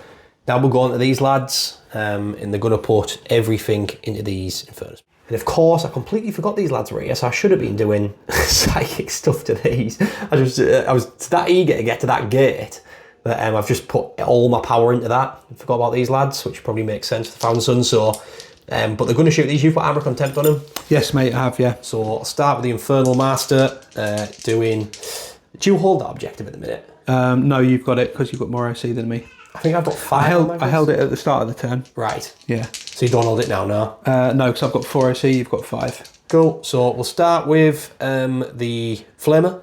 now we'll go on to these lads. and they're going to put everything into these Infernus. And of course, I completely forgot these lads were here, so I should have been doing psychic stuff to these. I was that eager to get to that gate that I've just put all my power into that. I forgot about these lads, which probably makes sense for the Thousand Suns. So, but they're going to shoot these. You've got Armor Contempt on them. Yes, mate, I have, yeah. So I'll start with the Infernal Master doing... Do you hold that objective at the minute? No, you've got it because you've got more OC than me. I think I've got 5. I held it at the start of the turn. Right. Yeah. So you don't hold it now, no? No, because I've got 4 OC, you've got 5. Cool. So we'll start with the Flamer.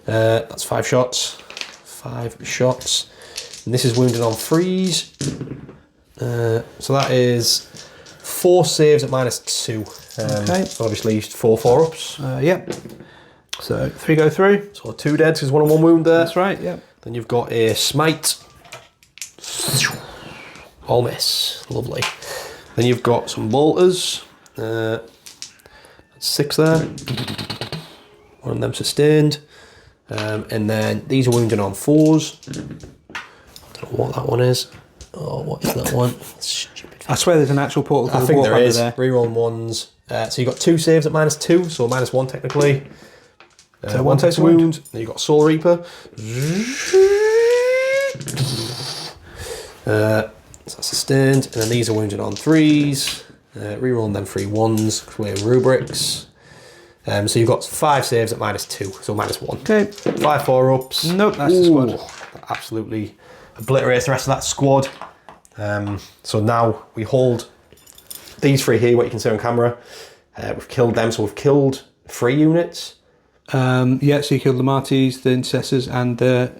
That's 5 shots. 5 shots. And this is wounded on freeze. So that is 4 saves at -2. Okay. So obviously 4 4-ups. Yep. So 3 go through. So 2 deads because 1 on 1 wound there. That's right, yep. Then you've got a smite. All miss. Lovely. Then you've got some bolters. 6 there. 1 of them sustained. And then these are wounded on 4s. I don't know what that one is. Oh, what is that one? Stupid. I swear there's an actual portal I called think there Warhammer is. there. Reroll 1s. So you've got 2 saves at -2, so -1 technically. So 1 takes a wound. wound. Then you've got Soul Reaper. So that's sustained. And then these are wounded on 3s. Rerolling them 3 1s because we're rubrics. So you've got 5 saves at -2, so -1. Okay. 5 4-ups. Nope, that's the squad. That absolutely obliterates the rest of that squad. So now we hold these 3 here, what you can see on camera. We've killed them, so we've killed 3 units. Yeah, so you killed the Marties, the Intercessors, and the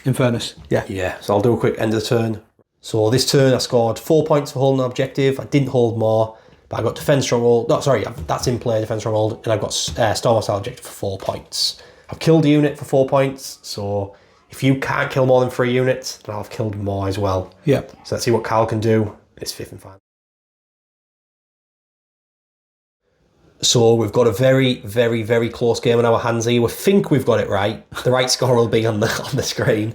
Infernus. Yeah. Yeah, so I'll do a quick end of the turn. So this turn I scored 4 points for holding an objective. I didn't hold more, but I got Defend Stronghold. No, sorry, that's in play, Defend Stronghold, and I've got Storm Hostile Objective for 4 points. I've killed a unit for 4 points, so if you can't kill more than 3 units, then I'll have killed more as well. Yeah. So let's see what Carl can do. It's 5th and final. So we've got a very, very, very close game on our hands here. We think we've got it right. The right score will be on the screen.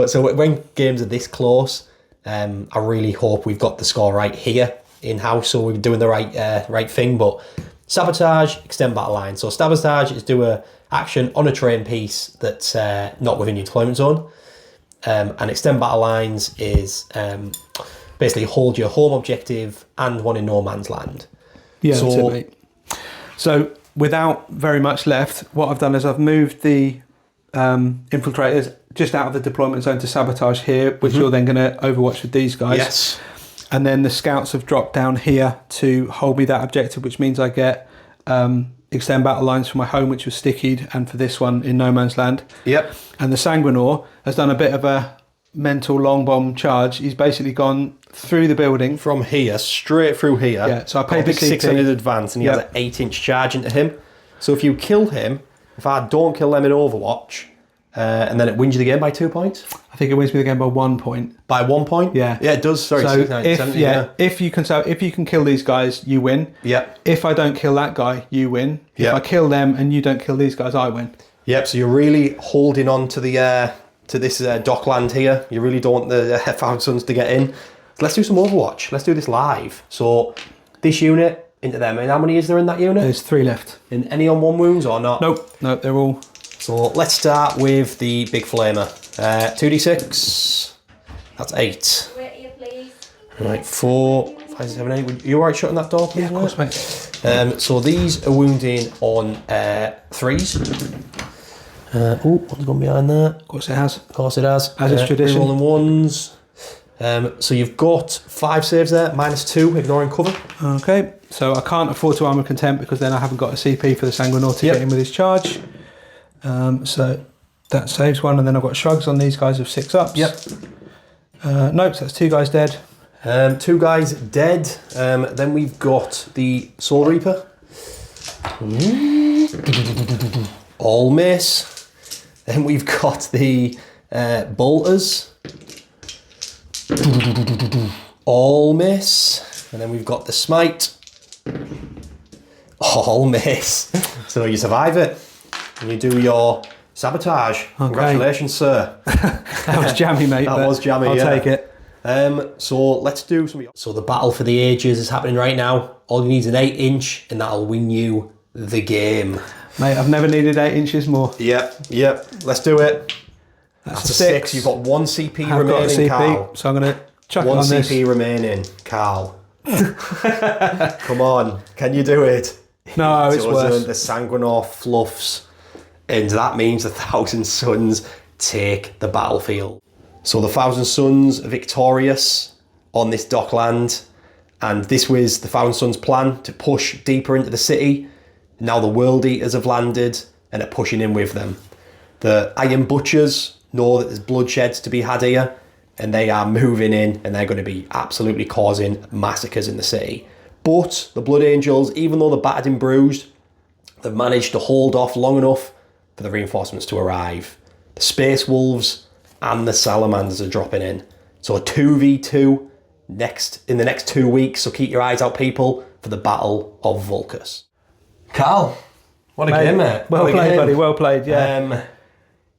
So when games are this close, I really hope we've got the score right here in-house, so we're doing the right thing. But Sabotage, extend battle line. So Sabotage is do a action on a terrain piece that's not within your deployment zone. And extend battle lines is basically hold your home objective and one in no man's land. Yeah, so, that's it, mate. So without very much left, what I've done is I've moved the infiltrators just out of the deployment zone to Sabotage here, which you're then going to overwatch with these guys. Yes. And then the scouts have dropped down here to hold me that objective, which means I get extend battle lines for my home, which was stickied, and for this one in no man's land. Yep. And the Sanguinor has done a bit of a mental long bomb charge. He's basically gone through the building. From here, straight through here. Yeah, so I paid the CP. 600 advance, and he has an 8-inch charge into him. So if you kill him, if I don't kill them in Overwatch, and then it wins you the game by 2 points. I think it wins me the game by 1 point. By 1 point? Yeah. Yeah, it does. Sorry. So 6, 9, if 70, yeah. if you can kill these guys, you win. Yep. If I don't kill that guy, you win. Yep. If I kill them and you don't kill these guys, I win. Yep. So you're really holding on to the to this dockland here. You really don't want the Thousand Suns to get in. So let's do some Overwatch. Let's do this live. So this unit into them. And how many is there in that unit? There's 3 left. In any on 1 wounds or not? Nope, they're all. So let's start with the big flamer. 2d6. That's 8. Wait here, please. Right, 4, 5, 7, 8. Are you alright shutting that door, please? Yeah, of course, mate. So these are wounding on 3s. One's gone behind there. Of course it has. Of course it has. As is tradition. Rerolling 1s. So you've got 5 saves there, -2, ignoring cover. Okay, so I can't afford to armor contempt because then I haven't got a CP for the Sanguinor to get in with his charge. So that saves 1, and then I've got shrugs on these guys of 6 ups. Yep. Nope, so that's 2 guys dead. 2 guys dead. Then we've got the Soul Reaper. All miss. Then we've got the Bolters. All miss. And then we've got the Smite. All miss. So you survive it. And you do your Sabotage. Okay. Congratulations, sir. That was jammy, mate. That but was jammy, I'll yeah. take it. So let's do some. So the battle for the ages is happening right now. All you need is an 8-inch, and that'll win you the game. Mate, I've never needed 8 inches more. Yep. Let's do it. That's a 6. You've got 1 CP I've remaining, got a CP, Carl. so I'm going to chuck it 1 on CP this. remaining, Carl. Come on, can you do it? No, it's worse. The Sanguinor fluffs, and that means the Thousand Sons take the battlefield. So the Thousand Sons are victorious on this dockland, and this was the Thousand Sons' plan to push deeper into the city. Now the World Eaters have landed and are pushing in with them. The Iron Butchers know that there's bloodshed to be had here, and they are moving in, and they're going to be absolutely causing massacres in the city. But the Blood Angels, even though they're battered and bruised, they've managed to hold off long enough for the reinforcements to arrive. The Space Wolves and the Salamanders are dropping in. So a 2v2 in the next 2 weeks, so keep your eyes out, people, for the Battle of Vulcus. Carl, what a game, mate. Well played, buddy, well played, yeah.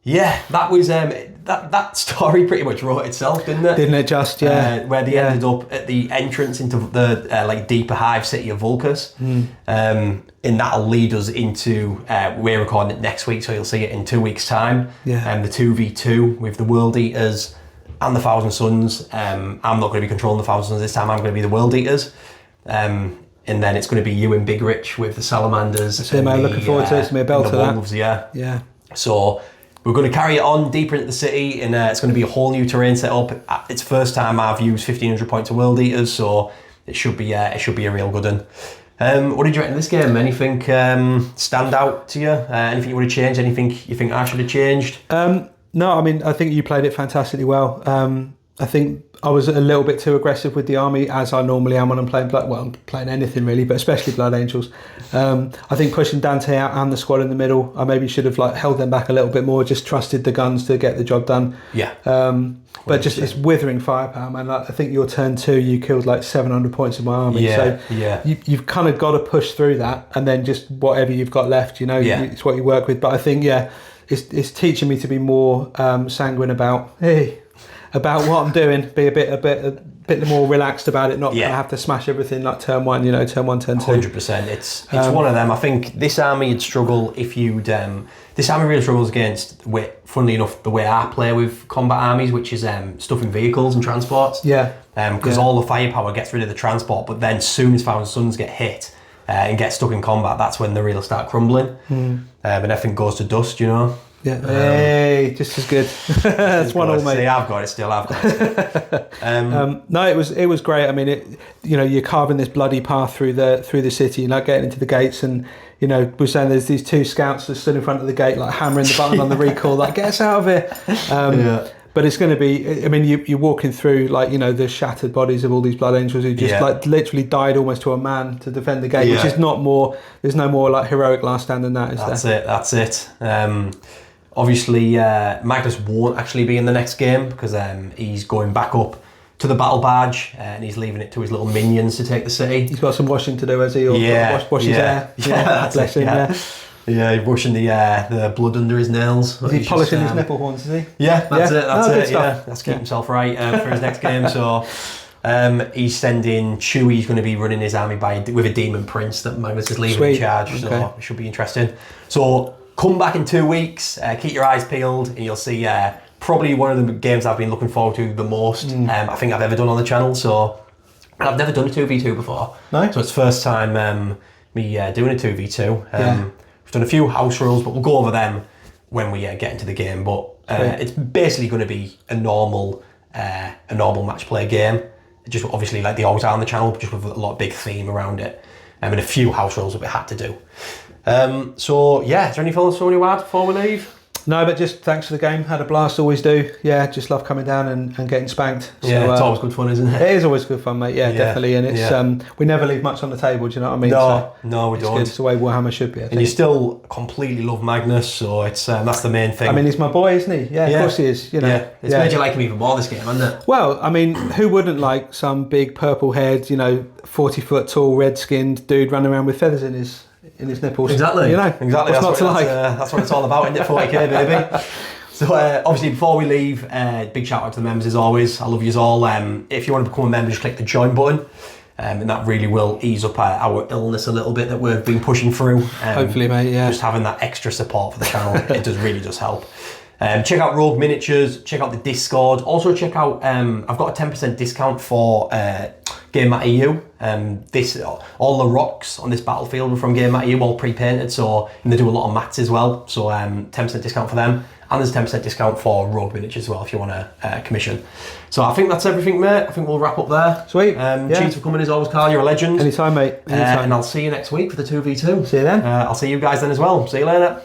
Yeah, that was that story pretty much wrote itself, didn't it? Didn't it just, yeah. Where they ended up at the entrance into the deeper hive city of Vulcus, and that'll lead us into we're recording it next week, so you'll see it in 2 weeks' time. Yeah. The 2v2 with the World Eaters and the Thousand Sons. I'm not going to be controlling the Thousand Sons this time. I'm going to be the World Eaters. And then it's going to be you and Big Rich with the Salamanders. That's it, man. Looking forward to it. It's going to be a belt of to Wolves, that. Yeah. So we're going to carry it on deeper into the city, and it's going to be a whole new terrain set up. It's first time I've used 1,500 points of World Eaters, so it should be a real good one. What did you reckon of this game? Anything stand out to you? Anything you would have changed? Anything you think I should have changed? No, I mean, I think you played it fantastically well. I think I was a little bit too aggressive with the army, as I normally am when I'm playing I'm playing anything really, but especially Blood Angels. I think pushing Dante out and the squad in the middle, I maybe should have held them back a little bit more, just trusted the guns to get the job done. Yeah. But just it's withering firepower, man. I think your turn 2, you killed 700 points of my army. Yeah, so you've kind of got to push through that, and then just whatever you've got left, it's what you work with. But I think, it's teaching me to be more sanguine about what I'm doing, be a bit more relaxed about it, not have to smash everything turn 1, turn 1, turn 2. 100%. It's one of them. I think this army would struggle if you'd... this army really struggles against, funnily enough, the way I play with combat armies, which is stuffing vehicles and transports. Yeah. Because all the firepower gets rid of the transport, but then soon as Thousand Sons get hit and get stuck in combat, that's when the real start crumbling. And everything goes to dust, Yeah, hey, just as good. That's one all, mate. See, I've got it. No, it was great. I mean, you're carving this bloody path through the city, getting into the gates, and we're saying there's these 2 scouts that stood in front of the gate, hammering the button on the recall, get us out of here. But it's going to be, I mean, you're walking through the shattered bodies of all these Blood Angels who just literally died almost to a man to defend the gate, which is not more. There's no more heroic last stand than that, is there? That's it. Obviously, Magnus won't actually be in the next game because he's going back up to the battle barge and he's leaving it to his little minions to take the city. He's got some washing to do, has he? Or wash his hair. Yeah, bless him. Yeah, he's washing the blood under his nails. Is he polishing his nipple horns, is he? Yeah, that's it. That's it. Yeah, that's keep himself right for his next game. So he's sending Chuey. He's going to be running his army with a demon prince that Magnus is leaving in charge. Okay. So it should be interesting. So come back in 2 weeks. Keep your eyes peeled, and you'll see probably one of the games I've been looking forward to the most. I think I've ever done on the channel. So I've never done a 2v2 before. No. So it's first time me doing a 2v2. We've done a few house rules, but we'll go over them when we get into the game. But it's basically going to be a normal match play game. Just obviously like they always are on the channel, but just with a lot of big theme around it. And a few house rules that we had to do. So yeah, is there anything else you want to add before we leave? No, but just thanks for the game. Had a blast, always do. Yeah, just love coming down and getting spanked. Yeah, it's always good fun, isn't it? It is always good fun, mate. Yeah, definitely. And it's we never leave much on the table. Do you know what I mean? No, we don't. It's the way Warhammer should be. I think. And you still completely love Magnus, so it's that's the main thing. I mean, he's my boy, isn't he? Yeah, of course he is. It's made you like him even more this game, hasn't it? Well, I mean, who wouldn't like some big purple-haired, 40-foot tall, red-skinned dude running around with feathers in his nipples? Exactly. Exactly. What's not to like? That's what it's all about, isn't it? 40k, baby. So obviously before we leave, big shout out to the members as always. I love you all. If you want to become a member, just click the join button. And that really will ease up our illness a little bit that we've been pushing through. Hopefully, mate, yeah. Just having that extra support for the channel, it really does help. Check out Rogue Miniatures, check out the Discord. Also check out, I've got a 10% discount for Gamemat.eu. All the rocks on this battlefield are from Gamemat.eu, all pre-painted, so and they do a lot of mats as well. So 10% discount for them. And there's a 10% discount for Rogue Miniatures as well if you want to commission. So I think that's everything, mate. I think we'll wrap up there. Sweet. Cheers for coming as always, Carl. You're a legend. Anytime, mate. Anytime. And I'll see you next week for the 2v2. See you then. I'll see you guys then as well. See you later.